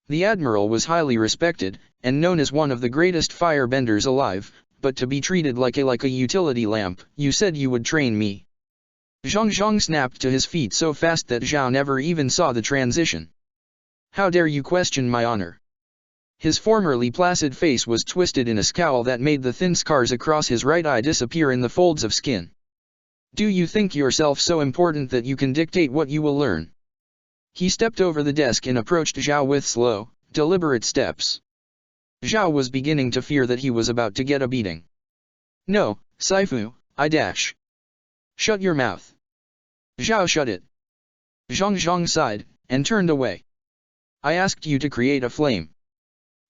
The admiral was highly respected, and known as one of the greatest firebenders alive, but to be treated like a utility lamp. You said you would train me. Zhang snapped to his feet so fast that Zhao never even saw the transition. How dare you question my honor? His formerly placid face was twisted in a scowl that made the thin scars across his right eye disappear in the folds of skin. Do you think yourself so important that you can dictate what you will learn? He stepped over the desk and approached Zhao with slow, deliberate steps. Zhao was beginning to fear that he was about to get a beating. No, Saifu, I dash. Shut your mouth. Zhao shut it. Zhang sighed, and turned away. I asked you to create a flame.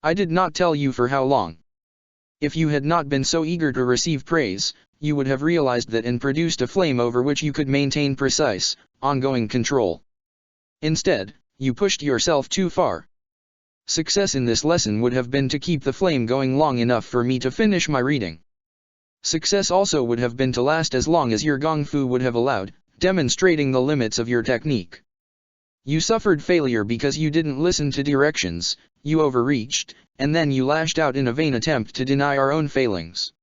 I did not tell you for how long. If you had not been so eager to receive praise, you would have realized that and produced a flame over which you could maintain precise, ongoing control. Instead, you pushed yourself too far. Success in this lesson would have been to keep the flame going long enough for me to finish my reading. Success also would have been to last as long as your Gong Fu would have allowed, demonstrating the limits of your technique. You suffered failure because you didn't listen to directions, you overreached, and then you lashed out in a vain attempt to deny our own failings.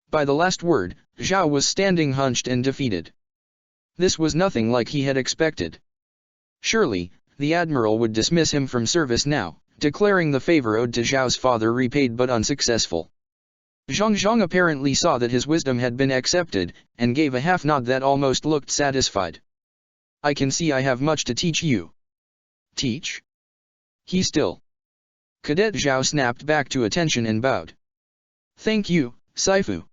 By the last word, Zhao was standing hunched and defeated. This was nothing like he had expected. Surely, the admiral would dismiss him from service now, declaring the favor owed to Zhao's father repaid but unsuccessful. Zhang apparently saw that his wisdom had been accepted, and gave a half nod that almost looked satisfied. I can see I have much to teach you. Teach? He still. Cadet Zhao snapped back to attention and bowed. Thank you, Saifu.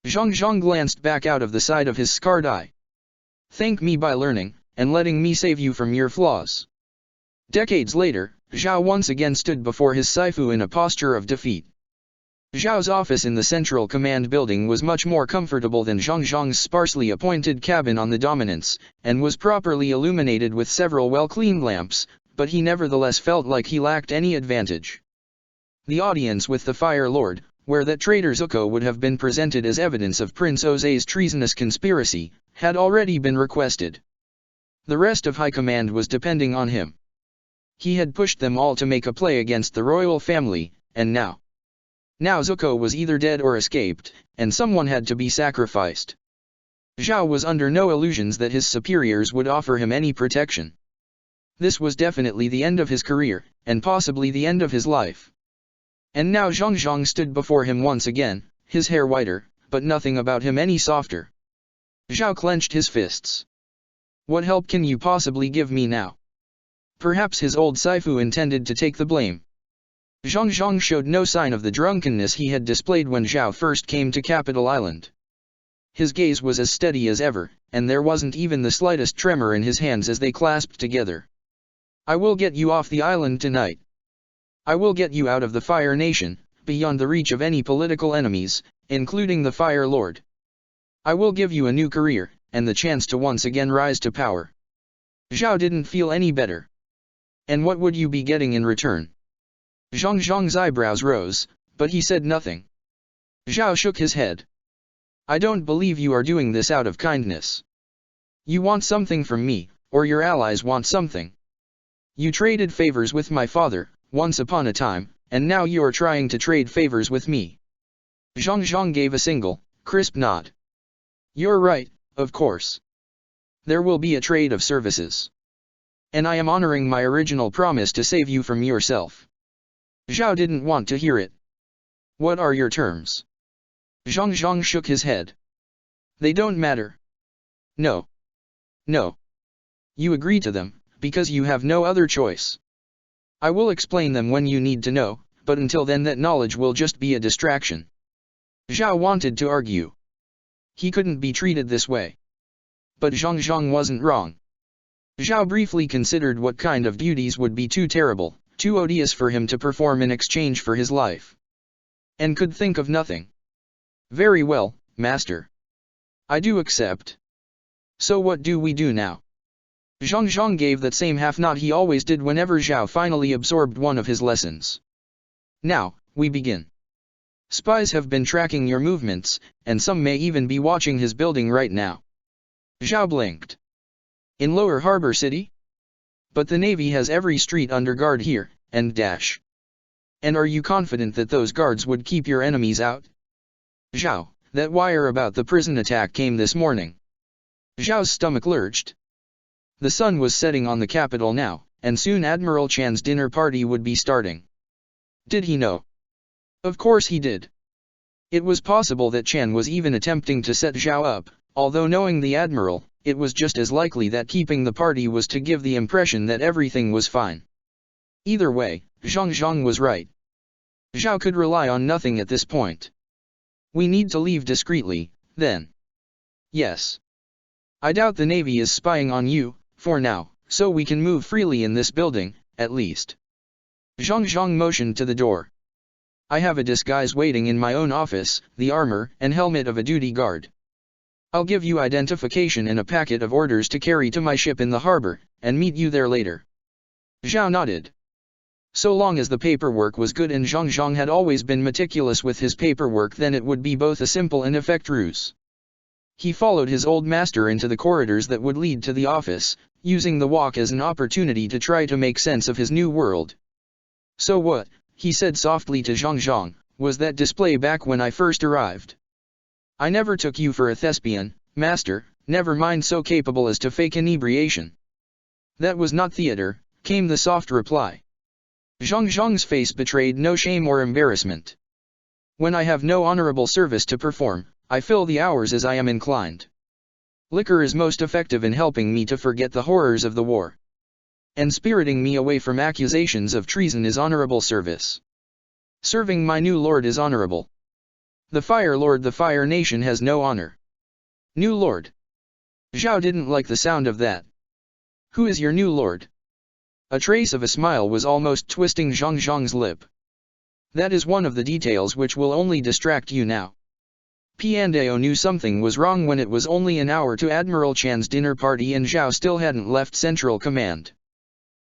Zhang glanced back out of the side of his scarred eye. Thank me by learning, and letting me save you from your flaws. Decades later, Zhao once again stood before his Saifu in a posture of defeat. Zhao's office in the Central Command building was much more comfortable than Zhang's sparsely appointed cabin on the Dominance, and was properly illuminated with several well-cleaned lamps, but he nevertheless felt like he lacked any advantage. The audience with the Fire Lord, where that traitor Zuko would have been presented as evidence of Prince Oze's treasonous conspiracy, had already been requested. The rest of High Command was depending on him. He had pushed them all to make a play against the royal family, and now Zuko was either dead or escaped, and someone had to be sacrificed. Zhao was under no illusions that his superiors would offer him any protection. This was definitely the end of his career, and possibly the end of his life. And now Zhang stood before him once again, his hair whiter, but nothing about him any softer. Zhao clenched his fists. What help can you possibly give me now? Perhaps his old Saifu intended to take the blame. Zhang showed no sign of the drunkenness he had displayed when Zhao first came to Capital Island. His gaze was as steady as ever, and there wasn't even the slightest tremor in his hands as they clasped together. I will get you off the island tonight. I will get you out of the Fire Nation, beyond the reach of any political enemies, including the Fire Lord. I will give you a new career, and the chance to once again rise to power. Zhao didn't feel any better. And what would you be getting in return? Zhang Zhang's eyebrows rose, but he said nothing. Zhao shook his head. I don't believe you are doing this out of kindness. You want something from me, or your allies want something. You traded favors with my father, once upon a time, and now you are trying to trade favors with me. Zhang Zhang gave a single, crisp nod. You're right, of course. There will be a trade of services. And I am honoring my original promise to save you from yourself. Zhao didn't want to hear it. What are your terms? Zhang Zhang shook his head. They don't matter. No. No. You agree to them, because you have no other choice. I will explain them when you need to know, but until then that knowledge will just be a distraction. Zhao wanted to argue. He couldn't be treated this way. But Zhang Zhang wasn't wrong. Zhao briefly considered what kind of duties would be too terrible, too odious for him to perform in exchange for his life. And could think of nothing. Very well, master. I do accept. So what do we do now? Zhang Zhang gave that same half nod he always did whenever Zhao finally absorbed one of his lessons. Now, we begin. Spies have been tracking your movements, and some may even be watching his building right now. Zhao blinked. In Lower Harbor City? But the Navy has every street under guard here, and dash. And are you confident that those guards would keep your enemies out? Zhao, that wire about the prison attack came this morning. Zhao's stomach lurched. The sun was setting on the capital now, and soon Admiral Chan's dinner party would be starting. Did he know? Of course he did. It was possible that Chan was even attempting to set Zhao up, although knowing the Admiral, it was just as likely that keeping the party was to give the impression that everything was fine. Either way, Zhang Zhang was right. Zhao could rely on nothing at this point. We need to leave discreetly, then. Yes. I doubt the Navy is spying on you, for now, so we can move freely in this building, at least. Zhang Zhang motioned to the door. I have a disguise waiting in my own office, the armor and helmet of a duty guard. I'll give you identification and a packet of orders to carry to my ship in the harbor, and meet you there later. Zhao nodded. So long as the paperwork was good and Zhang Zhang had always been meticulous with his paperwork, then it would be both a simple and effective ruse. He followed his old master into the corridors that would lead to the office, using the walk as an opportunity to try to make sense of his new world. So what, he said softly to Zhang Zhang, was that display back when I first arrived? I never took you for a thespian, master, never mind so capable as to fake inebriation. That was not theater, came the soft reply. Zhang Zhang's face betrayed no shame or embarrassment. When I have no honorable service to perform, I fill the hours as I am inclined. Liquor is most effective in helping me to forget the horrors of the war. And spiriting me away from accusations of treason is honorable service. Serving my new lord is honorable. The Fire Lord, the Fire Nation has no honor. New lord. Zhao didn't like the sound of that. Who is your new lord? A trace of a smile was almost twisting Zhang Zhang's lip. That is one of the details which will only distract you now. Piandao knew something was wrong when it was only an hour to Admiral Chan's dinner party and Zhao still hadn't left Central Command.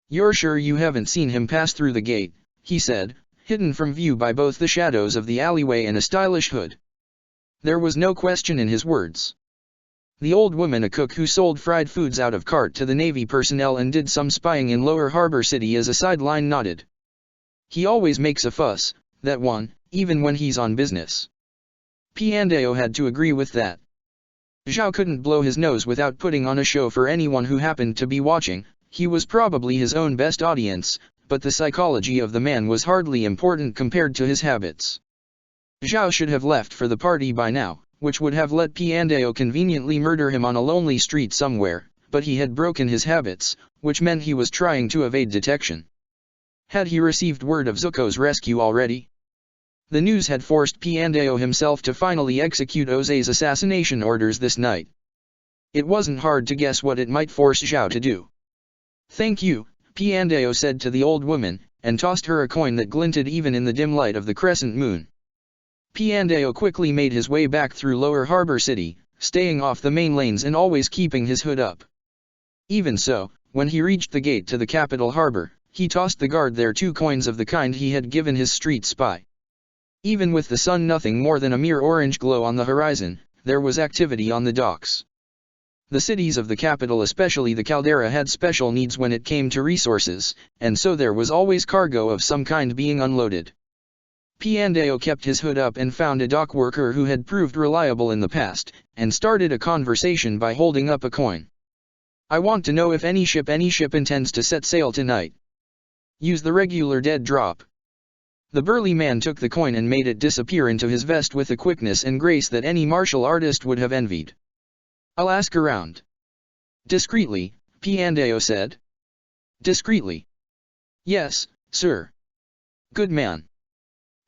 You're sure you haven't seen him pass through the gate, he said, hidden from view by both the shadows of the alleyway and a stylish hood. There was no question in his words. The old woman, a cook who sold fried foods out of cart to the Navy personnel and did some spying in Lower Harbor City as a sideline, nodded. He always makes a fuss, that one, even when he's on business. Piandao had to agree with that. Zhao couldn't blow his nose without putting on a show for anyone who happened to be watching. He was probably his own best audience, but the psychology of the man was hardly important compared to his habits. Zhao should have left for the party by now, which would have let Piandao conveniently murder him on a lonely street somewhere, but he had broken his habits, which meant he was trying to evade detection. Had he received word of Zuko's rescue already? The news had forced Piandao himself to finally execute Oze's assassination orders this night. It wasn't hard to guess what it might force Zhao to do. Thank you, Piandao said to the old woman, and tossed her a coin that glinted even in the dim light of the crescent moon. Piandao quickly made his way back through Lower Harbor City, staying off the main lanes and always keeping his hood up. Even so, when he reached the gate to the capital harbor, he tossed the guard there 2 coins of the kind he had given his street spy. Even with the sun nothing more than a mere orange glow on the horizon, there was activity on the docks. The cities of the capital, especially the Caldera, had special needs when it came to resources, and so there was always cargo of some kind being unloaded. Piandao kept his hood up and found a dock worker who had proved reliable in the past, and started a conversation by holding up a coin. "I want to know if any ship intends to set sail tonight. Use the regular dead drop." The burly man took the coin and made it disappear into his vest with a quickness and grace that any martial artist would have envied. "I'll ask around." "Discreetly," Piandao said. "Discreetly." "Yes, sir." "Good man."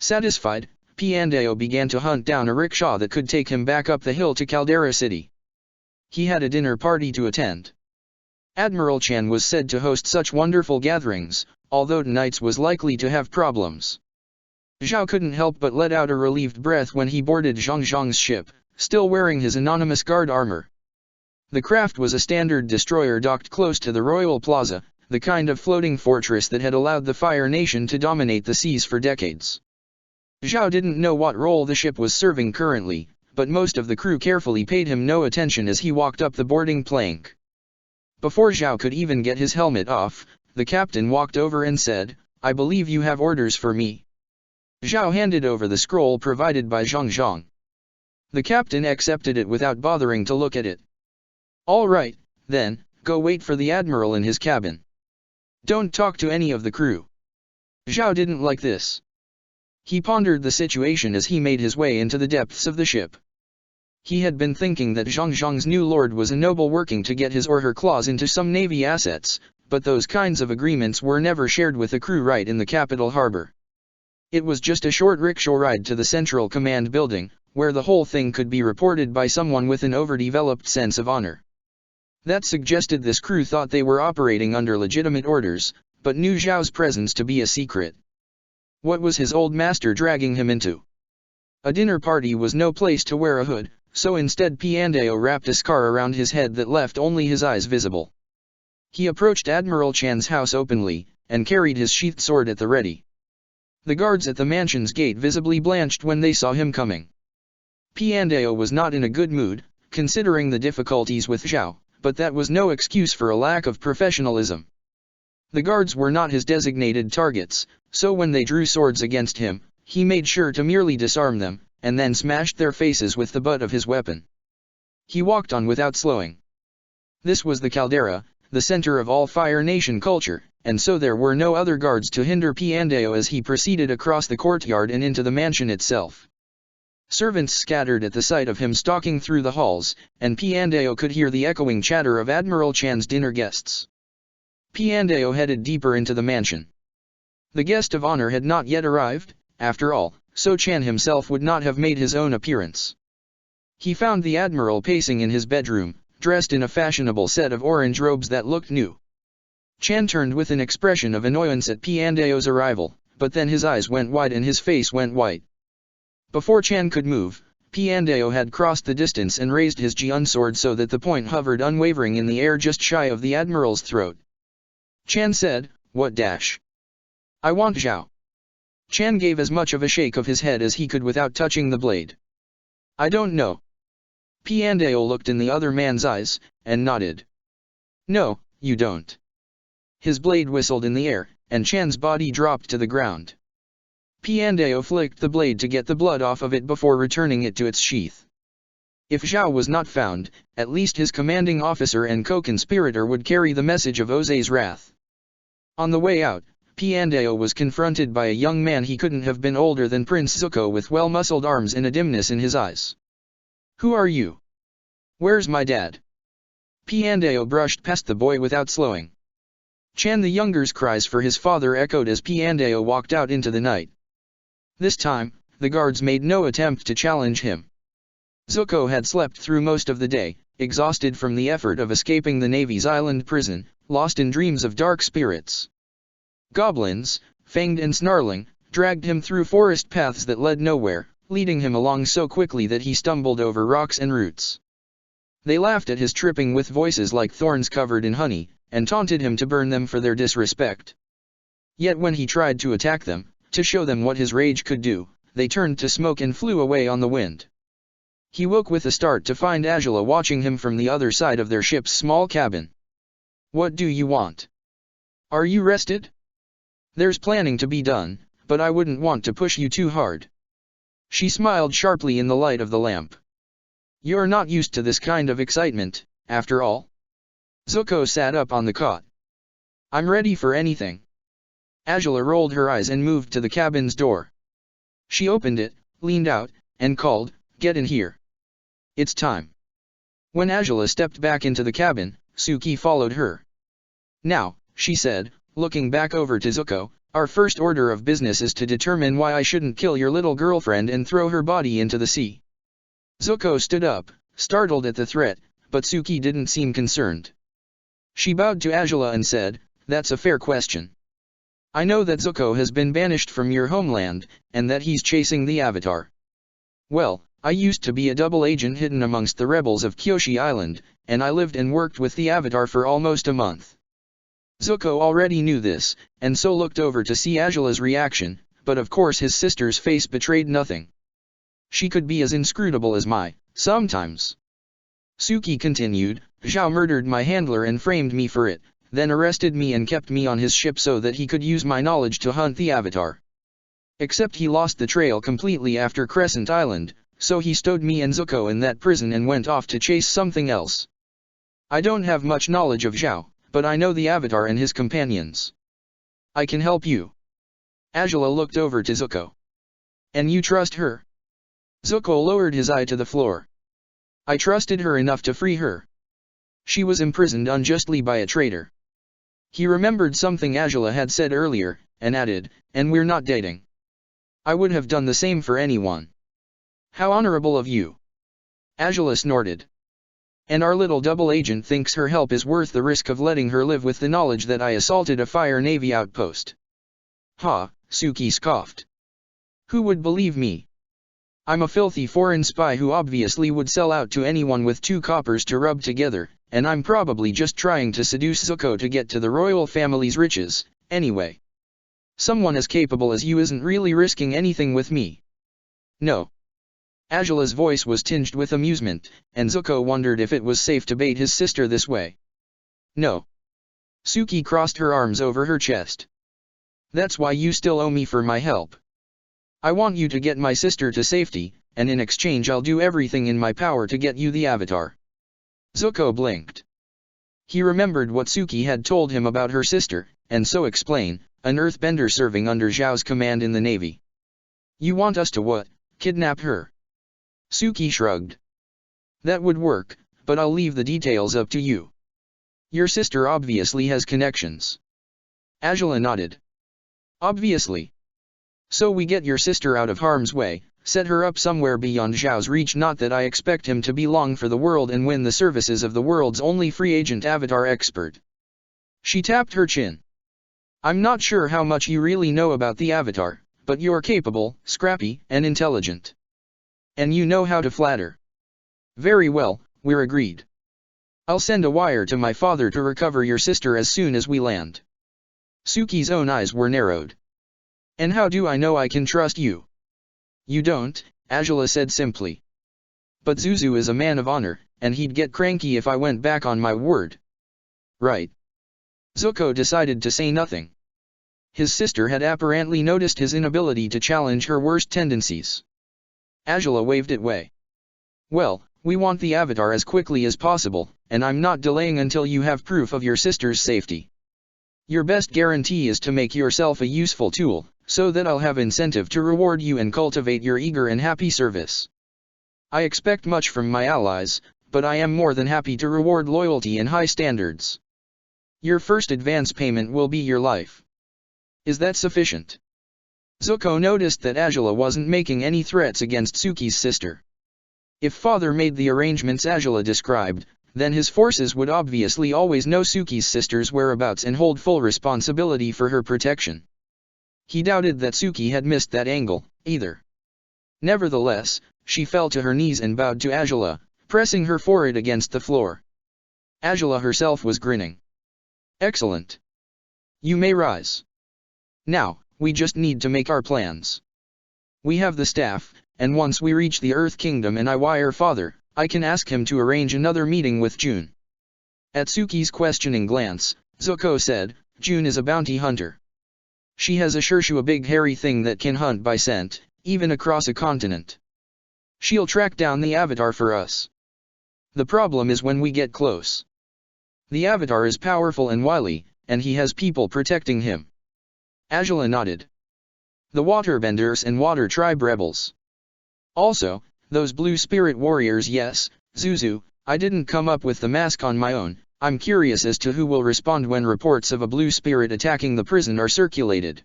Satisfied, Piandao began to hunt down a rickshaw that could take him back up the hill to Caldera City. He had a dinner party to attend. Admiral Chan was said to host such wonderful gatherings, although tonight's was likely to have problems. Zhao couldn't help but let out a relieved breath when he boarded Zhang Zhang's ship, still wearing his anonymous guard armor. The craft was a standard destroyer docked close to the Royal Plaza, the kind of floating fortress that had allowed the Fire Nation to dominate the seas for decades. Zhao didn't know what role the ship was serving currently, but most of the crew carefully paid him no attention as he walked up the boarding plank. Before Zhao could even get his helmet off, the captain walked over and said, "I believe you have orders for me." Zhao handed over the scroll provided by Zhang Zhang. The captain accepted it without bothering to look at it. "All right, then, go wait for the admiral in his cabin. Don't talk to any of the crew." Zhao didn't like this. He pondered the situation as he made his way into the depths of the ship. He had been thinking that Zhang Zhang's new lord was a noble working to get his or her claws into some navy assets, but those kinds of agreements were never shared with the crew right in the capital harbor. It was just a short rickshaw ride to the Central Command building, where the whole thing could be reported by someone with an overdeveloped sense of honor. That suggested this crew thought they were operating under legitimate orders, but knew Zhao's presence to be a secret. What was his old master dragging him into? A dinner party was no place to wear a hood, so instead Piandao wrapped a scar around his head that left only his eyes visible. He approached Admiral Chan's house openly, and carried his sheathed sword at the ready. The guards at the mansion's gate visibly blanched when they saw him coming. Piandao was not in a good mood, considering the difficulties with Zhao, but that was no excuse for a lack of professionalism. The guards were not his designated targets, so when they drew swords against him, he made sure to merely disarm them, and then smashed their faces with the butt of his weapon. He walked on without slowing. This was the Caldera, the center of all Fire Nation culture, and so there were no other guards to hinder Piandao as he proceeded across the courtyard and into the mansion itself. Servants scattered at the sight of him stalking through the halls, and Piandao could hear the echoing chatter of Admiral Chan's dinner guests. Piandao headed deeper into the mansion. The guest of honor had not yet arrived, after all, so Chan himself would not have made his own appearance. He found the admiral pacing in his bedroom, dressed in a fashionable set of orange robes that looked new. Chan turned with an expression of annoyance at Piandao's arrival, but then his eyes went wide and his face went white. Before Chan could move, Piandao had crossed the distance and raised his Jian sword so that the point hovered unwavering in the air just shy of the admiral's throat. Chan said, "What dash? I want Zhao." Chan gave as much of a shake of his head as he could without touching the blade. "I don't know." Piandao looked in the other man's eyes, and nodded. "No, you don't." His blade whistled in the air, and Chan's body dropped to the ground. Piandao flicked the blade to get the blood off of it before returning it to its sheath. If Zhao was not found, at least his commanding officer and co-conspirator would carry the message of Oze's wrath. On the way out, Piandao was confronted by a young man. He couldn't have been older than Prince Zuko, with well-muscled arms and a dimness in his eyes. "Who are you? Where's my dad?" Piandao brushed past the boy without slowing. Chan the Younger's cries for his father echoed as Piandao walked out into the night. This time, the guards made no attempt to challenge him. Zuko had slept through most of the day, exhausted from the effort of escaping the Navy's island prison, lost in dreams of dark spirits. Goblins, fanged and snarling, dragged him through forest paths that led nowhere, leading him along so quickly that he stumbled over rocks and roots. They laughed at his tripping with voices like thorns covered in honey, and taunted him to burn them for their disrespect. Yet when he tried to attack them, to show them what his rage could do, they turned to smoke and flew away on the wind. He woke with a start to find Angela watching him from the other side of their ship's small cabin. "What do you want? Are you rested? There's planning to be done, but I wouldn't want to push you too hard." She smiled sharply in the light of the lamp. "You're not used to this kind of excitement, after all." Zuko sat up on the cot. "I'm ready for anything." Angela rolled her eyes and moved to the cabin's door. She opened it, leaned out, and called, "Get in here. It's time." When Angela stepped back into the cabin, Suki followed her. "Now," she said, looking back over to Zuko, "our first order of business is to determine why I shouldn't kill your little girlfriend and throw her body into the sea." Zuko stood up, startled at the threat, but Suki didn't seem concerned. She bowed to Angela and said, "That's a fair question. I know that Zuko has been banished from your homeland, and that he's chasing the Avatar. Well, I used to be a double agent hidden amongst the rebels of Kyoshi Island, and I lived and worked with the Avatar for almost a month." Zuko already knew this, and so looked over to see Angela's reaction, but of course his sister's face betrayed nothing. She could be as inscrutable as sometimes. Suki continued, "Zhao murdered my handler and framed me for it, then arrested me and kept me on his ship so that he could use my knowledge to hunt the Avatar. Except he lost the trail completely after Crescent Island, so he stowed me and Zuko in that prison and went off to chase something else. I don't have much knowledge of Zhao, but I know the Avatar and his companions. I can help you." Angela looked over to Zuko. "And you trust her?" Zuko lowered his eye to the floor. "I trusted her enough to free her. She was imprisoned unjustly by a traitor." He remembered something Angela had said earlier, and added, "And we're not dating. I would have done the same for anyone." "How honorable of you." Angela snorted. "And our little double agent thinks her help is worth the risk of letting her live with the knowledge that I assaulted a Fire Navy outpost." "Ha," Suki scoffed. "Who would believe me? I'm a filthy foreign spy who obviously would sell out to anyone with 2 coppers to rub together, and I'm probably just trying to seduce Zuko to get to the royal family's riches, anyway. Someone as capable as you isn't really risking anything with me." "No." Angela's voice was tinged with amusement, and Zuko wondered if it was safe to bait his sister this way. "No." Suki crossed her arms over her chest. "That's why you still owe me for my help. I want you to get my sister to safety, and in exchange I'll do everything in my power to get you the Avatar." Zuko blinked. He remembered what Suki had told him about her sister, and so explained, "An earthbender serving under Zhao's command in the Navy." "You want us to what, kidnap her?" Suki shrugged. "That would work, but I'll leave the details up to you. Your sister obviously has connections." Angela nodded. "Obviously. So we get your sister out of harm's way, set her up somewhere beyond Zhao's reach, not that I expect him to be long for the world, and win the services of the world's only free agent Avatar expert." She tapped her chin. "I'm not sure how much you really know about the Avatar, but you're capable, scrappy, and intelligent. And you know how to flatter. Very well, we're agreed. I'll send a wire to my father to recover your sister as soon as we land." Suki's own eyes were narrowed. "And how do I know I can trust you?" "You don't," Angela said simply. "But Zuzu is a man of honor, and he'd get cranky if I went back on my word." "Right." Zuko decided to say nothing. His sister had apparently noticed his inability to challenge her worst tendencies. Angela waved it away. "Well, we want the Avatar as quickly as possible, and I'm not delaying until you have proof of your sister's safety. Your best guarantee is to make yourself a useful tool, so that I'll have incentive to reward you and cultivate your eager and happy service. I expect much from my allies, but I am more than happy to reward loyalty and high standards. Your first advance payment will be your life. Is that sufficient?" Zuko noticed that Angela wasn't making any threats against Suki's sister. If father made the arrangements Angela described, then his forces would obviously always know Suki's sister's whereabouts and hold full responsibility for her protection. He doubted that Suki had missed that angle, either. Nevertheless, she fell to her knees and bowed to Angela, pressing her forehead against the floor. Angela herself was grinning. "Excellent. You may rise. Now, we just need to make our plans. We have the staff, and once we reach the Earth Kingdom and I wire Father, I can ask him to arrange another meeting with June." At Suki's questioning glance, Zuko said, "June is a bounty hunter. She has assured you a big hairy thing that can hunt by scent, even across a continent. She'll track down the Avatar for us. The problem is when we get close. The Avatar is powerful and wily, and he has people protecting him." Angela nodded. "The Waterbenders and Water Tribe rebels. Also, those Blue Spirit warriors. Yes, Zuzu, I didn't come up with the mask on my own. I'm curious as to who will respond when reports of a Blue Spirit attacking the prison are circulated.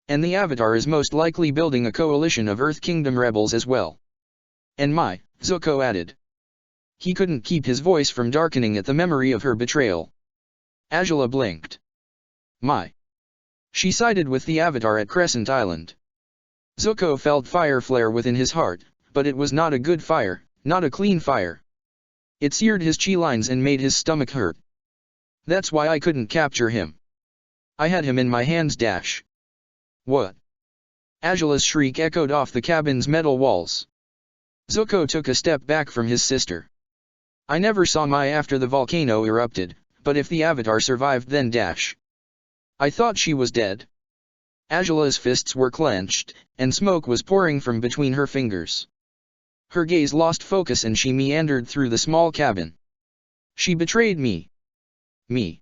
And the Avatar is most likely building a coalition of Earth Kingdom rebels as well." "And my," Zuko added. He couldn't keep his voice from darkening at the memory of her betrayal. Angela blinked. "My." She sided with the Avatar at Crescent Island. Zuko felt fire flare within his heart, but it was not a good fire, not a clean fire. It seared his chi lines and made his stomach hurt. "That's why I couldn't capture him. I had him in my hands. What?" Angela's shriek echoed off the cabin's metal walls. Zuko took a step back from his sister. "I never saw Mai after the volcano erupted, but if the Avatar survived then I thought she was dead." Angela's fists were clenched, and smoke was pouring from between her fingers. Her gaze lost focus and she meandered through the small cabin. "She betrayed me. Me.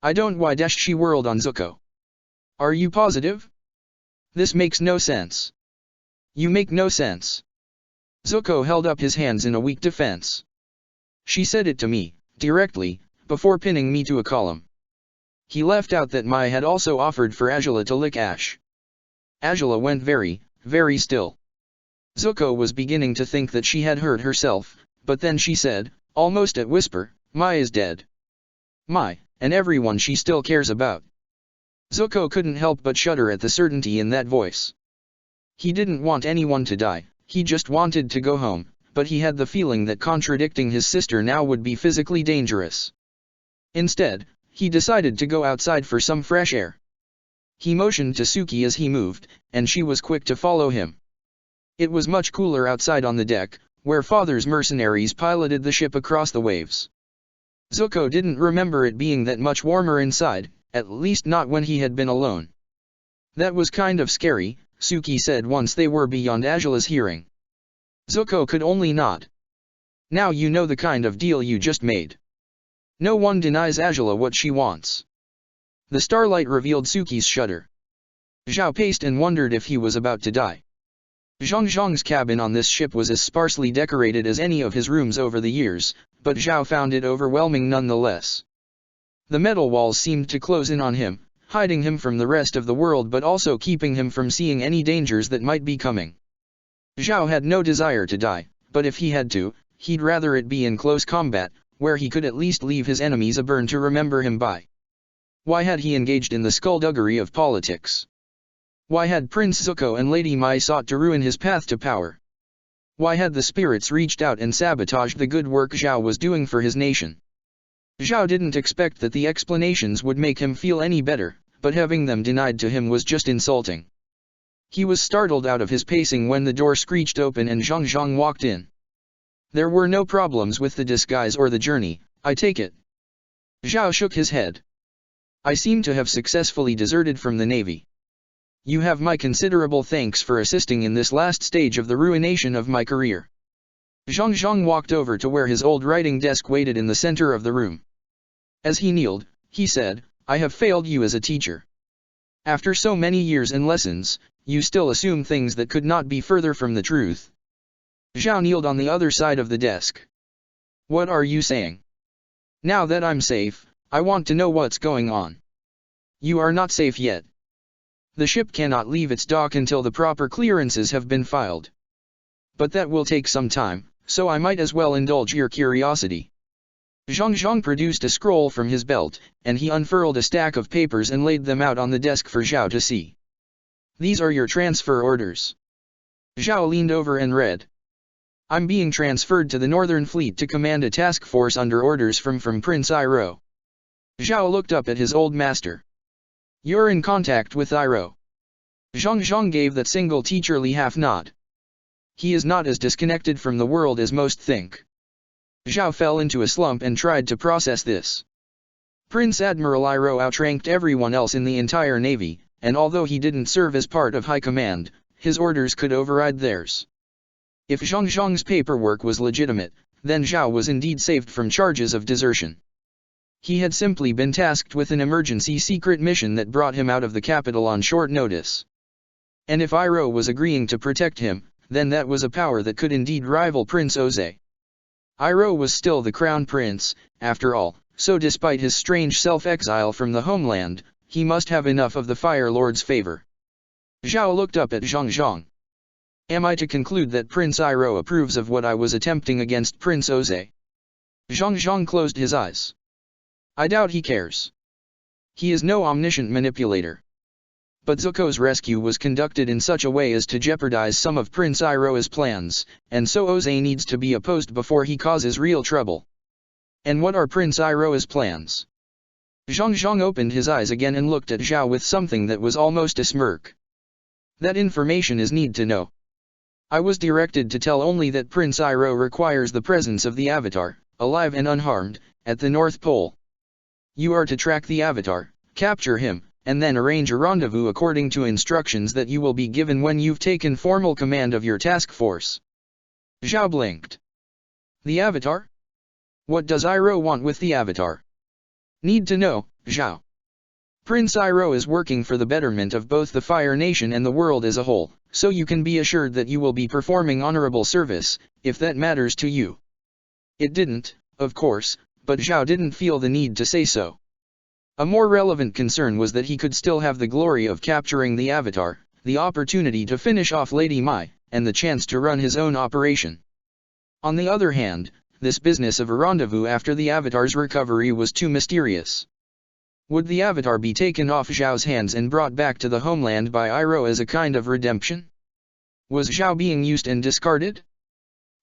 I don't." Why? She whirled on Zuko. "Are you positive? This makes no sense. You make no sense." Zuko held up his hands in a weak defense. "She said it to me, directly, before pinning me to a column." He left out that Mai had also offered for Angela to lick Ash. Angela went very, very still. Zuko was beginning to think that she had hurt herself, but then she said, almost at whisper, "Mai is dead. Mai, and everyone she still cares about." Zuko couldn't help but shudder at the certainty in that voice. He didn't want anyone to die, he just wanted to go home, but he had the feeling that contradicting his sister now would be physically dangerous. Instead, he decided to go outside for some fresh air. He motioned to Suki as he moved, and she was quick to follow him. It was much cooler outside on the deck, where Father's mercenaries piloted the ship across the waves. Zuko didn't remember it being that much warmer inside, at least not when he had been alone. "That was kind of scary," Suki said once they were beyond Angela's hearing. Zuko could only nod. "Now you know the kind of deal you just made. No one denies Angela what she wants." The starlight revealed Suki's shudder. Zhao paced and wondered if he was about to die. Zhang Zhang's cabin on this ship was as sparsely decorated as any of his rooms over the years, but Zhao found it overwhelming nonetheless. The metal walls seemed to close in on him, hiding him from the rest of the world but also keeping him from seeing any dangers that might be coming. Zhao had no desire to die, but if he had to, he'd rather it be in close combat, where he could at least leave his enemies a burn to remember him by. Why had he engaged in the skullduggery of politics? Why had Prince Zuko and Lady Mai sought to ruin his path to power? Why had the spirits reached out and sabotaged the good work Zhao was doing for his nation? Zhao didn't expect that the explanations would make him feel any better, but having them denied to him was just insulting. He was startled out of his pacing when the door screeched open and Zhang Zhang walked in. "There were no problems with the disguise or the journey, I take it?" Zhao shook his head. "I seem to have successfully deserted from the Navy. You have my considerable thanks for assisting in this last stage of the ruination of my career." Zhang Zhang walked over to where his old writing desk waited in the center of the room. As he kneeled, he said, "I have failed you as a teacher. After so many years and lessons, you still assume things that could not be further from the truth." Zhao kneeled on the other side of the desk. "What are you saying? Now that I'm safe, I want to know what's going on." "You are not safe yet. The ship cannot leave its dock until the proper clearances have been filed. But that will take some time, so I might as well indulge your curiosity. Zhang Zhang produced a scroll from his belt, and he unfurled a stack of papers and laid them out on the desk for Zhao to see. These are your transfer orders. Zhao leaned over and read. I'm being transferred to the Northern Fleet to command a task force under orders from Prince Iroh. Zhao looked up at his old master. You're in contact with Iroh. Zhang Zhang gave that single teacherly half nod. He is not as disconnected from the world as most think. Zhao fell into a slump and tried to process this. Prince Admiral Iroh outranked everyone else in the entire navy, and although he didn't serve as part of high command, his orders could override theirs. If Zhang Zhang's paperwork was legitimate, then Zhao was indeed saved from charges of desertion. He had simply been tasked with an emergency secret mission that brought him out of the capital on short notice. And if Iroh was agreeing to protect him, then that was a power that could indeed rival Prince Oze. Iroh was still the crown prince, after all, so despite his strange self-exile from the homeland, he must have enough of the Fire Lord's favor. Zhao looked up at Zhang Zhang. Am I to conclude that Prince Iroh approves of what I was attempting against Prince Oze? Zhang Zhang closed his eyes. I doubt he cares. He is no omniscient manipulator. But Zuko's rescue was conducted in such a way as to jeopardize some of Prince Iroh's plans, and so Oze needs to be opposed before he causes real trouble. And what are Prince Iroh's plans? Zhang Zhang opened his eyes again and looked at Zhao with something that was almost a smirk. That information is need to know. I was directed to tell only that Prince Iroh requires the presence of the Avatar, alive and unharmed, at the North Pole. You are to track the Avatar, capture him, and then arrange a rendezvous according to instructions that you will be given when you've taken formal command of your task force. Zhao blinked. The Avatar? What does Iroh want with the Avatar? Need to know, Zhao. Prince Iroh is working for the betterment of both the Fire Nation and the world as a whole, so you can be assured that you will be performing honorable service, if that matters to you. It didn't, of course, but Zhao didn't feel the need to say so. A more relevant concern was that he could still have the glory of capturing the Avatar, the opportunity to finish off Lady Mai, and the chance to run his own operation. On the other hand, this business of a rendezvous after the Avatar's recovery was too mysterious. Would the Avatar be taken off Zhao's hands and brought back to the homeland by Iroh as a kind of redemption? Was Zhao being used and discarded?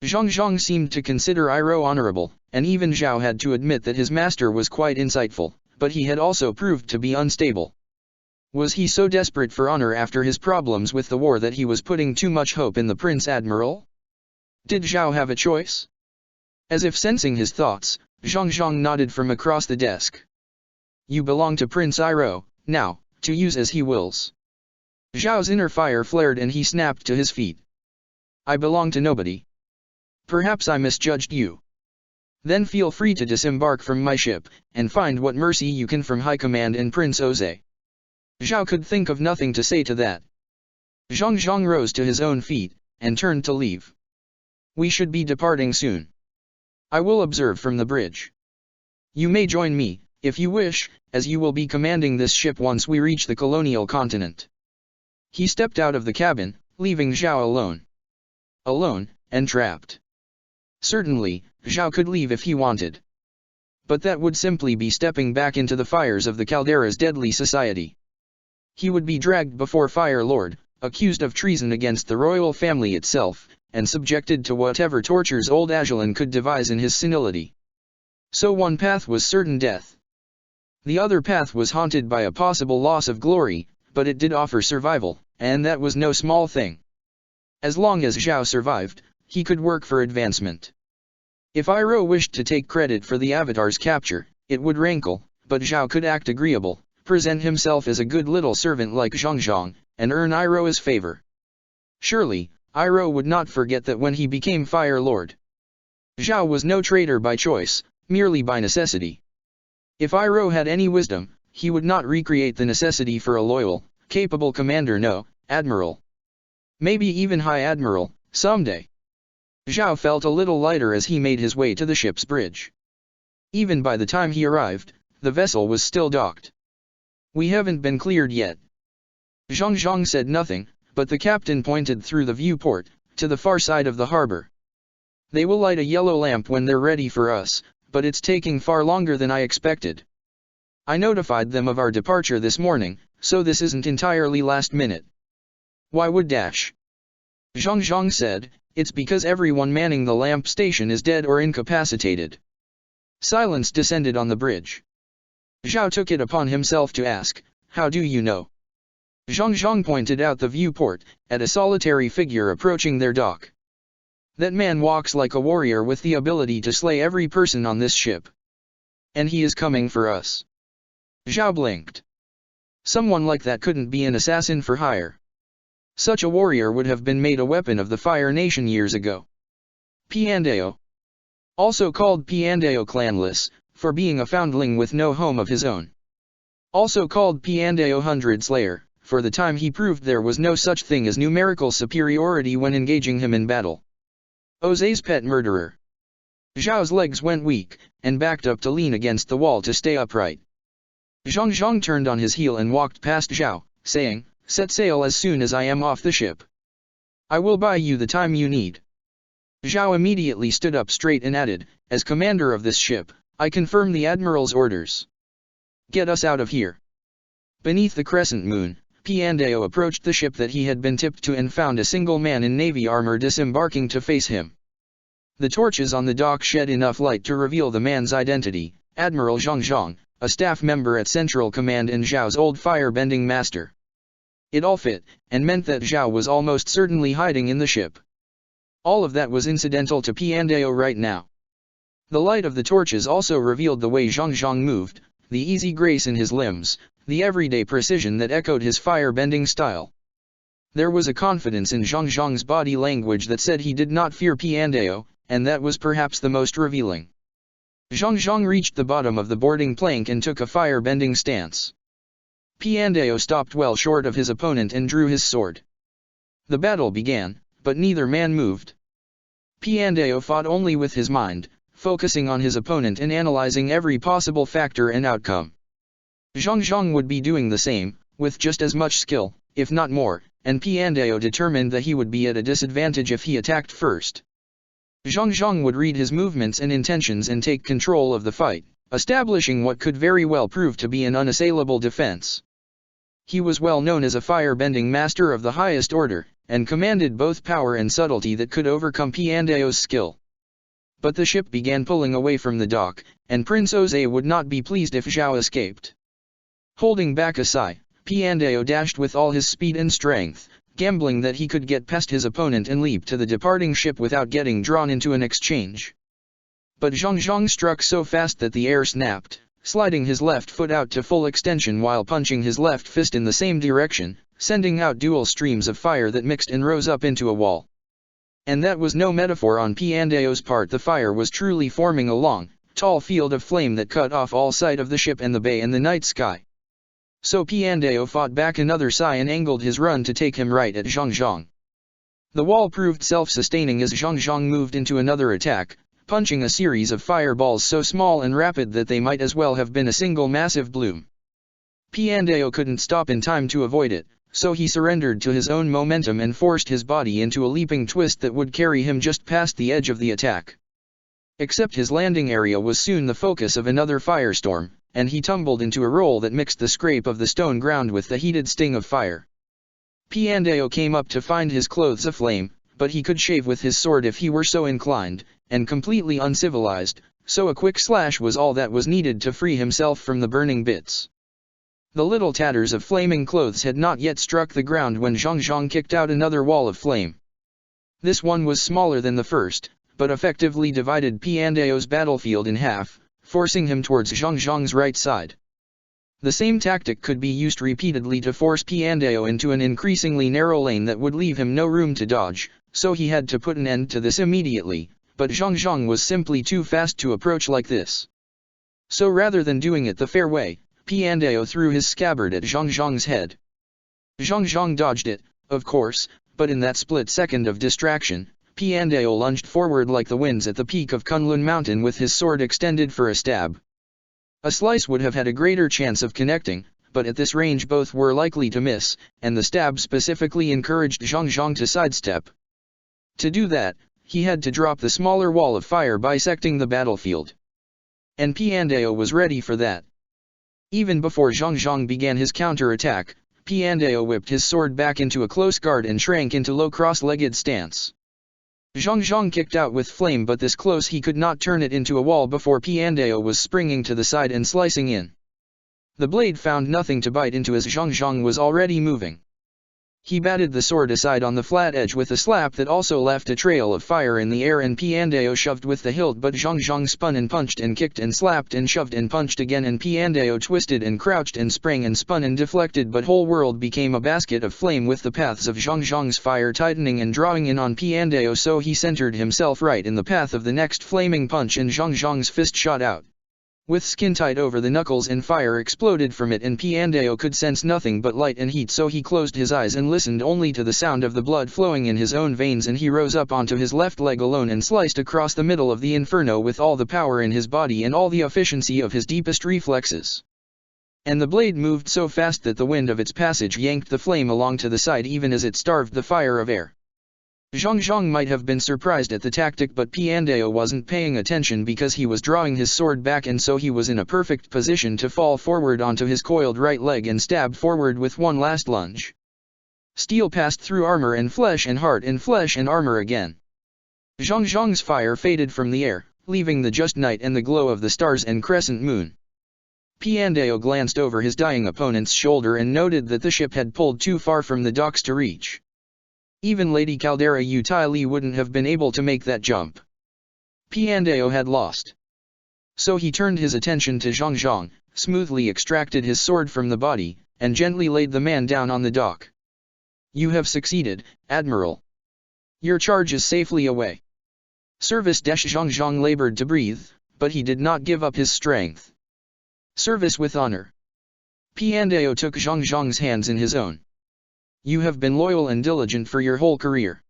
Zhang Zhang seemed to consider Iroh honorable, and even Zhao had to admit that his master was quite insightful, but he had also proved to be unstable. Was he so desperate for honor after his problems with the war that he was putting too much hope in the Prince Admiral? Did Zhao have a choice? As if sensing his thoughts, Zhang Zhang nodded from across the desk. You belong to Prince Iroh, now, to use as he wills. Zhao's inner fire flared and he snapped to his feet. I belong to nobody. Perhaps I misjudged you. Then feel free to disembark from my ship, and find what mercy you can from High Command and Prince Oze. Zhao could think of nothing to say to that. Zhang Zhang rose to his own feet, and turned to leave. We should be departing soon. I will observe from the bridge. You may join me, if you wish, as you will be commanding this ship once we reach the colonial continent. He stepped out of the cabin, leaving Zhao alone. Alone, and trapped. Certainly, Zhao could leave if he wanted. But that would simply be stepping back into the fires of the Caldera's deadly society. He would be dragged before Fire Lord, accused of treason against the royal family itself, and subjected to whatever tortures old Ajalon could devise in his senility. So one path was certain death. The other path was haunted by a possible loss of glory, but it did offer survival, and that was no small thing. As long as Zhao survived, he could work for advancement. If Iroh wished to take credit for the Avatar's capture, it would rankle, but Zhao could act agreeable, present himself as a good little servant like Zhang Zhang, and earn Iroh's favor. Surely, Iroh would not forget that when he became Fire Lord. Zhao was no traitor by choice, merely by necessity. If Iroh had any wisdom, he would not recreate the necessity for a loyal, capable commander, no, admiral. Maybe even high admiral, someday. Zhao felt a little lighter as he made his way to the ship's bridge. Even by the time he arrived, the vessel was still docked. We haven't been cleared yet. Zhang Zhang said nothing, but the captain pointed through the viewport, to the far side of the harbor. They will light a yellow lamp when they're ready for us, but it's taking far longer than I expected. I notified them of our departure this morning, so this isn't entirely last minute. Why would dash? Zhang Zhang said, it's because everyone manning the lamp station is dead or incapacitated. Silence descended on the bridge. Zhao took it upon himself to ask, how do you know? Zhang Zhang pointed out the viewport, at a solitary figure approaching their dock. That man walks like a warrior with the ability to slay every person on this ship. And he is coming for us. Zhao blinked. Someone like that couldn't be an assassin for hire. Such a warrior would have been made a weapon of the Fire Nation years ago. Piandao. Also called Piandao Clanless, for being a foundling with no home of his own. Also called Piandao Hundred Slayer, for the time he proved there was no such thing as numerical superiority when engaging him in battle. Ose's pet murderer. Zhao's legs went weak, and backed up to lean against the wall to stay upright. Zhang Zhang turned on his heel and walked past Zhao, saying, set sail as soon as I am off the ship. I will buy you the time you need. Zhao immediately stood up straight and added, as commander of this ship, I confirm the Admiral's orders. Get us out of here. Beneath the crescent moon, Piandao approached the ship that he had been tipped to and found a single man in navy armor disembarking to face him. The torches on the dock shed enough light to reveal the man's identity, Admiral Zhang Zhang, a staff member at Central Command and Zhao's old fire-bending master. It all fit, and meant that Zhao was almost certainly hiding in the ship. All of that was incidental to Piandao right now. The light of the torches also revealed the way Zhang Zhang moved, the easy grace in his limbs, the everyday precision that echoed his fire-bending style. There was a confidence in Zhang Zhang's body language that said he did not fear Piandao, and that was perhaps the most revealing. Zhang Zhang reached the bottom of the boarding plank and took a fire-bending stance. Piandao stopped well short of his opponent and drew his sword. The battle began, but neither man moved. Piandao fought only with his mind, focusing on his opponent and analyzing every possible factor and outcome. Zhang Zhang would be doing the same, with just as much skill, if not more, and Piandao determined that he would be at a disadvantage if he attacked first. Zhang Zhang would read his movements and intentions and take control of the fight, establishing what could very well prove to be an unassailable defense. He was well known as a fire-bending master of the highest order, and commanded both power and subtlety that could overcome Piandao's skill. But the ship began pulling away from the dock, and Prince Ose would not be pleased if Zhao escaped. Holding back a sigh, Piandao dashed with all his speed and strength, gambling that he could get past his opponent and leap to the departing ship without getting drawn into an exchange. But Zhang Zhang struck so fast that the air snapped, sliding his left foot out to full extension while punching his left fist in the same direction, sending out dual streams of fire that mixed and rose up into a wall. And that was no metaphor on Piandao's part. The fire was truly forming a long, tall field of flame that cut off all sight of the ship and the bay and the night sky. So Piandao fought back another sigh and angled his run to take him right at Zhang Zhang. The wall proved self-sustaining as Zhang Zhang moved into another attack, punching a series of fireballs so small and rapid that they might as well have been a single massive bloom. Piandao couldn't stop in time to avoid it, so he surrendered to his own momentum and forced his body into a leaping twist that would carry him just past the edge of the attack. Except his landing area was soon the focus of another firestorm, and he tumbled into a roll that mixed the scrape of the stone ground with the heated sting of fire. Piandao came up to find his clothes aflame, but he could shave with his sword if he were so inclined, and completely uncivilized, so a quick slash was all that was needed to free himself from the burning bits. The little tatters of flaming clothes had not yet struck the ground when Zhang Zhang kicked out another wall of flame. This one was smaller than the first, but effectively divided Piandao's battlefield in half, forcing him towards Zhang Zhang's right side. The same tactic could be used repeatedly to force Piandao into an increasingly narrow lane that would leave him no room to dodge, so he had to put an end to this immediately, but Zhang Zhang was simply too fast to approach like this. So rather than doing it the fair way, Piandao threw his scabbard at Zhang Zhang's head. Zhang Zhang dodged it, of course, but in that split second of distraction, Piandao lunged forward like the winds at the peak of Kunlun Mountain with his sword extended for a stab. A slice would have had a greater chance of connecting, but at this range both were likely to miss, and the stab specifically encouraged Zhang Zhang to sidestep. To do that, he had to drop the smaller wall of fire bisecting the battlefield. And Piandao was ready for that. Even before Zhang Zhang began his counter-attack, Piandao whipped his sword back into a close guard and shrank into low cross-legged stance. Zhang Zhang kicked out with flame, but this close he could not turn it into a wall before Piandao was springing to the side and slicing in. The blade found nothing to bite into as Zhang Zhang was already moving. He batted the sword aside on the flat edge with a slap that also left a trail of fire in the air, and Piandao shoved with the hilt, but Zhang Zhang spun and punched and kicked and slapped and shoved and punched again, and Piandao twisted and crouched and sprang and spun and deflected, but whole world became a basket of flame with the paths of Zhang Zhang's fire tightening and drawing in on Piandao, so he centered himself right in the path of the next flaming punch, and Zhang Zhang's fist shot out. With skin tight over the knuckles, and fire exploded from it, and Piandao could sense nothing but light and heat, so he closed his eyes and listened only to the sound of the blood flowing in his own veins, and he rose up onto his left leg alone and sliced across the middle of the inferno with all the power in his body and all the efficiency of his deepest reflexes. And the blade moved so fast that the wind of its passage yanked the flame along to the side even as it starved the fire of air. Zhang Zhang might have been surprised at the tactic, but Piandao wasn't paying attention because he was drawing his sword back, and so he was in a perfect position to fall forward onto his coiled right leg and stab forward with one last lunge. Steel passed through armor and flesh and heart and flesh and armor again. Zhang Zhang's fire faded from the air, leaving the just night and the glow of the stars and crescent moon. Piandao glanced over his dying opponent's shoulder and noted that the ship had pulled too far from the docks to reach. Even Lady Caldera Utili wouldn't have been able to make that jump. Piandao had lost. So he turned his attention to Zhang Zhang, smoothly extracted his sword from the body, and gently laid the man down on the dock. "You have succeeded, Admiral. Your charge is safely away." Service. Zhang Zhang labored to breathe, but he did not give up his strength. "Service with honor." Piandao took Zhang Zhang's hands in his own. "You have been loyal and diligent for your whole career.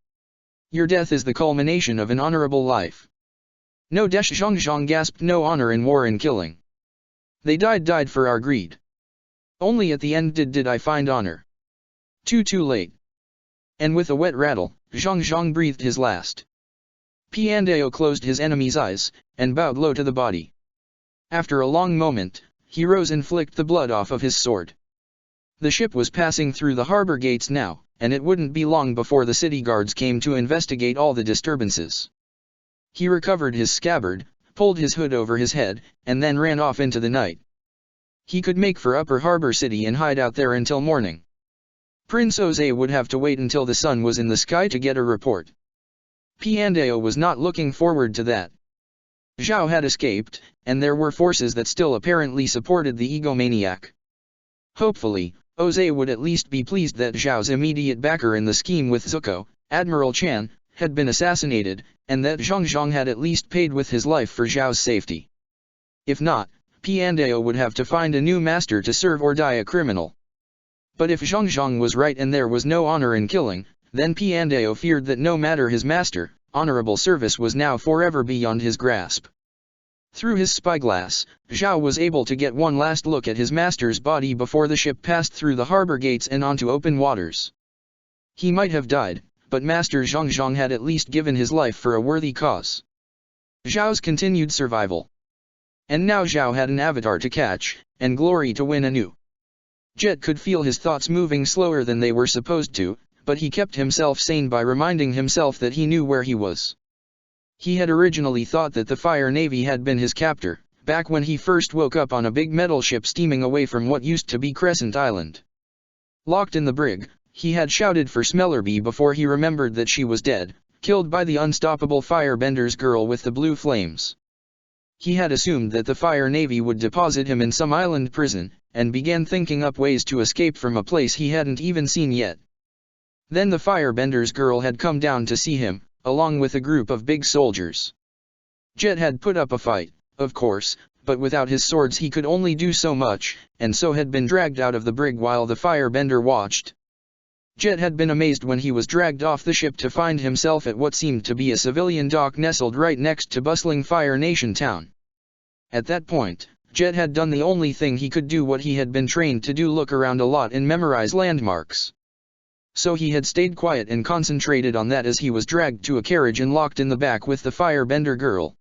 Your death is the culmination of an honorable life." "No." Zhang Zhang gasped. "No honor in war and killing. They died for our greed. Only at the end did I find honor. Too late." And with a wet rattle, Zhang Zhang breathed his last. Piandao closed his enemy's eyes, and bowed low to the body. After a long moment, he rose and flicked the blood off of his sword. The ship was passing through the harbor gates now, and it wouldn't be long before the city guards came to investigate all the disturbances. He recovered his scabbard, pulled his hood over his head, and then ran off into the night. He could make for Upper Harbor City and hide out there until morning. Prince Jose would have to wait until the sun was in the sky to get a report. Piandao was not looking forward to that. Zhao had escaped, and there were forces that still apparently supported the egomaniac. Hopefully, Jose would at least be pleased that Zhao's immediate backer in the scheme with Zuko, Admiral Chan, had been assassinated, and that Zhang Zhang had at least paid with his life for Zhao's safety. If not, Piandao would have to find a new master to serve or die a criminal. But if Zhang Zhang was right and there was no honor in killing, then Piandao feared that no matter his master, honorable service was now forever beyond his grasp. Through his spyglass, Zhao was able to get one last look at his master's body before the ship passed through the harbor gates and onto open waters. He might have died, but Master Zhang Zhang had at least given his life for a worthy cause. Zhao's continued survival. And now Zhao had an avatar to catch, and glory to win anew. Jet could feel his thoughts moving slower than they were supposed to, but he kept himself sane by reminding himself that he knew where he was. He had originally thought that the Fire Navy had been his captor, back when he first woke up on a big metal ship steaming away from what used to be Crescent Island. Locked in the brig, he had shouted for Smellerbee before he remembered that she was dead, killed by the unstoppable firebender's girl with the blue flames. He had assumed that the Fire Navy would deposit him in some island prison, and began thinking up ways to escape from a place he hadn't even seen yet. Then the firebender's girl had come down to see him, along with a group of big soldiers. Jet had put up a fight, of course, but without his swords he could only do so much, and so had been dragged out of the brig while the firebender watched. Jet had been amazed when he was dragged off the ship to find himself at what seemed to be a civilian dock nestled right next to bustling Fire Nation town. At that point, Jet had done the only thing he could do, what he had been trained to do: look around a lot and memorize landmarks. So he had stayed quiet and concentrated on that as he was dragged to a carriage and locked in the back with the firebender girl.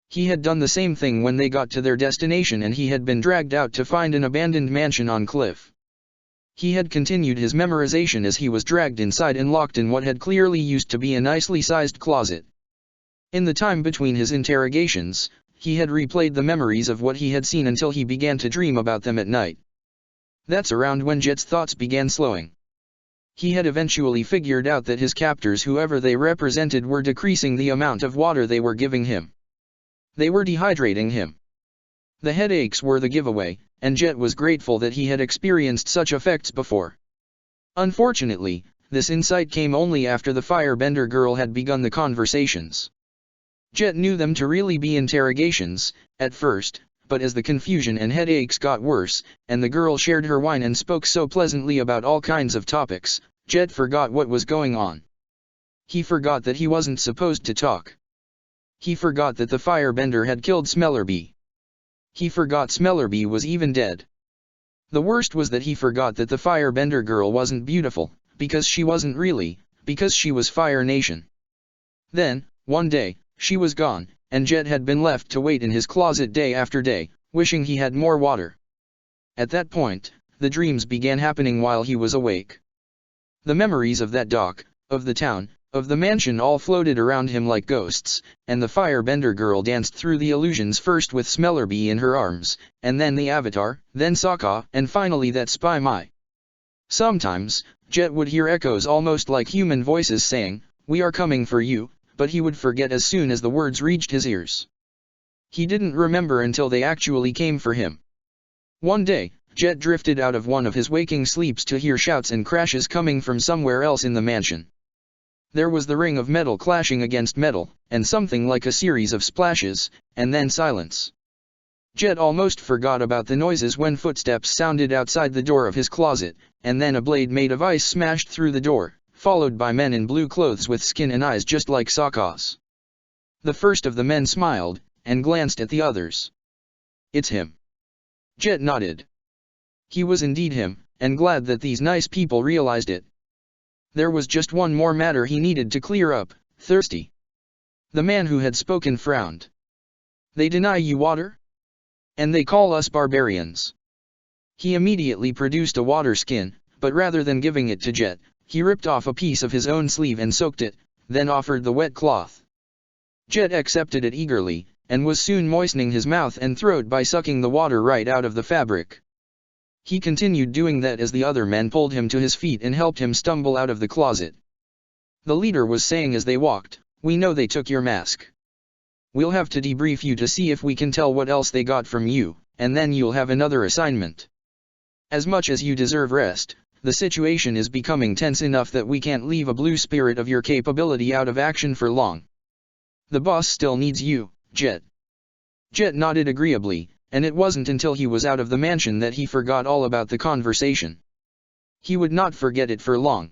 He had done the same thing when they got to their destination, and he had been dragged out to find an abandoned mansion on cliff. He had continued his memorization as he was dragged inside and locked in what had clearly used to be a nicely sized closet. In the time between his interrogations, he had replayed the memories of what he had seen until he began to dream about them at night. That's around when Jet's thoughts began slowing. He had eventually figured out that his captors, whoever they represented, were decreasing the amount of water they were giving him. They were dehydrating him. The headaches were the giveaway, and Jet was grateful that he had experienced such effects before. Unfortunately, this insight came only after the firebender girl had begun the conversations. Jet knew them to really be interrogations, at first, but as the confusion and headaches got worse, and the girl shared her wine and spoke so pleasantly about all kinds of topics, Jet forgot what was going on. He forgot that he wasn't supposed to talk. He forgot that the firebender had killed Smellerbee. He forgot Smellerbee was even dead. The worst was that he forgot that the firebender girl wasn't beautiful, because she wasn't really, because she was Fire Nation. Then, one day, she was gone, and Jet had been left to wait in his closet day after day, wishing he had more water. At that point, the dreams began happening while he was awake. The memories of that dock, of the town, of the mansion all floated around him like ghosts, and the firebender girl danced through the illusions, first with Smellerbee in her arms, and then the Avatar, then Sokka, and finally that spy Mai. Sometimes, Jet would hear echoes almost like human voices saying, "We are coming for you," but he would forget as soon as the words reached his ears. He didn't remember until they actually came for him. One day, Jet drifted out of one of his waking sleeps to hear shouts and crashes coming from somewhere else in the mansion. There was the ring of metal clashing against metal, and something like a series of splashes, and then silence. Jet almost forgot about the noises when footsteps sounded outside the door of his closet, and then a blade made of ice smashed through the door, followed by men in blue clothes with skin and eyes just like Sokka's. The first of the men smiled, and glanced at the others. "It's him." Jet nodded. He was indeed him, and glad that these nice people realized it. There was just one more matter he needed to clear up. Thirsty. The man who had spoken frowned. "They deny you water? And they call us barbarians." He immediately produced a water skin, but rather than giving it to Jet, he ripped off a piece of his own sleeve and soaked it, then offered the wet cloth. Jet accepted it eagerly, and was soon moistening his mouth and throat by sucking the water right out of the fabric. He continued doing that as the other men pulled him to his feet and helped him stumble out of the closet. The leader was saying as they walked, "We know they took your mask. We'll have to debrief you to see if we can tell what else they got from you, and then you'll have another assignment. As much as you deserve rest, the situation is becoming tense enough that we can't leave a blue spirit of your capability out of action for long. The boss still needs you, Jet." Jet nodded agreeably, and it wasn't until he was out of the mansion that he forgot all about the conversation. He would not forget it for long.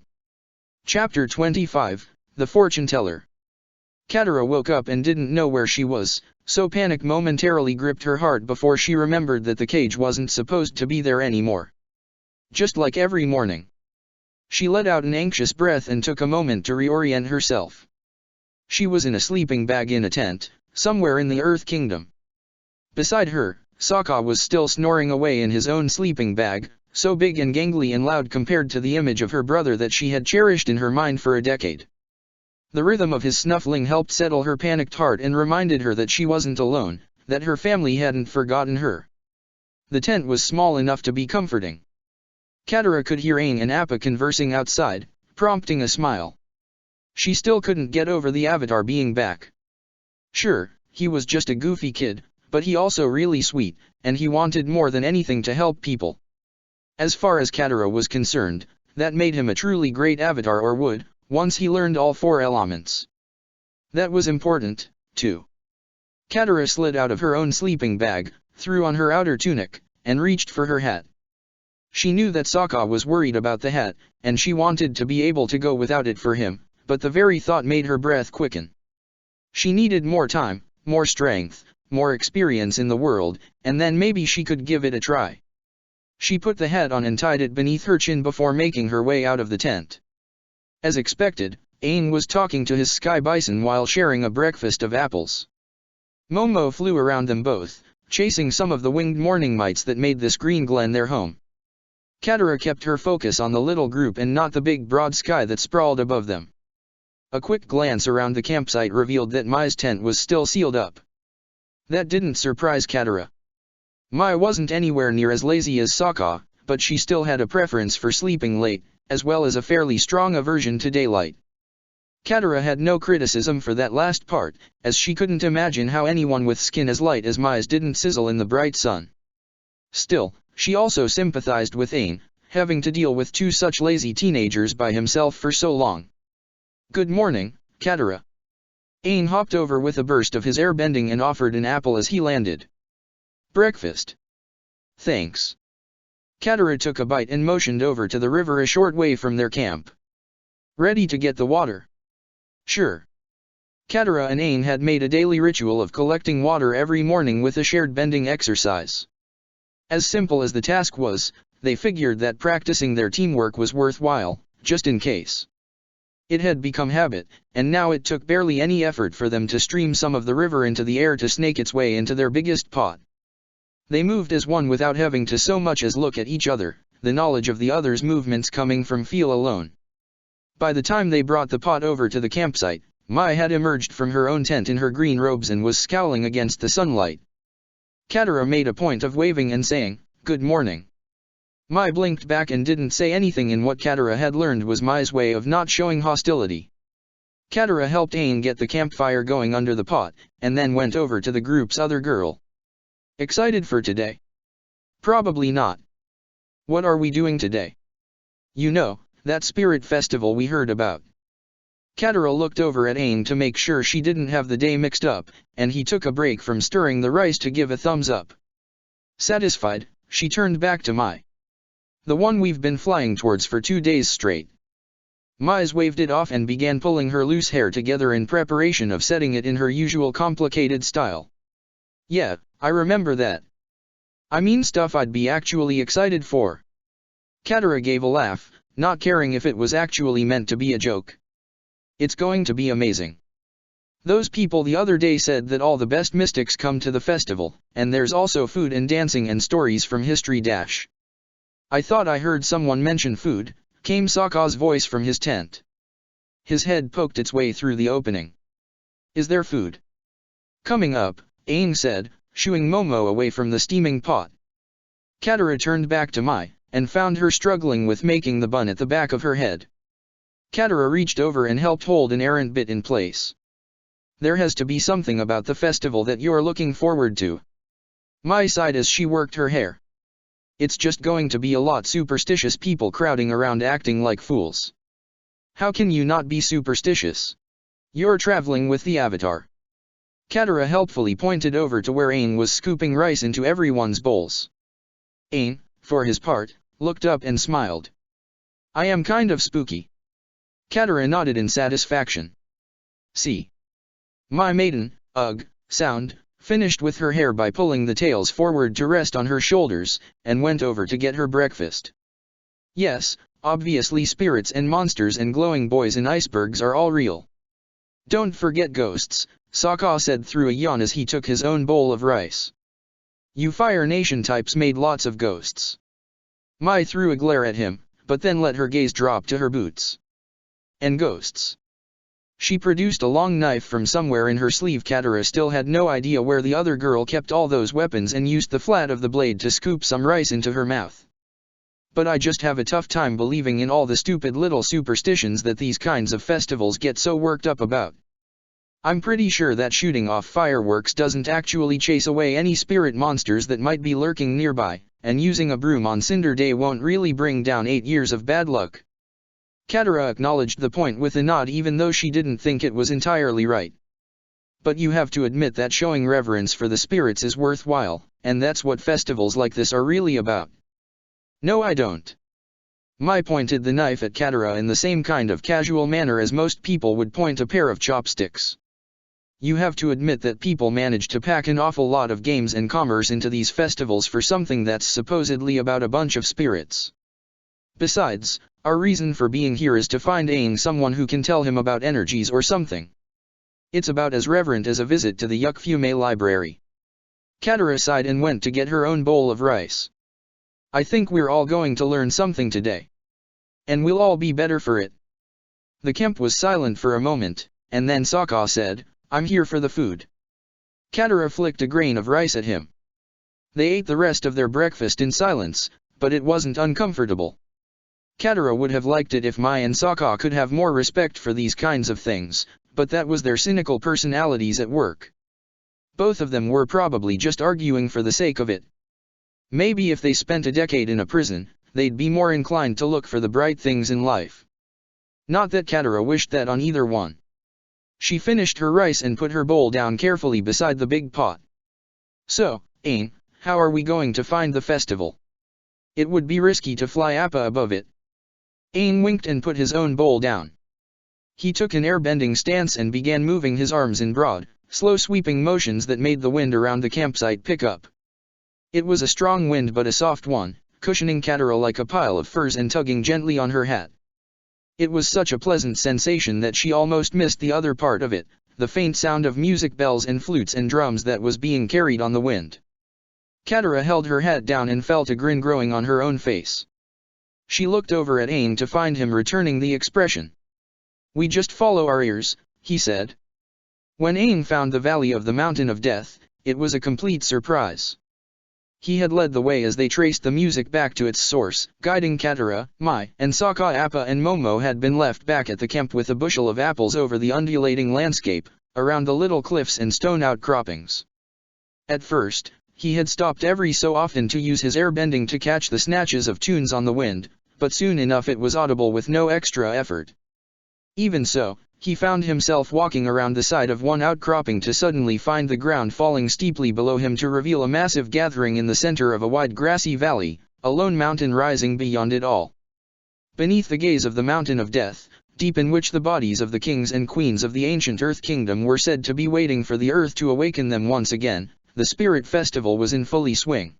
Chapter 25, The Fortune Teller. Katara woke up and didn't know where she was, so panic momentarily gripped her heart before she remembered that the cage wasn't supposed to be there anymore. Just like every morning. She let out an anxious breath and took a moment to reorient herself. She was in a sleeping bag in a tent, somewhere in the Earth Kingdom. Beside her, Sokka was still snoring away in his own sleeping bag, so big and gangly and loud compared to the image of her brother that she had cherished in her mind for a decade. The rhythm of his snuffling helped settle her panicked heart and reminded her that she wasn't alone, that her family hadn't forgotten her. The tent was small enough to be comforting. Katara could hear Aang and Appa conversing outside, prompting a smile. She still couldn't get over the Avatar being back. Sure, he was just a goofy kid, but he also really sweet, and he wanted more than anything to help people. As far as Katara was concerned, that made him a truly great Avatar, or would, once he learned all four elements. That was important, too. Katara slid out of her own sleeping bag, threw on her outer tunic, and reached for her hat. She knew that Sokka was worried about the hat, and she wanted to be able to go without it for him, but the very thought made her breath quicken. She needed more time, more strength, more experience in the world, and then maybe she could give it a try. She put the hat on and tied it beneath her chin before making her way out of the tent. As expected, Aang was talking to his sky bison while sharing a breakfast of apples. Momo flew around them both, chasing some of the winged morning mites that made this green glen their home. Katara kept her focus on the little group and not the big broad sky that sprawled above them. A quick glance around the campsite revealed that Mai's tent was still sealed up. That didn't surprise Katara. Mai wasn't anywhere near as lazy as Sokka, but she still had a preference for sleeping late, as well as a fairly strong aversion to daylight. Katara had no criticism for that last part, as she couldn't imagine how anyone with skin as light as Mai's didn't sizzle in the bright sun. Still, she also sympathized with Aang, having to deal with two such lazy teenagers by himself for so long. "Good morning, Katara." Aang hopped over with a burst of his airbending and offered an apple as he landed. "Breakfast." "Thanks." Katara took a bite and motioned over to the river a short way from their camp. "Ready to get the water?" "Sure." Katara and Aang had made a daily ritual of collecting water every morning with a shared bending exercise. As simple as the task was, they figured that practicing their teamwork was worthwhile, just in case. It had become habit, and now it took barely any effort for them to stream some of the river into the air to snake its way into their biggest pot. They moved as one without having to so much as look at each other, the knowledge of the other's movements coming from feel alone. By the time they brought the pot over to the campsite, Mai had emerged from her own tent in her green robes and was scowling against the sunlight. Katara made a point of waving and saying, "Good morning." Mai blinked back and didn't say anything in what Katara had learned was Mai's way of not showing hostility. Katara helped Aang get the campfire going under the pot, and then went over to the group's other girl. "Excited for today?" "Probably not." "What are we doing today?" "You know, that spirit festival we heard about." Katara looked over at Aang to make sure she didn't have the day mixed up, and he took a break from stirring the rice to give a thumbs up. Satisfied, she turned back to Mai. "The one we've been flying towards for 2 days straight." Mai waved it off and began pulling her loose hair together in preparation of setting it in her usual complicated style. "Yeah, I remember that. I mean stuff I'd be actually excited for." Katara gave a laugh, not caring if it was actually meant to be a joke. "It's going to be amazing. Those people the other day said that all the best mystics come to the festival, and there's also food and dancing and stories from history dash." "I thought I heard someone mention food," came Sokka's voice from his tent. His head poked its way through the opening. "Is there food?" "Coming up," Aang said, shooing Momo away from the steaming pot. Katara turned back to Mai, and found her struggling with making the bun at the back of her head. Katara reached over and helped hold an errant bit in place. "There has to be something about the festival that you're looking forward to." Mai sighed as she worked her hair. "It's just going to be a lot superstitious people crowding around acting like fools." "How can you not be superstitious? You're traveling with the Avatar." Katara helpfully pointed over to where Aang was scooping rice into everyone's bowls. Aang, for his part, looked up and smiled. "I am kind of spooky." Katara nodded in satisfaction. "See. My maiden, sound," finished with her hair by pulling the tails forward to rest on her shoulders, and went over to get her breakfast. "Yes, obviously spirits and monsters and glowing boys and icebergs are all real. Don't forget ghosts," Sokka said through a yawn as he took his own bowl of rice. "You Fire Nation types made lots of ghosts." Mai threw a glare at him, but then let her gaze drop to her boots. "And ghosts." She produced a long knife from somewhere in her sleeve. Katara still had no idea where the other girl kept all those weapons and used the flat of the blade to scoop some rice into her mouth. "But I just have a tough time believing in all the stupid little superstitions that these kinds of festivals get so worked up about. I'm pretty sure that shooting off fireworks doesn't actually chase away any spirit monsters that might be lurking nearby, and using a broom on Cinder Day won't really bring down 8 years of bad luck." Katara acknowledged the point with a nod even though she didn't think it was entirely right. "But you have to admit that showing reverence for the spirits is worthwhile, and that's what festivals like this are really about." "No, I don't." Mai pointed the knife at Katara in the same kind of casual manner as most people would point a pair of chopsticks. "You have to admit that people manage to pack an awful lot of games and commerce into these festivals for something that's supposedly about a bunch of spirits. Besides, our reason for being here is to find Aang someone who can tell him about energies or something. It's about as reverent as a visit to the Yukfume library. Katara sighed and went to get her own bowl of rice. I think we're all going to learn something today. And we'll all be better for it. The Kemp was silent for a moment, and then Sokka said, I'm here for the food. Katara flicked a grain of rice at him. They ate the rest of their breakfast in silence, but it wasn't uncomfortable. Katara would have liked it if Mai and Sokka could have more respect for these kinds of things, but that was their cynical personalities at work. Both of them were probably just arguing for the sake of it. Maybe if they spent a decade in a prison, they'd be more inclined to look for the bright things in life. Not that Katara wished that on either one. She finished her rice and put her bowl down carefully beside the big pot. So, Aang, how are we going to find the festival? It would be risky to fly Appa above it. Aang winked and put his own bowl down. He took an airbending stance and began moving his arms in broad, slow sweeping motions that made the wind around the campsite pick up. It was a strong wind but a soft one, cushioning Katara like a pile of furs and tugging gently on her hat. It was such a pleasant sensation that she almost missed the other part of it, the faint sound of music bells and flutes and drums that was being carried on the wind. Katara held her head down and felt a grin growing on her own face. She looked over at Aang to find him returning the expression. We just follow our ears, he said. When Aang found the valley of the Mountain of Death, it was a complete surprise. He had led the way as they traced the music back to its source, guiding Katara, Mai, and Sokka. Appa and Momo had been left back at the camp with a bushel of apples over the undulating landscape, around the little cliffs and stone outcroppings. At first, he had stopped every so often to use his airbending to catch the snatches of tunes on the wind, but soon enough it was audible with no extra effort. Even so, he found himself walking around the side of one outcropping to suddenly find the ground falling steeply below him to reveal a massive gathering in the center of a wide grassy valley, a lone mountain rising beyond it all. Beneath the gaze of the Mountain of Death, deep in which the bodies of the kings and queens of the ancient Earth Kingdom were said to be waiting for the earth to awaken them once again, the Spirit Festival was in fully swing.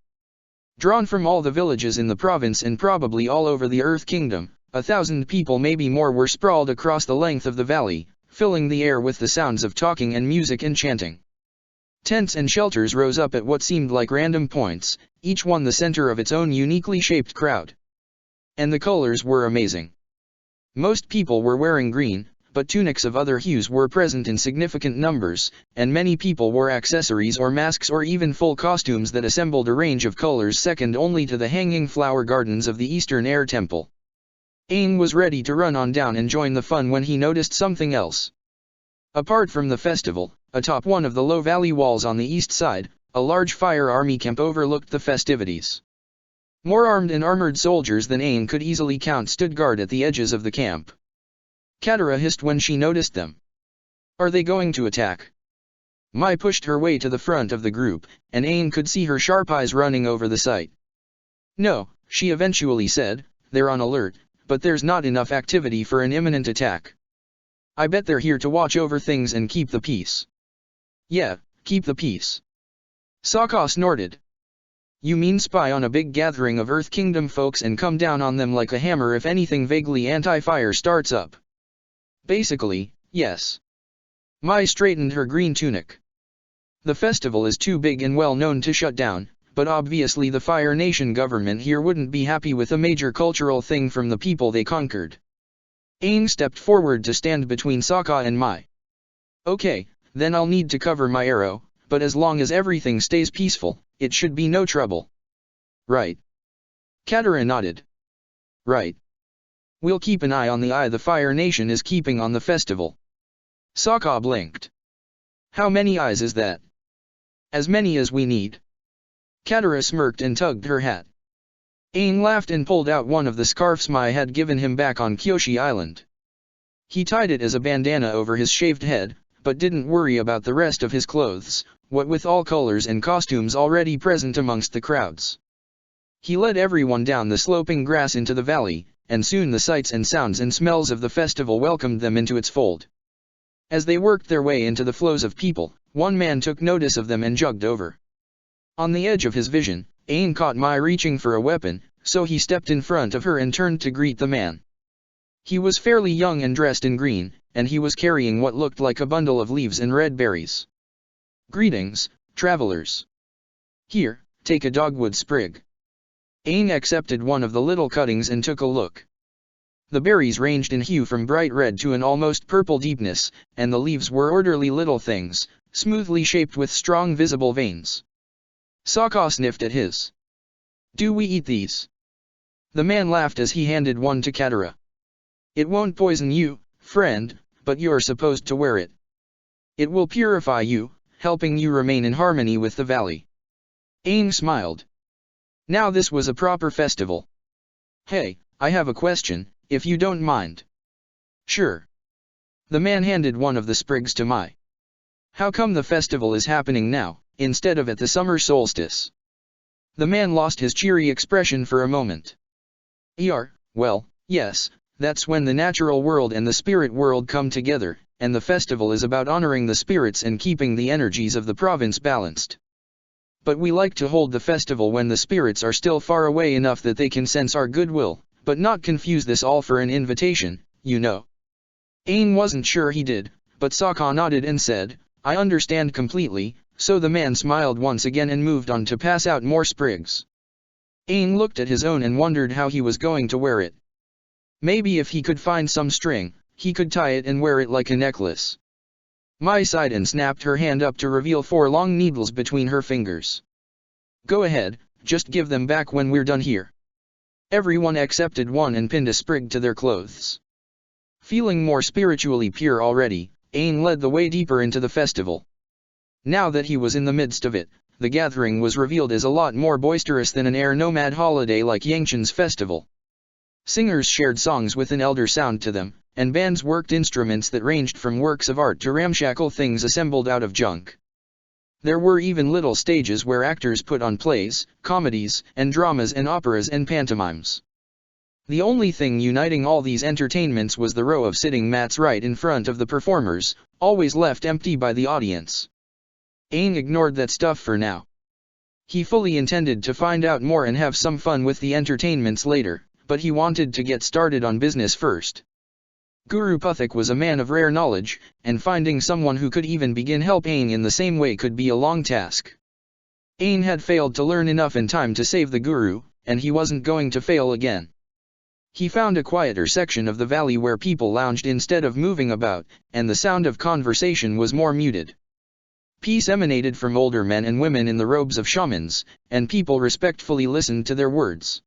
Drawn from all the villages in the province and probably all over the Earth Kingdom, 1,000 people maybe more were sprawled across the length of the valley, filling the air with the sounds of talking and music and chanting. Tents and shelters rose up at what seemed like random points, each one the center of its own uniquely shaped crowd. And the colors were amazing. Most people were wearing green, but tunics of other hues were present in significant numbers, and many people wore accessories or masks or even full costumes that assembled a range of colors second only to the hanging flower gardens of the Eastern Air Temple. Aang was ready to run on down and join the fun when he noticed something else. Apart from the festival, atop one of the low valley walls on the east side, a large fire army camp overlooked the festivities. More armed and armored soldiers than Aang could easily count stood guard at the edges of the camp. Katara hissed when she noticed them. Are they going to attack? Mai pushed her way to the front of the group, and Aang could see her sharp eyes running over the sight. No, she eventually said, they're on alert, but there's not enough activity for an imminent attack. I bet they're here to watch over things and keep the peace. Yeah, keep the peace. Sokka snorted. You mean spy on a big gathering of Earth Kingdom folks and come down on them like a hammer if anything vaguely anti-fire starts up? Basically, yes. Mai straightened her green tunic. The festival is too big and well known to shut down, but obviously the Fire Nation government here wouldn't be happy with a major cultural thing from the people they conquered. Aang stepped forward to stand between Sokka and Mai. Okay, then I'll need to cover my arrow, but as long as everything stays peaceful, it should be no trouble. Right. Katara nodded. Right. We'll keep an eye on the eye the Fire Nation is keeping on the festival. Sokka blinked. How many eyes is that? As many as we need. Katara smirked and tugged her hat. Aang laughed and pulled out one of the scarves Mai had given him back on Kyoshi Island. He tied it as a bandana over his shaved head, but didn't worry about the rest of his clothes, what with all colors and costumes already present amongst the crowds. He led everyone down the sloping grass into the valley, and soon the sights and sounds and smells of the festival welcomed them into its fold. As they worked their way into the flows of people, one man took notice of them and jogged over. On the edge of his vision, Aang caught Mai reaching for a weapon, so he stepped in front of her and turned to greet the man. He was fairly young and dressed in green, and he was carrying what looked like a bundle of leaves and red berries. "Greetings, travelers. Here, take a dogwood sprig." Aang accepted one of the little cuttings and took a look. The berries ranged in hue from bright red to an almost purple deepness, and the leaves were orderly little things, smoothly shaped with strong visible veins. Sokka sniffed at his. "Do we eat these?" The man laughed as he handed one to Katara. "It won't poison you, friend, but you're supposed to wear it. It will purify you, helping you remain in harmony with the valley." Aang smiled. Now this was a proper festival. "Hey, I have a question, if you don't mind." "Sure." The man handed one of the sprigs to Mai. "How come the festival is happening now, instead of at the summer solstice?" The man lost his cheery expression for a moment. Well, yes, that's when the natural world and the spirit world come together, and the festival is about honoring the spirits and keeping the energies of the province balanced. But we like to hold the festival when the spirits are still far away enough that they can sense our goodwill, but not confuse this all for an invitation, you know." Aang wasn't sure he did, but Sokka nodded and said, "I understand completely," so the man smiled once again and moved on to pass out more sprigs. Aang looked at his own and wondered how he was going to wear it. Maybe if he could find some string, he could tie it and wear it like a necklace. Mai sighed and snapped her hand up to reveal 4 long needles between her fingers. "Go ahead, just give them back when we're done here." Everyone accepted one and pinned a sprig to their clothes. Feeling more spiritually pure already, Aang led the way deeper into the festival. Now that he was in the midst of it, the gathering was revealed as a lot more boisterous than an air nomad holiday like Yangchen's festival. Singers shared songs with an elder sound to them, and bands worked instruments that ranged from works of art to ramshackle things assembled out of junk. There were even little stages where actors put on plays, comedies, and dramas and operas and pantomimes. The only thing uniting all these entertainments was the row of sitting mats right in front of the performers, always left empty by the audience. Aang ignored that stuff for now. He fully intended to find out more and have some fun with the entertainments later, but he wanted to get started on business first. Guru Puthik was a man of rare knowledge, and finding someone who could even begin help Aang in the same way could be a long task. Aang had failed to learn enough in time to save the Guru, and he wasn't going to fail again. He found a quieter section of the valley where people lounged instead of moving about, and the sound of conversation was more muted. Peace emanated from older men and women in the robes of shamans, and people respectfully listened to their words.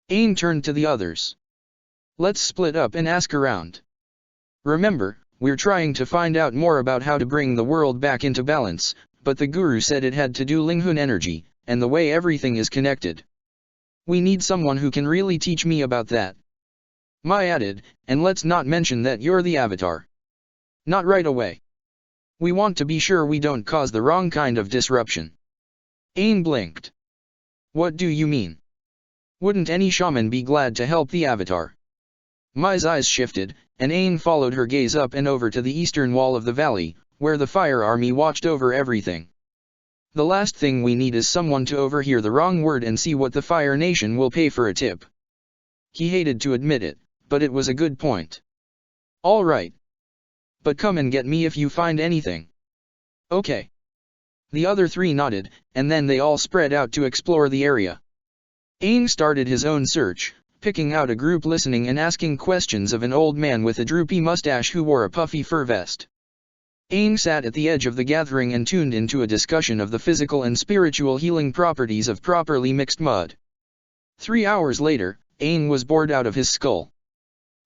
Aang turned to the others. "Let's split up and ask around. Remember, we're trying to find out more about how to bring the world back into balance, but the Guru said it had to do Linghun energy, and the way everything is connected. We need someone who can really teach me about that." Mai added, "And let's not mention that you're the Avatar. Not right away. We want to be sure we don't cause the wrong kind of disruption." Aang blinked. "What do you mean? Wouldn't any shaman be glad to help the Avatar?" Mai's eyes shifted, and Aang followed her gaze up and over to the eastern wall of the valley, where the fire army watched over everything. "The last thing we need is someone to overhear the wrong word and see what the Fire Nation will pay for a tip." He hated to admit it, but it was a good point. "All right. But come and get me if you find anything." "Okay." The other 3 nodded, and then they all spread out to explore the area. Aang started his own search, picking out a group listening and asking questions of an old man with a droopy mustache who wore a puffy fur vest. Aang sat at the edge of the gathering and tuned into a discussion of the physical and spiritual healing properties of properly mixed mud. 3 hours later, Aang was bored out of his skull.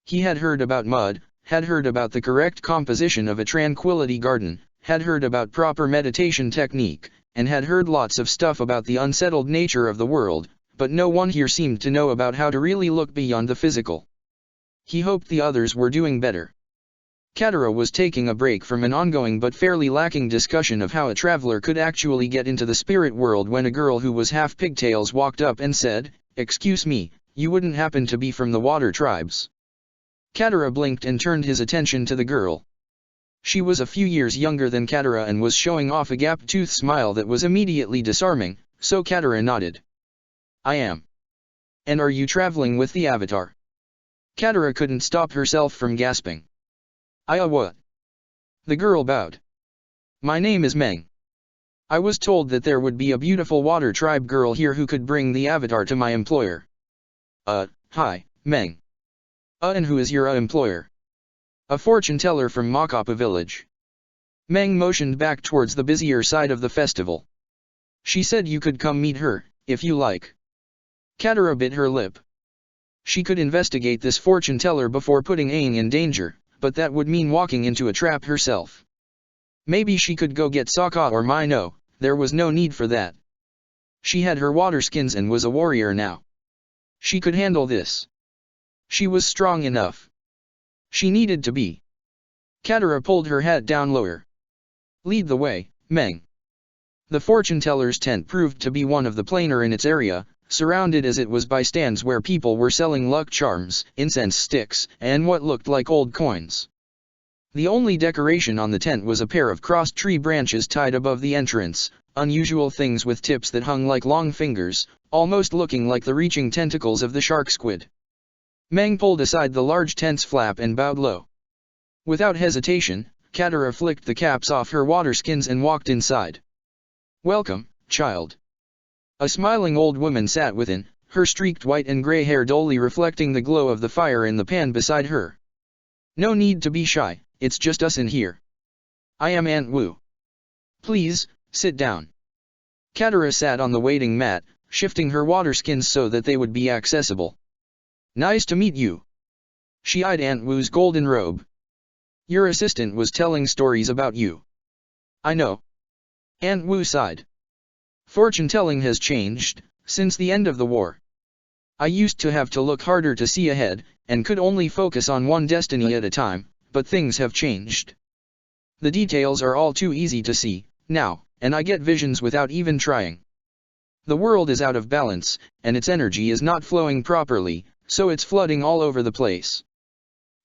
He had heard about mud, had heard about the correct composition of a tranquility garden, had heard about proper meditation technique, and had heard lots of stuff about the unsettled nature of the world, but no one here seemed to know about how to really look beyond the physical. He hoped the others were doing better. Katara was taking a break from an ongoing but fairly lacking discussion of how a traveler could actually get into the spirit world when a girl who was half pigtails walked up and said, "Excuse me, you wouldn't happen to be from the water tribes?" Katara blinked and turned his attention to the girl. She was a few years younger than Katara and was showing off a gap-toothed smile that was immediately disarming, so Katara nodded. "I am." "And are you traveling with the Avatar?" Katara couldn't stop herself from gasping. What? The girl bowed. My name is Meng. I was told that there would be a beautiful water tribe girl here who could bring the avatar to my employer. Hi, Meng. And who is your employer? A fortune teller from Makapa village. Meng motioned back towards the busier side of the festival. She said you could come meet her, if you like. Katara bit her lip. She could investigate this fortune teller before putting Aang in danger, but that would mean walking into a trap herself. Maybe she could go get Sokka or Mai. No, there was no need for that. She had her water skins and was a warrior now. She could handle this. She was strong enough. She needed to be. Katara pulled her hat down lower. Lead the way, Meng. The fortune teller's tent proved to be one of the plainer in its area, surrounded as it was by stands where people were selling luck charms, incense sticks, and what looked like old coins. The only decoration on the tent was a pair of crossed tree branches tied above the entrance, unusual things with tips that hung like long fingers, almost looking like the reaching tentacles of the shark squid. Meng pulled aside the large tent's flap and bowed low. Without hesitation, Katara flicked the caps off her water skins and walked inside. Welcome, child. A smiling old woman sat within, her streaked white and grey hair dully reflecting the glow of the fire in the pan beside her. No need to be shy, it's just us in here. I am Aunt Wu. Please, sit down. Katara sat on the waiting mat, shifting her water skins so that they would be accessible. Nice to meet you. She eyed Aunt Wu's golden robe. Your assistant was telling stories about you. I know. Aunt Wu sighed. Fortune-telling has changed, since the end of the war. I used to have to look harder to see ahead, and could only focus on one destiny at a time, but things have changed. The details are all too easy to see, now, and I get visions without even trying. The world is out of balance, and its energy is not flowing properly, so it's flooding all over the place.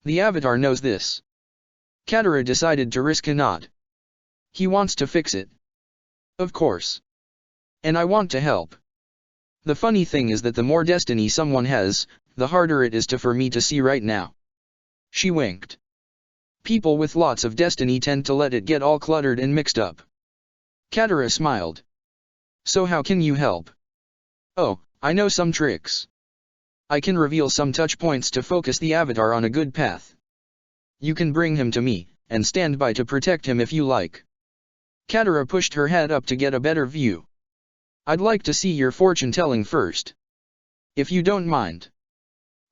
The Avatar knows this. Katara decided to risk a nod. He wants to fix it. Of course. And I want to help. The funny thing is that the more destiny someone has, the harder it is for me to see right now. She winked. People with lots of destiny tend to let it get all cluttered and mixed up. Katara smiled. So how can you help? Oh, I know some tricks. I can reveal some touch points to focus the Avatar on a good path. You can bring him to me, and stand by to protect him if you like. Katara pushed her head up to get a better view. I'd like to see your fortune-telling first. If you don't mind.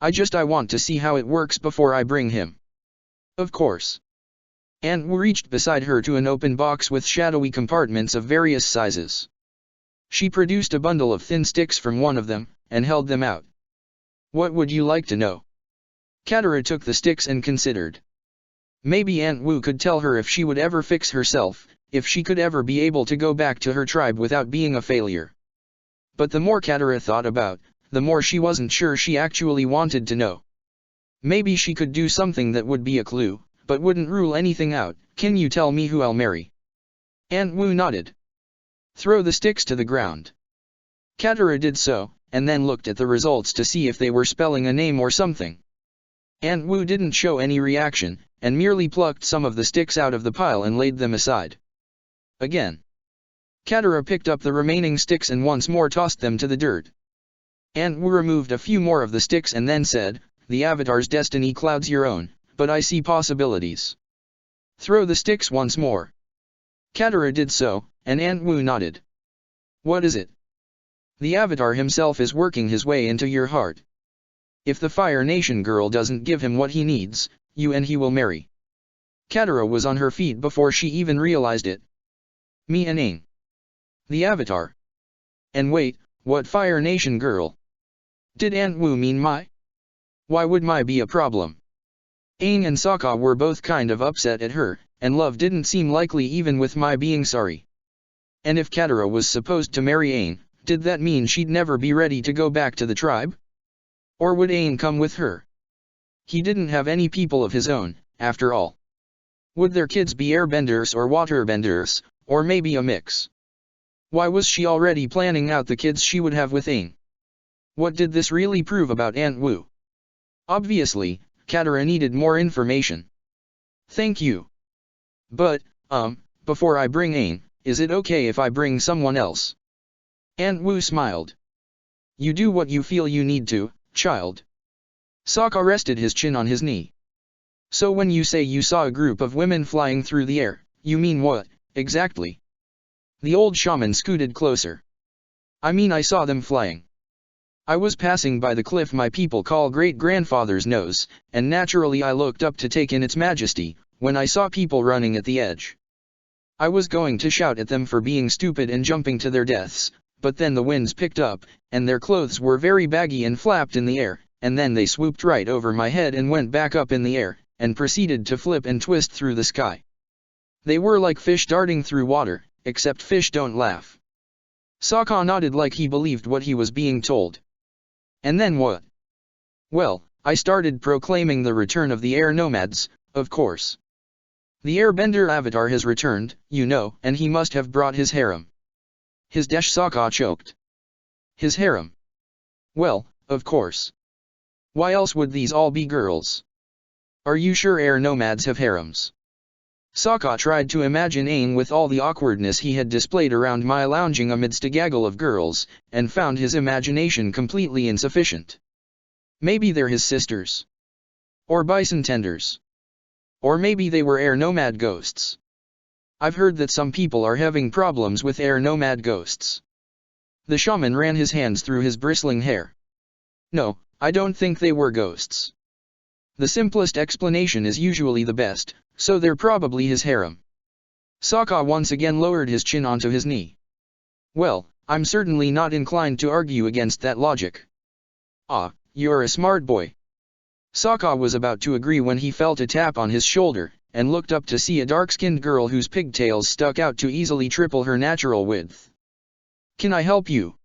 I want to see how it works before I bring him. Of course. Aunt Wu reached beside her to an open box with shadowy compartments of various sizes. She produced a bundle of thin sticks from one of them, and held them out. What would you like to know? Katara took the sticks and considered. Maybe Aunt Wu could tell her if she would ever fix herself, if she could ever be able to go back to her tribe without being a failure. But the more Katara thought about, the more she wasn't sure she actually wanted to know. Maybe she could do something that would be a clue, but wouldn't rule anything out. Can you tell me who I'll marry? Aunt Wu nodded. Throw the sticks to the ground. Katara did so, and then looked at the results to see if they were spelling a name or something. Aunt Wu didn't show any reaction, and merely plucked some of the sticks out of the pile and laid them aside. Again. Katara picked up the remaining sticks and once more tossed them to the dirt. Aunt Wu removed a few more of the sticks and then said, the Avatar's destiny clouds your own, but I see possibilities. Throw the sticks once more. Katara did so, and Aunt Wu nodded. What is it? The Avatar himself is working his way into your heart. If the Fire Nation girl doesn't give him what he needs, you and he will marry. Katara was on her feet before she even realized it. Me and Aang. The Avatar. And wait, what Fire Nation girl? Did Aunt Wu mean Mai? Why would Mai be a problem? Aang and Sokka were both kind of upset at her, and love didn't seem likely even with Mai being sorry. And if Katara was supposed to marry Aang, did that mean she'd never be ready to go back to the tribe? Or would Aang come with her? He didn't have any people of his own, after all. Would their kids be airbenders or waterbenders, or maybe a mix? Why was she already planning out the kids she would have with Aang? What did this really prove about Aunt Wu? Obviously, Katara needed more information. Thank you. But, before I bring Aang, is it okay if I bring someone else? Aunt Wu smiled. You do what you feel you need to, child. Sokka rested his chin on his knee. So when you say you saw a group of women flying through the air, you mean what, exactly? The old shaman scooted closer. I mean I saw them flying. I was passing by the cliff my people call great-grandfather's nose, and naturally I looked up to take in its majesty, when I saw people running at the edge. I was going to shout at them for being stupid and jumping to their deaths, but then the winds picked up, and their clothes were very baggy and flapped in the air, and then they swooped right over my head and went back up in the air, and proceeded to flip and twist through the sky. They were like fish darting through water, except fish don't laugh. Sokka nodded like he believed what he was being told. And then what? Well, I started proclaiming the return of the air nomads, of course. The airbender avatar has returned, you know, and he must have brought his harem. His dash Sokka choked. His harem. Well, of course. Why else would these all be girls? Are you sure air nomads have harems? Sokka tried to imagine Aang with all the awkwardness he had displayed around Mai lounging amidst a gaggle of girls, and found his imagination completely insufficient. Maybe they're his sisters. Or bison tenders. Or maybe they were air nomad ghosts. I've heard that some people are having problems with air nomad ghosts. The shaman ran his hands through his bristling hair. No, I don't think they were ghosts. The simplest explanation is usually the best, so they're probably his harem. Sokka once again lowered his chin onto his knee. Well, I'm certainly not inclined to argue against that logic. Ah, you're a smart boy. Sokka was about to agree when he felt a tap on his shoulder, and looked up to see a dark-skinned girl whose pigtails stuck out to easily triple her natural width. Can I help you?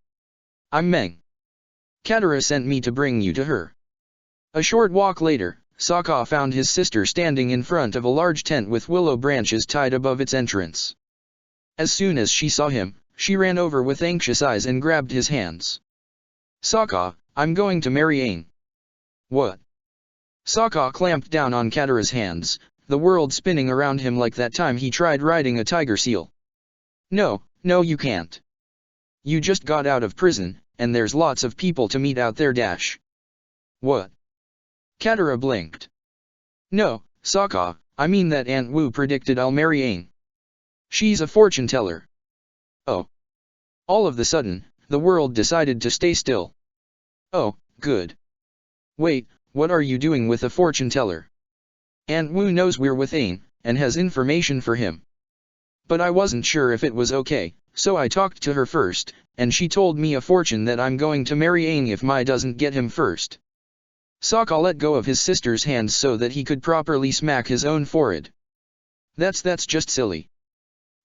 I'm Meng. Katara sent me to bring you to her. A short walk later, Sokka found his sister standing in front of a large tent with willow branches tied above its entrance. As soon as she saw him, she ran over with anxious eyes and grabbed his hands. Sokka, I'm going to marry Aang. What? Sokka clamped down on Katara's hands, the world spinning around him like that time he tried riding a tiger seal. No, you can't. You just got out of prison, and there's lots of people to meet out there dash. What? Katara blinked. No, Sokka, I mean that Aunt Wu predicted I'll marry Aang. She's a fortune teller. Oh. All of the sudden, the world decided to stay still. Oh, good. Wait, what are you doing with a fortune teller? Aunt Wu knows we're with Aang, and has information for him. But I wasn't sure if it was okay, so I talked to her first, and she told me a fortune that I'm going to marry Aang if Mai doesn't get him first. Sokka let go of his sister's hands so that he could properly smack his own forehead. That's just silly.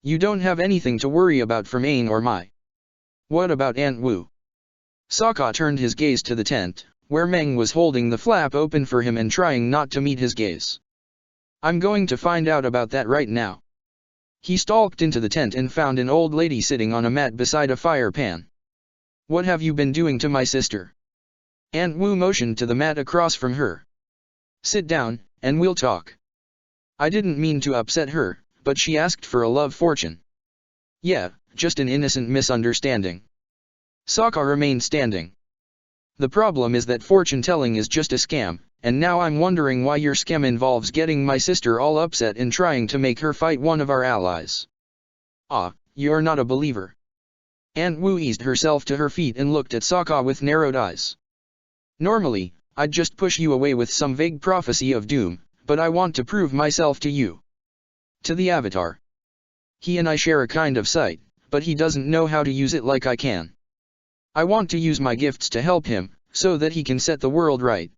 You don't have anything to worry about from Aang or Mai. What about Aunt Wu? Sokka turned his gaze to the tent, where Meng was holding the flap open for him and trying not to meet his gaze. I'm going to find out about that right now. He stalked into the tent and found an old lady sitting on a mat beside a fire pan. What have you been doing to my sister? Aunt Wu motioned to the mat across from her. Sit down, and we'll talk. I didn't mean to upset her, but she asked for a love fortune. Yeah, just an innocent misunderstanding. Sokka remained standing. The problem is that fortune telling is just a scam, and now I'm wondering why your scam involves getting my sister all upset and trying to make her fight one of our allies. Ah, you're not a believer. Aunt Wu eased herself to her feet and looked at Sokka with narrowed eyes. Normally, I'd just push you away with some vague prophecy of doom, but I want to prove myself to you. To the Avatar. He and I share a kind of sight, but he doesn't know how to use it like I can. I want to use my gifts to help him, so that he can set the world right.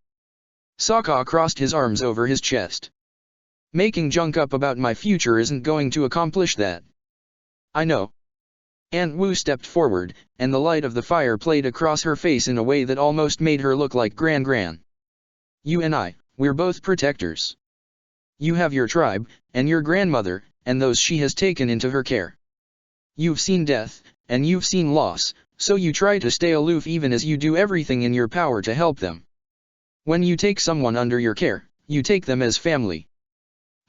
Sokka crossed his arms over his chest. Making junk up about my future isn't going to accomplish that. I know. Aunt Wu stepped forward, and the light of the fire played across her face in a way that almost made her look like Gran. You and I, we're both protectors. You have your tribe, and your grandmother, and those she has taken into her care. You've seen death, and you've seen loss, so you try to stay aloof even as you do everything in your power to help them. When you take someone under your care, you take them as family.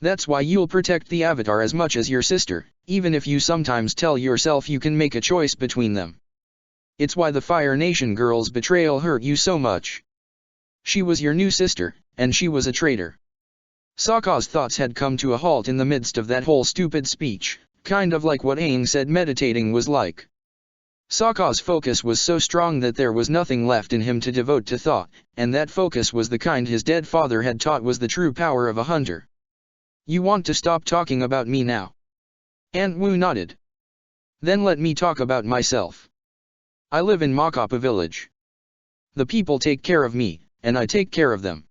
That's why you'll protect the Avatar as much as your sister, even if you sometimes tell yourself you can make a choice between them. It's why the Fire Nation girl's betrayal hurt you so much. She was your new sister, and she was a traitor. Sokka's thoughts had come to a halt in the midst of that whole stupid speech, kind of like what Aang said meditating was like. Sokka's focus was so strong that there was nothing left in him to devote to thought, and that focus was the kind his dead father had taught was the true power of a hunter. You want to stop talking about me now? Aunt Wu nodded. Then let me talk about myself. I live in Makapa village. The people take care of me, and I take care of them.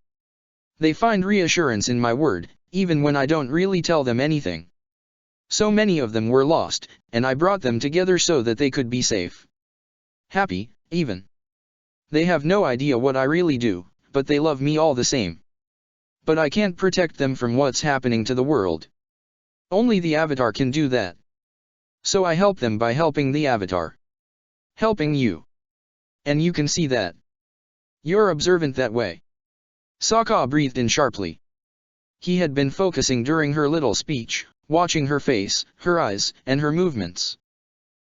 They find reassurance in my word, even when I don't really tell them anything. So many of them were lost, and I brought them together so that they could be safe. Happy, even. They have no idea what I really do, but they love me all the same. But I can't protect them from what's happening to the world. Only the Avatar can do that. So I help them by helping the Avatar. Helping you. And you can see that. You're observant that way. Sokka breathed in sharply. He had been focusing during her little speech, watching her face, her eyes, and her movements.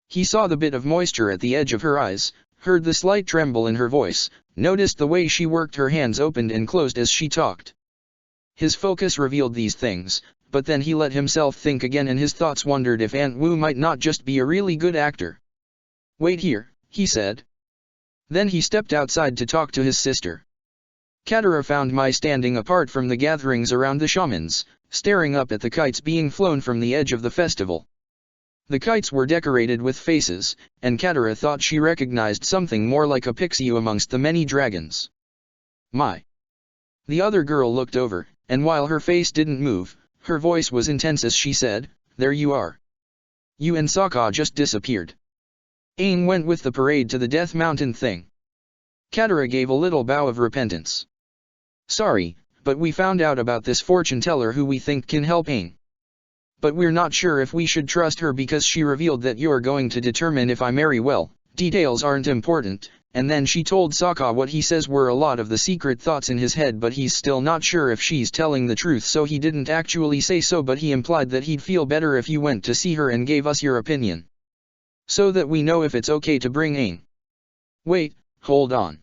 He saw the bit of moisture at the edge of her eyes, heard the slight tremble in her voice, noticed the way she worked her hands opened and closed as she talked. His focus revealed these things, but then he let himself think again and his thoughts wondered if Aunt Wu might not just be a really good actor. Wait here, he said. Then he stepped outside to talk to his sister. Katara found Mai standing apart from the gatherings around the shamans, staring up at the kites being flown from the edge of the festival. The kites were decorated with faces, and Katara thought she recognized something more like a pixie amongst the many dragons. Mai. The other girl looked over, and while her face didn't move, her voice was intense as she said, "There you are. You and Sokka just disappeared. Aang went with the parade to the Death Mountain thing." Katara gave a little bow of repentance. "Sorry, but we found out about this fortune teller who we think can help Aang. But we're not sure if we should trust her because she revealed that you're going to determine if I marry well. Details aren't important." And then she told Sokka what he says were a lot of the secret thoughts in his head, but he's still not sure if she's telling the truth, so he didn't actually say so, but he implied that he'd feel better if you went to see her and gave us your opinion. So that we know if it's okay to bring Aang. Wait, hold on.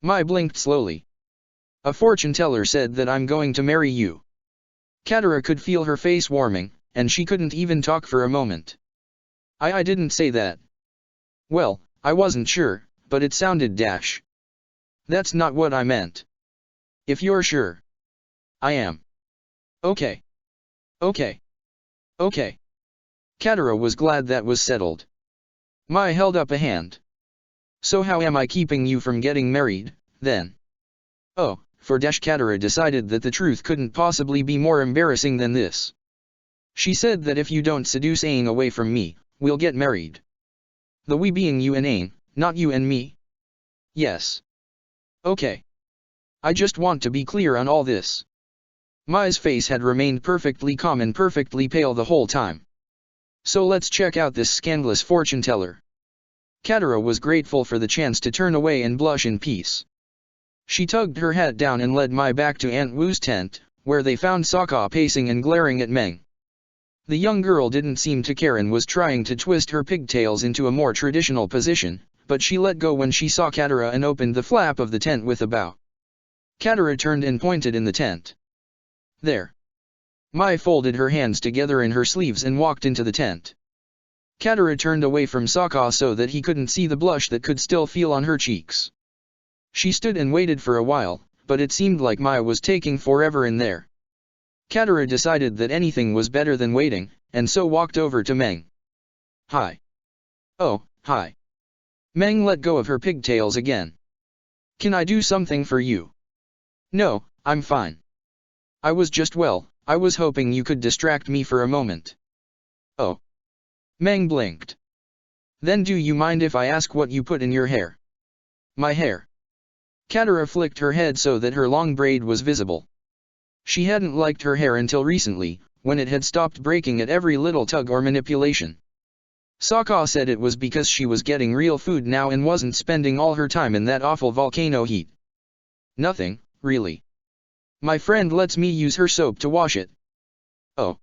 Mai blinked slowly. A fortune teller said that I'm going to marry you. Katara could feel her face warming, and she couldn't even talk for a moment. I didn't say that. Well, I wasn't sure, but it sounded dash. That's not what I meant. If you're sure. I am. Okay. Okay. Okay. Katara was glad that was settled. Mai held up a hand. So how am I keeping you from getting married, then? Oh, for Dash. Katara decided that the truth couldn't possibly be more embarrassing than this. She said that if you don't seduce Aang away from me, we'll get married. The we being you and Aang, not you and me? Yes. Okay. I just want to be clear on all this. Mai's face had remained perfectly calm and perfectly pale the whole time. So let's check out this scandalous fortune teller. Katara was grateful for the chance to turn away and blush in peace. She tugged her hat down and led Mai back to Aunt Wu's tent, where they found Sokka pacing and glaring at Meng. The young girl didn't seem to care and was trying to twist her pigtails into a more traditional position, but she let go when she saw Katara and opened the flap of the tent with a bow. Katara turned and pointed in the tent. There. Mai folded her hands together in her sleeves and walked into the tent. Katara turned away from Sokka so that he couldn't see the blush that could still feel on her cheeks. She stood and waited for a while, but it seemed like Mai was taking forever in there. Katara decided that anything was better than waiting, and so walked over to Meng. Hi. Oh, hi. Meng let go of her pigtails again. Can I do something for you? No, I'm fine. I was hoping you could distract me for a moment. Oh. Meng blinked. Then do you mind if I ask what you put in your hair? My hair. Katara flicked her head so that her long braid was visible. She hadn't liked her hair until recently, when it had stopped breaking at every little tug or manipulation. Sokka said it was because she was getting real food now and wasn't spending all her time in that awful volcano heat. Nothing, really. My friend lets me use her soap to wash it. Oh.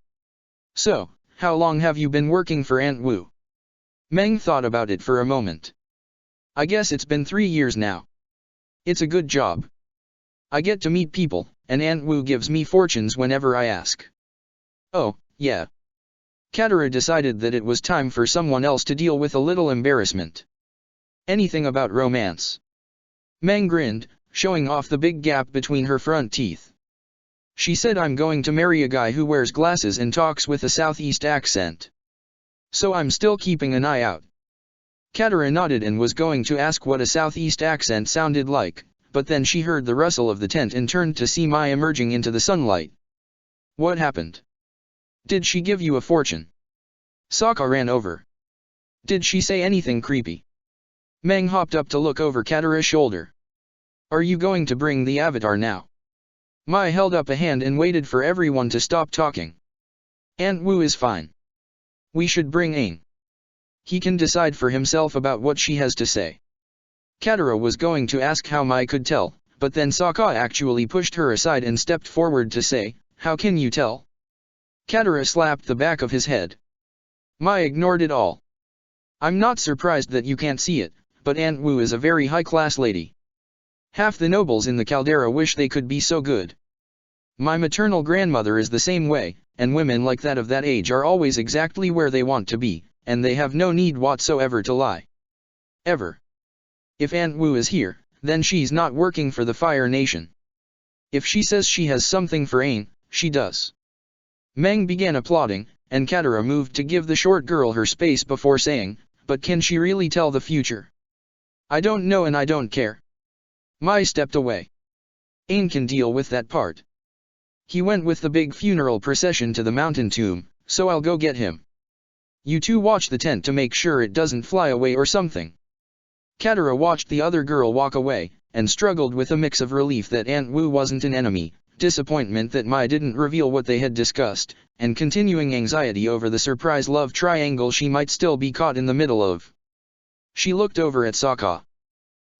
So, how long have you been working for Aunt Wu? Meng thought about it for a moment. I guess it's been 3 years now. It's a good job. I get to meet people, and Aunt Wu gives me fortunes whenever I ask. Oh, yeah. Katara decided that it was time for someone else to deal with a little embarrassment. Anything about romance? Meng grinned, showing off the big gap between her front teeth. She said, I'm going to marry a guy who wears glasses and talks with a southeast accent. So I'm still keeping an eye out. Katara nodded and was going to ask what a southeast accent sounded like, but then she heard the rustle of the tent and turned to see Mai emerging into the sunlight. What happened? Did she give you a fortune? Sokka ran over. Did she say anything creepy? Meng hopped up to look over Katara's shoulder. Are you going to bring the avatar now? Mai held up a hand and waited for everyone to stop talking. Aunt Wu is fine. We should bring Aang. He can decide for himself about what she has to say. Katara was going to ask how Mai could tell, but then Sokka actually pushed her aside and stepped forward to say, how can you tell? Katara slapped the back of his head. Mai ignored it all. I'm not surprised that you can't see it, but Aunt Wu is a very high-class lady. Half the nobles in the caldera wish they could be so good. My maternal grandmother is the same way, and women like that of that age are always exactly where they want to be, and they have no need whatsoever to lie. Ever. If Aunt Wu is here, then she's not working for the Fire Nation. If she says she has something for Aang, she does. Meng began applauding, and Katara moved to give the short girl her space before saying, but can she really tell the future? I don't know and I don't care. Mai stepped away. Aang can deal with that part. He went with the big funeral procession to the mountain tomb, so I'll go get him. You two watch the tent to make sure it doesn't fly away or something. Katara watched the other girl walk away, and struggled with a mix of relief that Aunt Wu wasn't an enemy, disappointment that Mai didn't reveal what they had discussed, and continuing anxiety over the surprise love triangle she might still be caught in the middle of. She looked over at Sokka.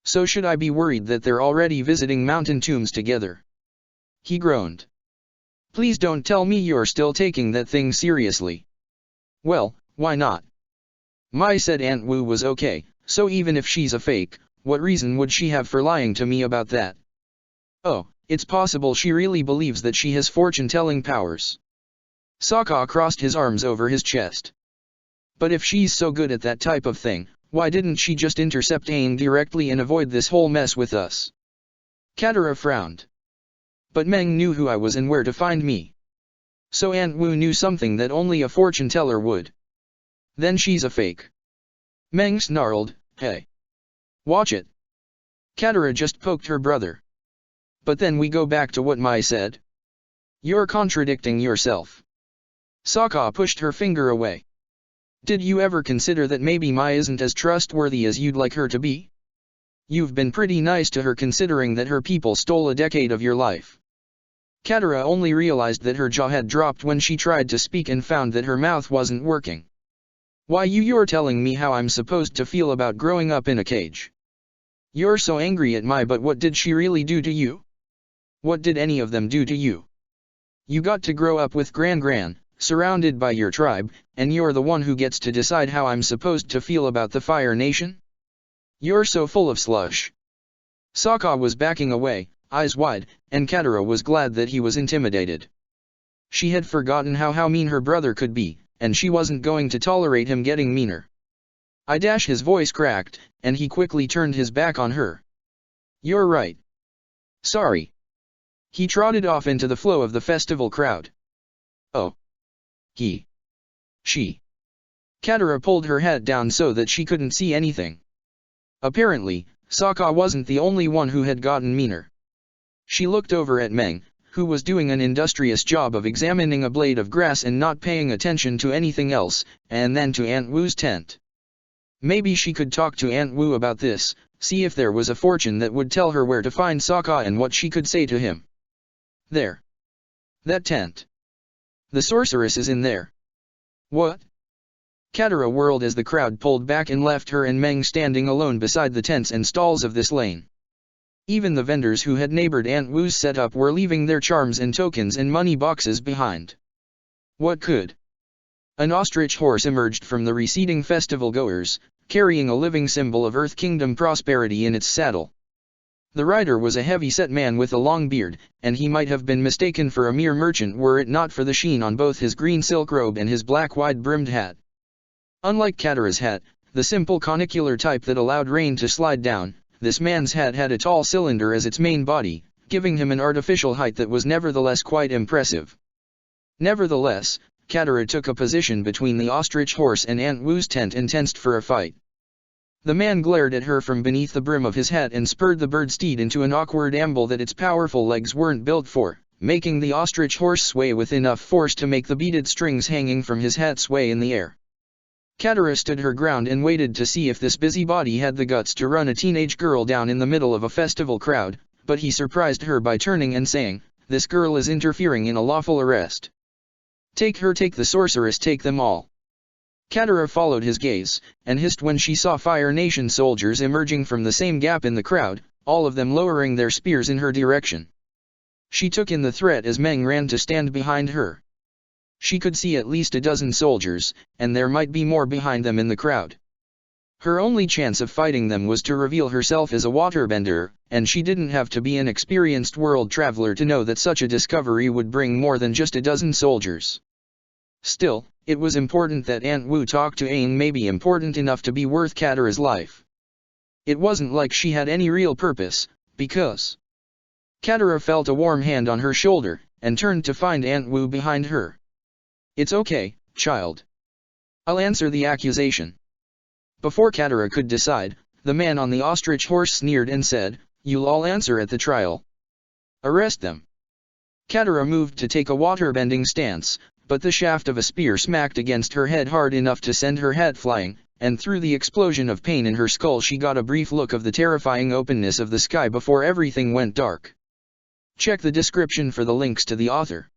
So should I be worried that they're already visiting mountain tombs together? He groaned. Please don't tell me you're still taking that thing seriously. Well, why not? Mai said Aunt Wu was okay, so even if she's a fake, what reason would she have for lying to me about that? Oh, it's possible she really believes that she has fortune-telling powers. Sokka crossed his arms over his chest. But if she's so good at that type of thing, why didn't she just intercept Aang directly and avoid this whole mess with us? Katara frowned. But Meng knew who I was and where to find me. So Aunt Wu knew something that only a fortune-teller would. Then she's a fake. Meng snarled, hey. Watch it. Katara just poked her brother. But then we go back to what Mai said. You're contradicting yourself. Sokka pushed her finger away. Did you ever consider that maybe Mai isn't as trustworthy as you'd like her to be? You've been pretty nice to her considering that her people stole a decade of your life. Katara only realized that her jaw had dropped when she tried to speak and found that her mouth wasn't working. Why you're telling me how I'm supposed to feel about growing up in a cage? You're so angry at Mai, but what did she really do to you? What did any of them do to you? You got to grow up with Gran, surrounded by your tribe, and you're the one who gets to decide how I'm supposed to feel about the Fire Nation? You're so full of slush. Sokka was backing away, eyes wide, and Katara was glad that he was intimidated. She had forgotten how mean her brother could be, and she wasn't going to tolerate him getting meaner. His voice cracked, and he quickly turned his back on her. You're right. Sorry. He trotted off into the flow of the festival crowd. Oh. He. She. Katara pulled her hat down so that she couldn't see anything. Apparently, Sokka wasn't the only one who had gotten meaner. She looked over at Meng, who was doing an industrious job of examining a blade of grass and not paying attention to anything else, and then to Aunt Wu's tent. Maybe she could talk to Aunt Wu about this, see if there was a fortune that would tell her where to find Sokka and what she could say to him. There. That tent. The sorceress is in there. What? Katara whirled as the crowd pulled back and left her and Meng standing alone beside the tents and stalls of this lane. Even the vendors who had neighbored Aunt Wu's setup were leaving their charms and tokens and money boxes behind. What could? An ostrich horse emerged from the receding festival goers, carrying a living symbol of Earth Kingdom prosperity in its saddle. The rider was a heavy-set man with a long beard, and he might have been mistaken for a mere merchant were it not for the sheen on both his green silk robe and his black wide-brimmed hat. Unlike Katara's hat, the simple conicular type that allowed rain to slide down, this man's hat had a tall cylinder as its main body, giving him an artificial height that was nevertheless quite impressive. Nevertheless, Katara took a position between the ostrich horse and Aunt Wu's tent and tensed for a fight. The man glared at her from beneath the brim of his hat and spurred the bird steed into an awkward amble that its powerful legs weren't built for, making the ostrich horse sway with enough force to make the beaded strings hanging from his hat sway in the air. Katara stood her ground and waited to see if this busybody had the guts to run a teenage girl down in the middle of a festival crowd, but he surprised her by turning and saying, "This girl is interfering in a lawful arrest. Take her, take the sorceress, take them all." Katara followed his gaze, and hissed when she saw Fire Nation soldiers emerging from the same gap in the crowd, all of them lowering their spears in her direction. She took in the threat as Meng ran to stand behind her. She could see at least a dozen soldiers, and there might be more behind them in the crowd. Her only chance of fighting them was to reveal herself as a waterbender, and she didn't have to be an experienced world traveler to know that such a discovery would bring more than just a dozen soldiers. Still, it was important that Aunt Wu talk to Aang, maybe important enough to be worth Katara's life. It wasn't like she had any real purpose, because... Katara felt a warm hand on her shoulder, and turned to find Aunt Wu behind her. "It's okay, child. I'll answer the accusation." Before Katara could decide, the man on the ostrich horse sneered and said, "You'll all answer at the trial. Arrest them." Katara moved to take a waterbending stance, but the shaft of a spear smacked against her head hard enough to send her hat flying, and through the explosion of pain in her skull she got a brief look of the terrifying openness of the sky before everything went dark. Check the description for the links to the author.